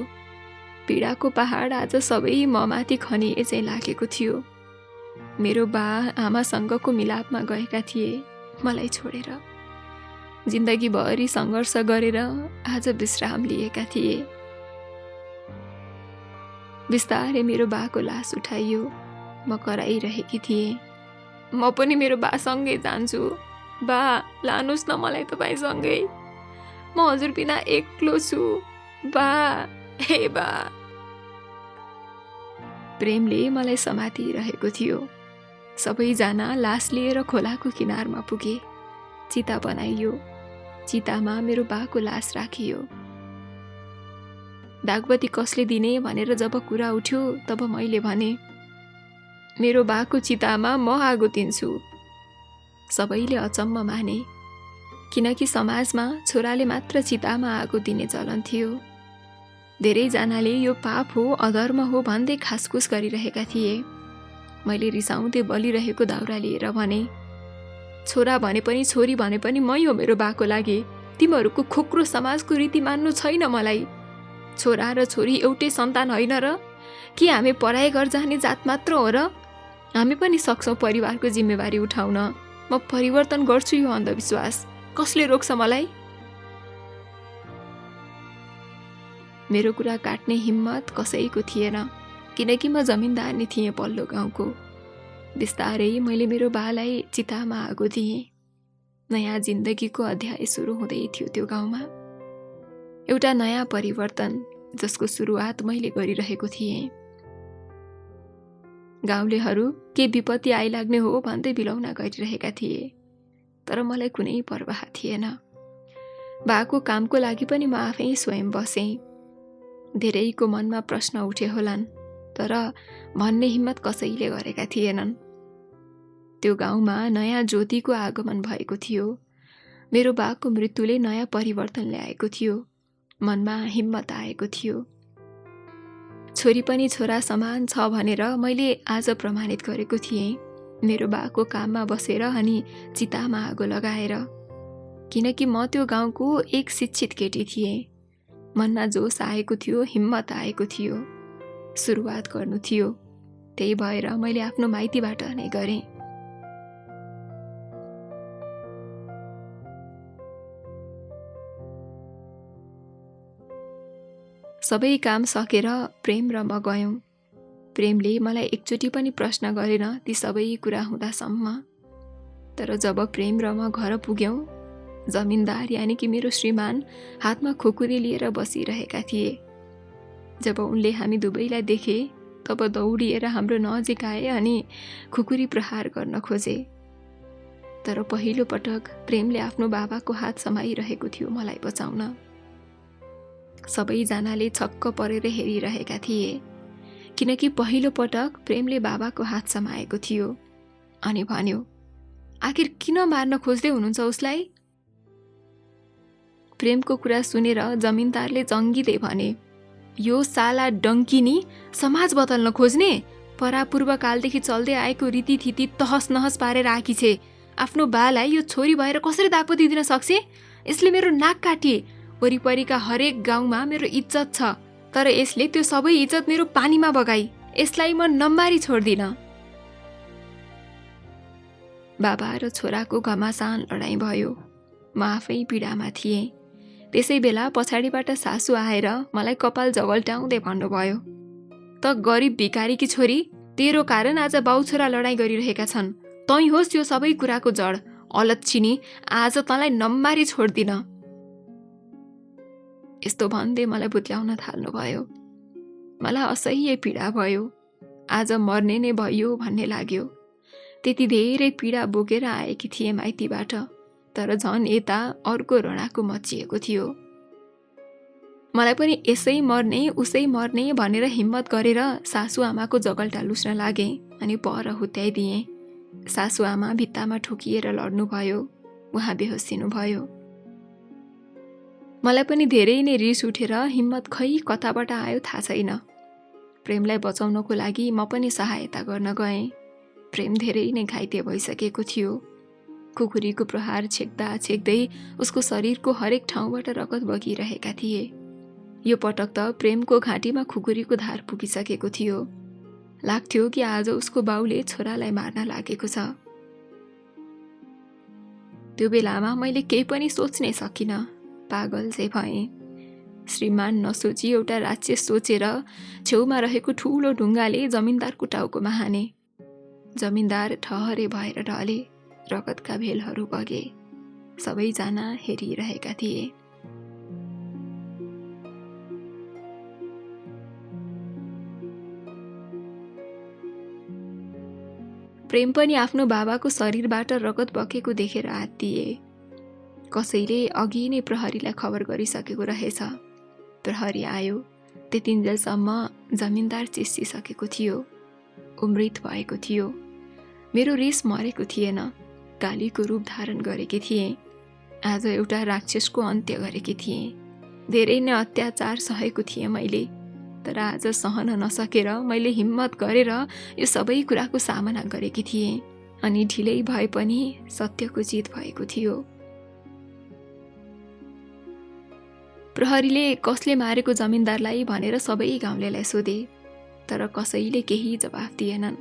S1: पीडाको पहाड आज सबै ममाथि खनिए चाहिँ लागेको थियो। मेरो बा आमासँगको मिलापमा गएका थिए मलाई छोडेर। जिन्दगीभरि सङ्घर्ष गरेर आज विश्राम लिएका थिए। बिस्तारै मेरो बाको लास उठाइयो। म कराइरहेकी थिएँ, म पनि मेरो बासँगै जान्छु, बा लानुहोस् न मलाई तपाईँसँगै, म हजुर बिना एक्लो छु, बा, हे बा। प्रेमले मलाई समातिरहेको थियो। सबैजना लास लिएर खोलाको किनारमा पुगे। चिता बनाइयो। चितामा मेरो बाको लास राखियो। दागबत्ती कसले दिने भनेर जब कुरा उठ्यो तब मैले भने, मेरो बाको चितामा म आगो दिन्छु। सबैले अचम्म माने, किनकि समाजमा छोराले मात्र चितामा आगो दिने चलन थियो। धेरैजनाले यो पाप हो, अधर्म हो भन्दै खासखुस गरिरहेका थिए। मैले रिसाउँदै बलिरहेको दाउरा लिएर भने, छोरा भने पनि छोरी भने पनि मै हो मेरो बाको लागि। तिमीहरूको खोक्रो समाजको रीति मान्नु छैन मलाई। छोरा र छोरी एउटै सन्तान होइन र? कि हामी पढाइ घर जाने जात मात्र हो र? हामी पनि सक्छौँ परिवारको जिम्मेवारी उठाउन। म परिवर्तन गर्छु यो अन्धविश्वास, कसले रोक्छ मलाई? मेरो कुरा काट्ने हिम्मत कसैको थिएन, किनकि म जमिनदारनी थिएँ पल्लो गाउँको। बिस्तारै मैले मेरो बालाई चितामा आगो दिएँ। नयाँ जिन्दगीको अध्याय सुरु हुँदै थियो त्यो गाउँमा। एउटा नयाँ परिवर्तन जसको सुरुवात मैले गरिरहेको थिएँ। गाउँलेहरू के विपत्ति आइलाग्ने हो भन्दै बिलौना गरिरहेका थिए, तर मलाई कुनै परवाह थिएन। बाको कामको लागि पनि म आफै स्वयं बसेँ। धेरैको मनमा प्रश्न उठे होलान्, तर भन्ने हिम्मत कसैले गरेका थिएनन्। त्यो गाउँमा नयाँ ज्योतिको आगमन भएको थियो। मेरो बाको मृत्युले नयाँ परिवर्तन ल्याएको थियो। मनमा हिम्मत आएको थियो। छोरी पनि छोरा समान छ भनेर मैले आज प्रमाणित गरेको थिएँ, मेरो बाको काममा बसेर अनि चितामा आगो लगाएर। किनकि म त्यो गाउँको एक शिक्षित केटी थिएँ। मनमा जोस आएको थियो, हिम्मत आएको थियो, सुरुवात गर्नु थियो। त्यही भएर मैले आफ्नो माइतीबाट नै गरेँ। सबै काम सकेर प्रेम र म गयौँ। प्रेमले मलाई एकचोटि पनि प्रश्न गरेन ती सबै कुरा हुँदासम्म। तर जब प्रेम र म घर पुग्यौँ, जमिनदार यानि कि मेरो श्रीमान हातमा खुकुरी लिएर बसिरहेका थिए। जब उनले हामी दुवैलाई देखे तब दौडिएर हाम्रो नजिक आए अनि खुकुरी प्रहार गर्न खोजे। तर पहिलो पटक प्रेमले आफ्नो बाबाको हात समाइरहेको थियो मलाई बचाउन। सबैजनाले छक्क परेर हेरिरहेका थिए, किनकि पहिलो पटक प्रेमले बाबाको हात समाएको थियो। अनि भन्यो, आखिर किन मार्न खोज्दै हुनुहुन्छ उसलाई? प्रेमको कुरा सुनेर जमिनदारले जङ्गिँदै भने, यो साला डङ्किनी समाज बदल्न खोज्ने, परापूर्वकालदेखि चल्दै आएको रीतिथिति तहस नहस पारेर आकी छे। आफ्नो बालाई यो छोरी भएर कसरी दागबत्ती दिन सक्छे? यसले मेरो नाक काटे। वरिपरिका हरेक गाउँमा मेरो इज्जत छ, तर यसले त्यो सबै इज्जत मेरो पानीमा बगाई। यसलाई म नम्बारी छोड्दिन। बाबा र छोराको घमासान लडाईँ भयो। म आफै पीडामा थिएँ। त्यसै बेला पछाडिबाट सासु आएर मलाई कपाल जगल्ट्याउँदै भन्नुभयो, त गरिब भिखारीकी छोरी, तेरो कारण आज बाउ छोरा लडाईँ गरिरहेका छन्। तै होस् यो सबै कुराको जड। अलच्छिनी, आज तँलाई नम्बारी छोड्दिन। यस्तो भन्दै मलाई बुत्ल्याउन थाल्नुभयो। मलाई असह्य पीडा भयो। आज मर्ने नै भयो भन्ने लाग्यो। त्यति धेरै पीडा बोकेर आएकी थिएँ माइतीबाट, तर झन् यता अर्को रणाको मचिएको थियो। मलाई पनि यसै मर्ने उसै मर्ने भनेर हिम्मत गरेर सासुआमाको जगल्टा लुस्न लागेँ अनि पर हुत्याइदिएँ। सासुआमा भित्तामा ठोकिएर लड्नुभयो। उहाँ बेहोसिनुभयो। मलाई पनि धेरै नै रिस उठेर हिम्मत खै कताबाट आयो थाहा छैन। प्रेमलाई बचाउनको लागि म पनि सहायता गर्न गएँ। प्रेम धेरै नै घाइते भइसकेको थियो। खुकुरीको प्रहार छेक्दा छेक्दै उसको शरीरको हरेक ठाउँबाट रगत बगिरहेका थिए। यो पटक त प्रेमको घाँटीमा खुकुरीको धार पुगिसकेको थियो। लाग्थ्यो कि आज उसको बाउले छोरालाई मार्न लागेको छ। त्यो बेलामा मैले केही पनि सोच्नै सकिनँ। पागल चाहिँ भएँ। श्रीमान नसोची एउटा राक्षस सोचेर छेउमा रहेको ठुलो ढुङ्गाले जमिनदारको टाउकोमा हाने। जमिनदार ठहरे भएर ढले। रगतका भेलहरू बगे। सबैजना हेरिरहेका थिए। प्रेम पनि आफ्नो बाबाको शरीरबाट रगत बगेको देखेर आत्तिए। कसैले अघि नै प्रहरीलाई खबर गरिसकेको रहेछ। प्रहरी आयो। त्यतिन्जेलसम्म जमिनदार चिस्सिसकेको थियो। मृत भएको थियो। मेरो रिस मरेको थिएन। कालीको रूप धारण गरेकी थिएँ। आज एउटा राक्षसको अन्त्य गरेकी थिएँ। धेरै नै अत्याचार सहेको थिएँ मैले। तर आज सहन नसकेर मैले हिम्मत गरेर यो सबै कुराको सामना गरेकी थिएँ। अनि ढिलै भए पनि सत्यको जित भएको थियो। प्रहरीले कसले मारेको जमिनदारलाई भनेर सबै गाउँलेलाई सोधे। तर कसैले केही जवाफ दिएनन्।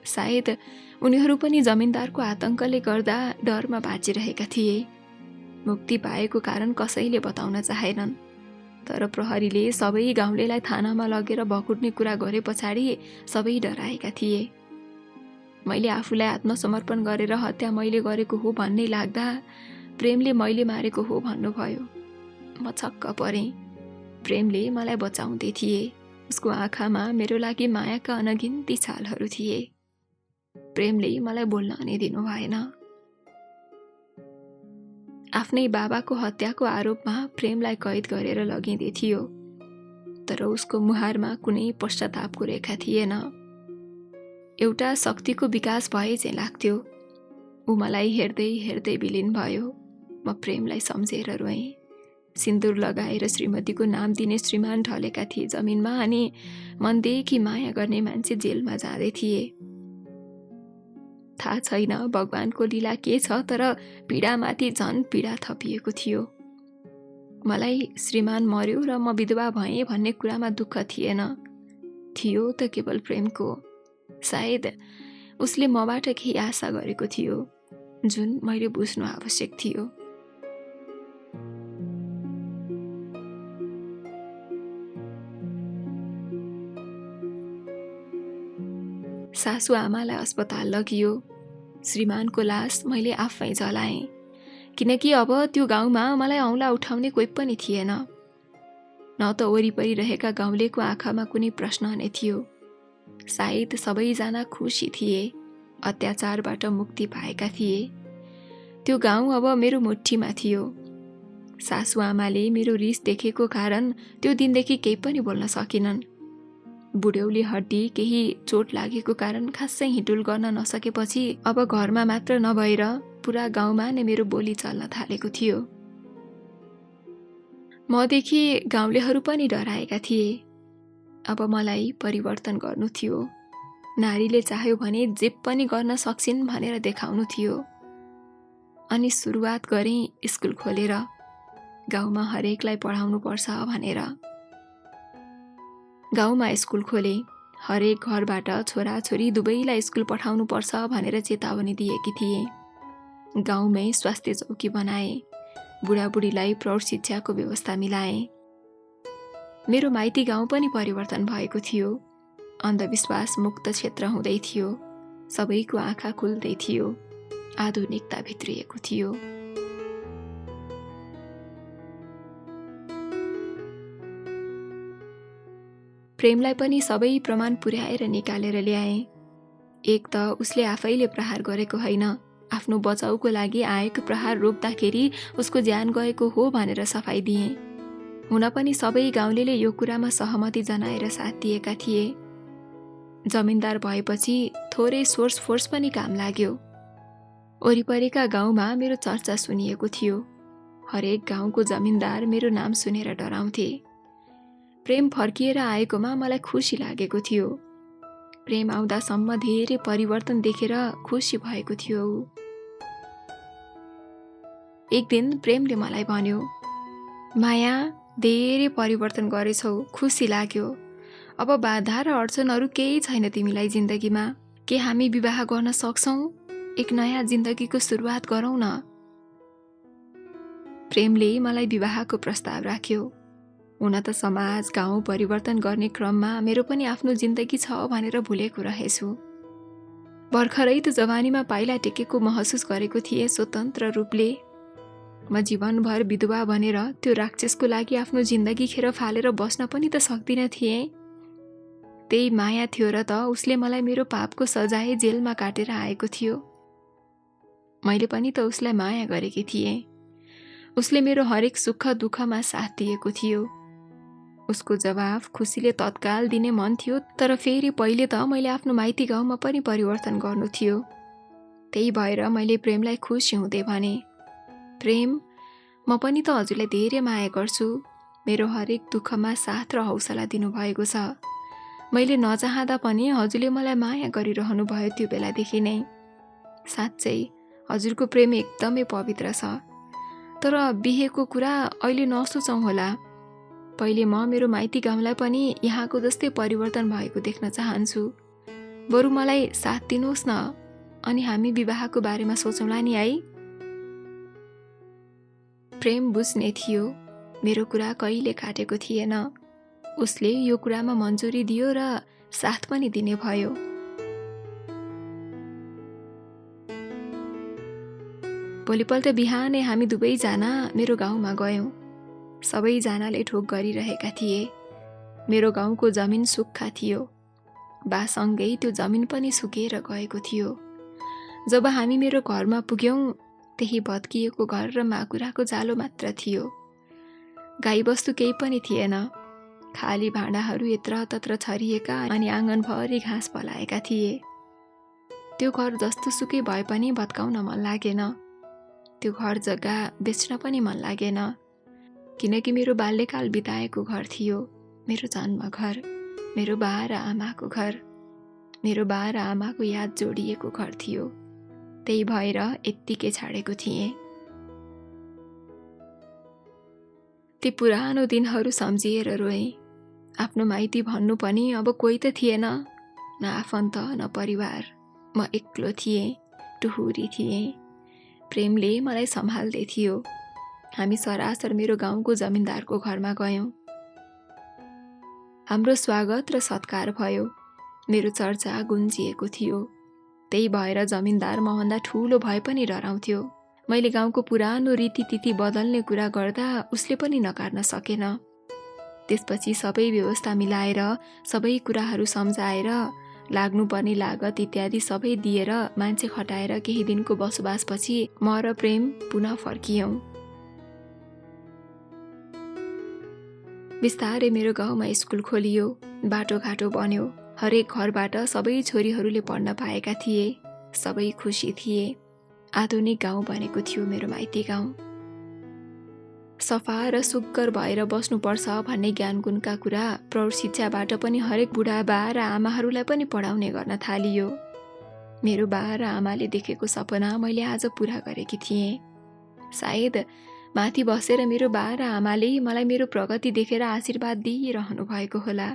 S1: सायद उनीहरू पनि जमिनदारको आतंकले गर्दा डरमा बाँचिरहेका थिए। मुक्ति पाएको कारण कसैले बताउन चाहेनन्। तर प्रहरीले सबै गाउँलेलाई थानामा लगेर भकुट्ने कुरा गरे पछाडि सबै डराएका थिए। मैले आफूलाई आत्मसमर्पण गरेर हत्या मैले गरेको हो भन्ने लाग्दा प्रेमले मैले मारेको हो भन्नुभयो। म छक्क परेँ। प्रेमले मलाई बचाउँदै थिए। उसको आँखामा मेरो लागि मायाका अनगिन्ती छालहरू थिए। प्रेमले मलाई बोल्न नै दिनु भएन। आफ्नै बाबाको हत्याको आरोपमा प्रेमलाई कैद गरेर लगिँदै थियो। तर उसको मुहारमा कुनै पश्चातापको रेखा थिएन। एउटा शक्तिको विकास भए चाहिँ लाग्थ्यो। ऊ मलाई हेर्दै हेर्दै विलिन भयो। म प्रेमलाई सम्झेर रोएँ। सिन्दुर लगाएर श्रीमतीको नाम दिने श्रीमान ढलेका थिए जमिनमा अनि मनदेखि माया गर्ने मान्छे जेलमा जाँदै थिए। थाहा छैन भगवानको लीला के छ, तर पीडामाथि झन् पीडा थपिएको थियो। मलाई श्रीमान मर्यो र म विधवा भएँ भन्ने कुरामा दुःख थिएन। थियो त केवल प्रेमको। सायद उसले मबाट केही आशा गरेको थियो, जुन मैले बुझ्नु आवश्यक थियो। सासु आमालाई अस्पताल लगियो। श्रीमानको लास मैले आफै जलाएँ, किनकि अब त्यो गाउँमा मलाई औँला उठाउने कोही पनि थिएन। न त वरिपरि रहेका गाउँलेको आँखामा कुनै प्रश्न नै थियो। सायद सबैजना खुसी थिए। अत्याचारबाट मुक्ति पाएका थिए। त्यो गाउँ अब मेरो मुठीमा थियो। सासु आमाले मेरो रिस देखेको कारण त्यो दिनदेखि केही पनि बोल्न सकिनन्। बुढ्यौली हड्डी केही चोट लागेको कारण खासै हिँडुल गर्न नसकेपछि अब घरमा मात्र नभएर पुरा गाउँमा नै मेरो बोली चल्न थालेको थियो। मदेखि गाउँलेहरू पनि डराएका थिए। अब मलाई परिवर्तन गर्नु थियो। नारीले चाह्यो भने जे पनि गर्न सक्छिन् भनेर देखाउनु थियो। अनि सुरुवात गरेँ स्कुल खोलेर, गाउँमा हरेकलाई पढाउनु पर्छ भनेर। गाउँमा स्कुल खोले। हरेक घरबाट छोराछोरी दुवैलाई स्कुल पठाउनु पर्छ भनेर चेतावनी दिएकी थिए। गाउँमै स्वास्थ्य चौकी बनाए। बुढाबुढीलाई प्रौढ शिक्षाको व्यवस्था मिलाए। मेरो माइती गाउँ पनि परिवर्तन भएको थियो। अन्धविश्वास मुक्त क्षेत्र हुँदै थियो। सबैको आँखा खुल्दै थियो। आधुनिकता भित्रिएको थियो। प्रेमलाई पनि सबै प्रमाण पुर्याएर निकालेर ल्याए। एक त उसले आफैले प्रहार गरेको होइन, आफ्नो बचाउको लागि आएको प्रहार रोक्दाखेरि उसको ज्यान गएको हो भनेर सफाई दिए। हुन पनि सबै गाउँलेले यो कुरामा सहमति जनाएर साथ दिएका थिए। जमिनदार भएपछि थोरै सोर्स फोर्स पनि काम लाग्यो। वरिपरिका गाउँमा मेरो चर्चा सुनिएको थियो। हरेक गाउँको जमिनदार मेरो नाम सुनेर डराउँथे। प्रेम फर्किएर आएकोमा मलाई खुसी लागेको थियो। प्रेम आउँदासम्म धेरै परिवर्तन देखेर खुसी भएको थियो ऊ। एक दिन प्रेमले मलाई भन्यो, माया, धेरै परिवर्तन गरेछौ, खुसी लाग्यो। अब बाधा र अडचनहरू केही छैन तिमीलाई जिन्दगीमा। के हामी विवाह गर्न सक्छौँ? एक नयाँ जिन्दगीको सुरुवात गरौँ न। प्रेमले मलाई विवाहको प्रस्ताव राख्यो। हुन त समाज, गाउँ परिवर्तन गर्ने क्रममा मेरो पनि आफ्नो जिन्दगी छ भनेर भुलेको रहेछु। भर्खरै त जवानीमा पाइला टेकेको महसुस गरेको थिएँ स्वतन्त्र रूपले। म जीवनभर विधवा भनेर त्यो राक्षसको लागि आफ्नो जिन्दगी खेर फालेर बस्न पनि त सक्दिन थिएँ। त्यही माया थियो र त उसले मलाई मेरो पापको सजाय जेलमा काटेर आएको थियो। मैले पनि त उसलाई माया गरेकी थिएँ। उसले मेरो हरेक सुख दुःखमा साथ दिएको थियो। उसको जवाफ खुसीले तत्काल दिने मन थियो, तर फेरि पहिले त मैले आफ्नो माइती गाउँमा पनि परिवर्तन गर्नु थियो। त्यही भएर मैले प्रेमलाई खुसी हुँदै भने, प्रेम, म पनि त हजुरलाई धेरै माया गर्छु। मेरो हरेक दुःखमा साथ र हौसला दिनुभएको छ। मैले नचाहँदा पनि हजुरले मलाई माया गरिरहनु भयो त्यो बेलादेखि नै। साँच्चै हजुरको प्रेम एकदमै पवित्र छ। तर बिहेको कुरा अहिले नसोचौँ होला। पहिले म मेरो माइती गाउँलाई पनि यहाँको जस्तै परिवर्तन भएको देख्न चाहन्छु। बरु मलाई साथ दिनुहोस् न, अनि हामी विवाहको बारेमा सोचौँला नि है। प्रेम बुझ्ने थियो। मेरो कुरा कहिले काटेको थिएन। उसले यो कुरामा मन्जुरी दियो र साथ पनि दिने भयो। भोलिपल्ट बिहानै हामी दुवैजना मेरो गाउँमा गयौँ। सबैजनाले ठोक गरिरहेका थिए। मेरो गाउँको जमिन सुक्खा थियो। बासँगै त्यो जमिन पनि सुकेर गएको थियो। जब हामी मेरो घरमा पुग्यौँ, त्यही भत्किएको घर र माकुराको जालो मात्र थियो। गाईबस्तु केही पनि थिएन। खाली भाँडाहरू यत्रतत्र छरिएका अनि आँगनभरि घाँस पलाएका थिए। त्यो घर जस्तो सुकै भए पनि भत्काउन मन लागेन। त्यो घर जग्गा बेच्न पनि मन लागेन, किनकि मेरो बाल्यकाल बिताएको घर थियो। मेरो जन्म घर, मेरो बा र आमाको घर, मेरो बा र आमाको याद जोडिएको घर थियो। त्यही भएर यत्तिकै छाडेको थिएँ। ती पुरानो दिनहरू सम्झिएर रोएँ। आफ्नो माइती भन्नु पनि अब कोही त थिएन, न आफन्त न परिवार। म एक्लो थिएँ, टुहुरी थिएँ। प्रेमले मलाई सम्हाल्दै थियो। हामी सरासर मेरो गाउँको जमिनदारको घरमा गयौँ। हाम्रो स्वागत र सत्कार भयो। मेरो चर्चा गुन्जिएको थियो। त्यही भएर जमिनदार मभन्दा ठुलो भए पनि डराउँथ्यो। मैले गाउँको पुरानो रीतिथिति बदल्ने कुरा गर्दा उसले पनि नकार्न सकेन। त्यसपछि सबै व्यवस्था मिलाएर, सबै कुराहरू सम्झाएर, लाग्नुपर्ने लागत इत्यादि सबै दिएर मान्छे खटाएर केही दिनको बसोबासपछि म र प्रेम पुनः फर्कियौँ। बिस्तारै मेरो गाउँमा स्कुल खोलियो, बाटोघाटो बन्यो। हरेक घरबाट सबै छोरीहरूले पढ्न पाएका थिए। सबै खुसी थिए। आधुनिक गाउँ बनेको थियो मेरो माइती गाउँ। सफा र सुग्घर भएर बस्नुपर्छ भन्ने ज्ञानगुणका कुरा प्रौढ शिक्षाबाट पनि हरेक बुढा बा र आमाहरूलाई पनि पढाउने गर्न थालियो। मेरो बा र आमाले देखेको सपना मैले आज पुरा गरेकी थिएँ। सायद माथि बसेर मेरो बा र आमाले मलाई मेरो प्रगति देखेर आशीर्वाद दिइरहनु भएको होला।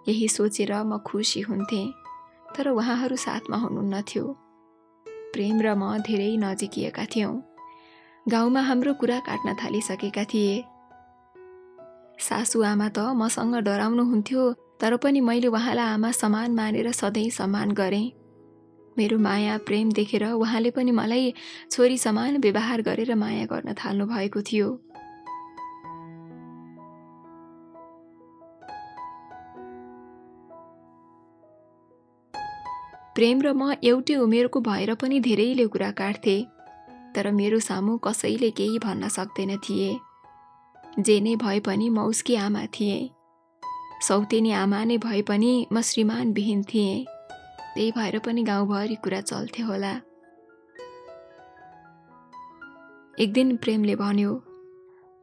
S1: यही सोचेर म खुसी हुन्थेँ, तर उहाँहरू साथमा हुनुहुन्नथ्यो। प्रेम र म धेरै नजिकिएका थियौँ। गाउँमा हाम्रो कुरा काट्न थालिसकेका थिए। सासु आमा त मसँग डराउनुहुन्थ्यो, तर पनि मैले उहाँलाई आमा समान मानेर सधैँ सम्मान गरेँ। मेरो माया प्रेम देखेर उहाँले पनि मलाई छोरी समान व्यवहार गरेर माया गर्न थाल्नु भएको थियो। प्रेम र म एउटै उमेरको भएर पनि धेरैले कुरा काट्थे, तर मेरो सामु कसैले केही भन्न सक्दैन थिए। जे नै भए पनि म उसकी आमा थिएँ। सौतेनी आमा नै भए पनि म श्रीमान विहीन थिएँ। त्यही भएर पनि गाउँभरि कुरा चल्थ्यो होला। एक दिन प्रेमले भन्यो,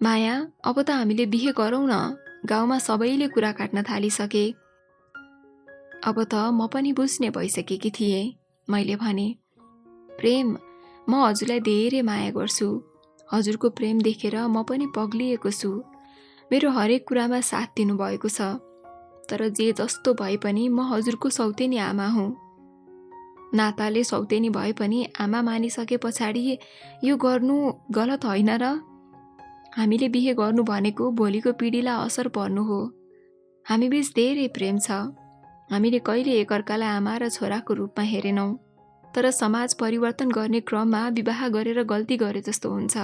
S1: माया, अब त हामीले बिहे गरौँ न, गाउँमा सबैले कुरा काट्न थालिसके। अब त म पनि बुझ्ने भइसकेकी थिएँ। मैले भने, प्रेम, म हजुरलाई धेरै माया गर्छु। हजुरको प्रेम देखेर म पनि पग्लिएको छु। मेरो हरेक कुरामा साथ दिनुभएको छ। तर जे जस्तो भए पनि म हजुरको सौतेनी आमा हुँ। नाताले सौतेनी भए पनि आमा मानिसके पछाडि यो गर्नु गलत होइन र? हामीले बिहे गर्नु भनेको भोलिको पिँढीलाई असर पर्नु हो। हामीबीच धेरै प्रेम छ। हामीले कहिले एकअर्कालाई आमा र छोराको रूपमा हेरेनौँ। तर समाज परिवर्तन गर्ने क्रममा विवाह गरेर गल्ती गरे जस्तो हुन्छ।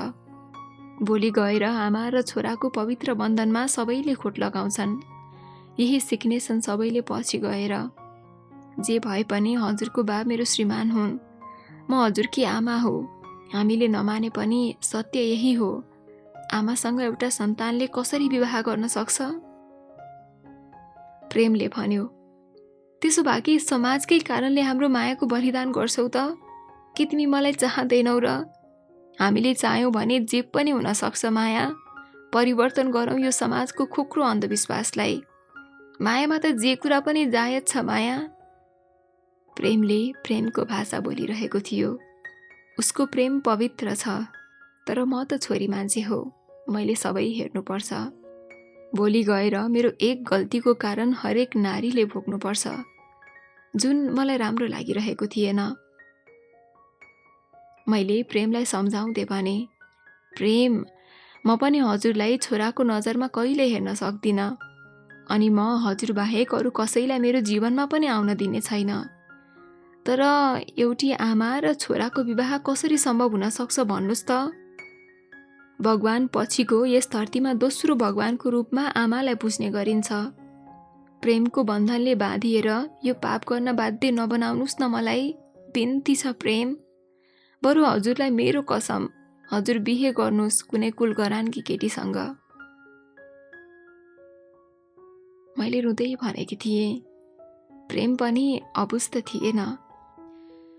S1: भोलि गएर आमा र छोराको पवित्र बन्धनमा सबैले खोट लगाउँछन्। यही सिक्नेछन् सबैले पछि गएर। जे भए पनि हजुरको बा मेरो श्रीमान हुन्। म हजुरकी आमा हो। हामीले नमाने पनि सत्य यही हो। आमासँग एउटा सन्तानले कसरी विवाह गर्न सक्छ? प्रेमले भन्यो, त्यसो भए कि समाजकै कारणले हाम्रो मायाको बलिदान गर्छौ त? कि तिमी मलाई चाहँदैनौ र? हामीले चाह्यौँ भने जे पनि हुन सक्छ माया। परिवर्तन गरौँ यो समाजको खोक्रो अन्धविश्वासलाई। मायामा त जे कुरा पनि जायज छ माया। प्रेमले प्रेमको भाषा बोलिरहेको थियो। उसको प्रेम पवित्र छ। तर म त छोरी मान्छे हो। मैले सबै हेर्नुपर्छ। भोलि गएर मेरो एक गल्तीको कारण हरेक नारीले भोग्नुपर्छ, जुन मलाई राम्रो लागिरहेको थिएन। मैले प्रेमलाई सम्झाउँदै भने, प्रेम, म पनि हजुरलाई छोराको नजरमा कहिले हेर्न सक्दिनँ। अनि म हजुर बाहेक अरू कसैलाई मेरो जीवनमा पनि आउन दिने छैन। तर एउटी आमा र छोराको विवाह कसरी सम्भव हुन सक्छ भन्नुहोस् त? भगवान पछिको यस धरतीमा दोस्रो भगवानको रूपमा आमालाई पुज्ने गरिन्छ। प्रेमको बन्धनले बाँधिएर यो पाप गर्न बाध्य नबनाउनुहोस् न मलाई। बिन्ती छ प्रेम। बरु हजुरलाई मेरो कसम, हजुर बिहे गर्नुहोस् कुनै कुलगरानकी केटीसँग। मैले रुँदै भनेकी थिएँ। प्रेम पनि अबुझ त थिएन।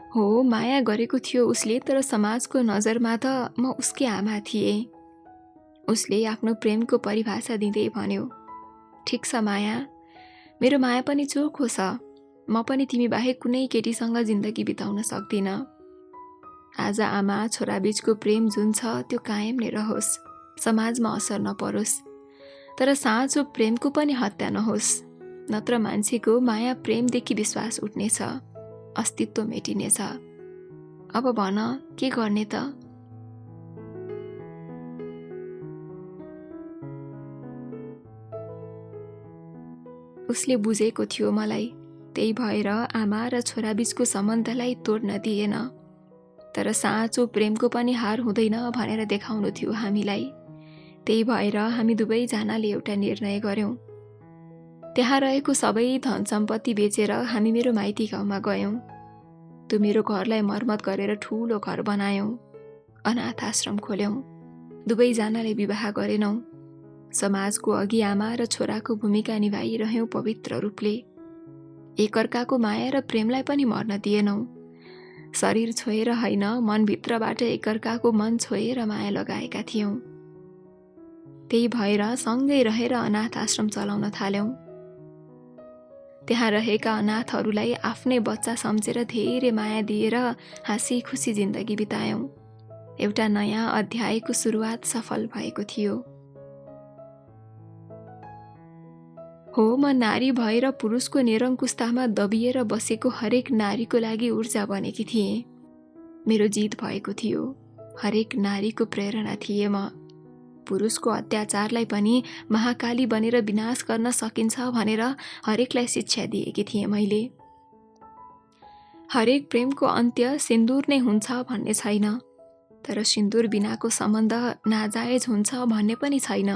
S1: हो, माया गरेको थियो उसले, तर समाजको नजरमा त म उसकी आमा थिएँ। उसले आफ्नो प्रेमको परिभाषा दिँदै भन्यो, ठिक छ माया, मेरो माया पनि चोखो छ। म पनि तिमी बाहेक कुनै केटीसँग जिन्दगी बिताउन सक्दिनँ। आज आमा छोरा बीचको प्रेम जुन छ त्यो कायम नै रहोस्। समाजमा असर नपरोस्। तर साँचो प्रेमको पनि हत्या नहोस्। नत्र मान्छेको माया प्रेमदेखि विश्वास उठ्नेछ, अस्तित्व मेटिनेछ। अब भन, के गर्ने त? उसले बुझेको थियो मलाई। त्यही भएर आमा र छोरा बीचको सम्बन्धलाई तोड्न दिएन। तर साँचो प्रेमको पनि हार हुँदैन भनेर देखाउनु थियो हामीलाई। त्यही भएर हामी दुवैजनाले एउटा निर्णय गर्यौं। त्यहाँ रहेको सबै धन सम्पत्ति बेचेर हामी मेरो माइती गाउँमा गयौं। त्यो मेरो घरलाई मर्मत गरेर ठूलो घर बनायौं। अनाथ आश्रम खोल्यौं। दुवैजनाले विवाह गरेनौं। समाजको अघि आमा र छोराको भूमिका निभाइरह्यौं पवित्र रूपले। एकअर्काको माया र प्रेमलाई पनि मर्न दिएनौं। शरीर छोएर होइन, मनभित्रबाट एकअर्काको मन छोएर माया लगाएका थियौं। त्यही भएर सँगै रहेर अनाथ आश्रम चलाउन थाल्यौं। त्यहाँ रहेका अनाथहरूलाई आफ्नै बच्चा सम्झेर धेरै माया दिएर हाँसी खुसी जिन्दगी बितायौं। एउटा नयाँ अध्यायको सुरुवात सफल भएको थियो। हो, म नारी भएर पुरुषको निरङ्कुशतामा दबिएर बसेको हरेक नारीको लागि ऊर्जा बनेकी थिएँ। मेरो जित भएको थियो। हरेक नारीको प्रेरणा थिए म। पुरुषको अत्याचारलाई पनि महाकाली बनेर विनाश गर्न सकिन्छ भनेर हरेकलाई शिक्षा दिएकी थिएँ मैले। हरेक प्रेमको अन्त्य सिन्दूर नै हुन्छ भन्ने छैन। तर सिन्दूर बिनाको सम्बन्ध नाजायज हुन्छ भन्ने पनि छैन।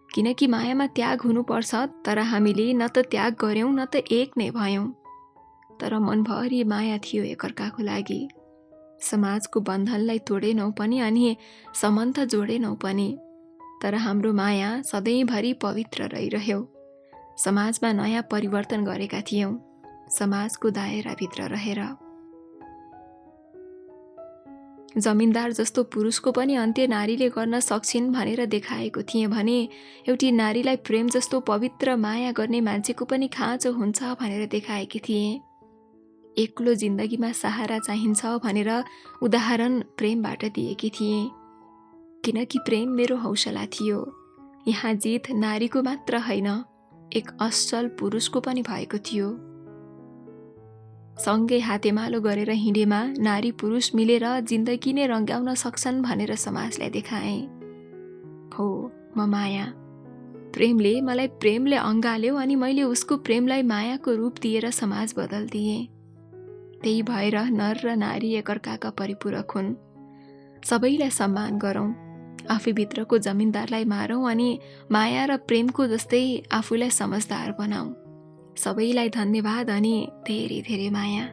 S1: किनकि मायामा त्याग हुनुपर्छ, तर हामीले न त त्याग गर्यौं न त एक नै भयौं। तर मनभरि माया थियो एकअर्काको लागि। समाजको बन्धनलाई तोडेनौ पनि अनि सम्बन्ध जोडेनौ पनि, तर हाम्रो माया सधैँभरि पवित्र रहिरह्यो। समाजमा नयाँ परिवर्तन गरेका थियौँ, समाजको दायराभित्र रहेर। जमिनदार जस्तो पुरुषको पनि अन्त्य नारीले गर्न सक्छिन् भनेर देखाएको थिएँ भने एउटी नारीलाई प्रेम जस्तो पवित्र माया गर्ने मान्छेको पनि खाँचो हुन्छ भनेर देखाएकी थिएँ। एक्लो जिन्दगीमा सहारा चाहिन्छ भनेर उदाहरण प्रेमबाट दिएकी थिएँ, किनकि प्रेम मेरो हौसला थियो। यहाँ जित नारीको मात्र होइन, एक असल पुरुषको पनि भएको थियो। सँगै हातेमालो गरेर हिँडेमा नारी पुरुष मिलेर जिन्दगी नै रङ्गाउन सक्छन् भनेर समाजलाई देखाएँ। हो, म माया। प्रेमले मलाई प्रेमले अँगाल्यो अनि मैले उसको प्रेमलाई मायाको रूप दिएर समाज बदल्दिएँ। त्यही भएर नर र नारी एकअर्काका परिपूरक हुन्। सबैलाई सम्मान गरौँ, आफूभित्रको जमिनदारलाई मारौँ अनि माया र प्रेमको जस्तै आफूलाई समझदार बनाऊ। सबैलाई धन्यवाद अनि धेरै धेरै माया।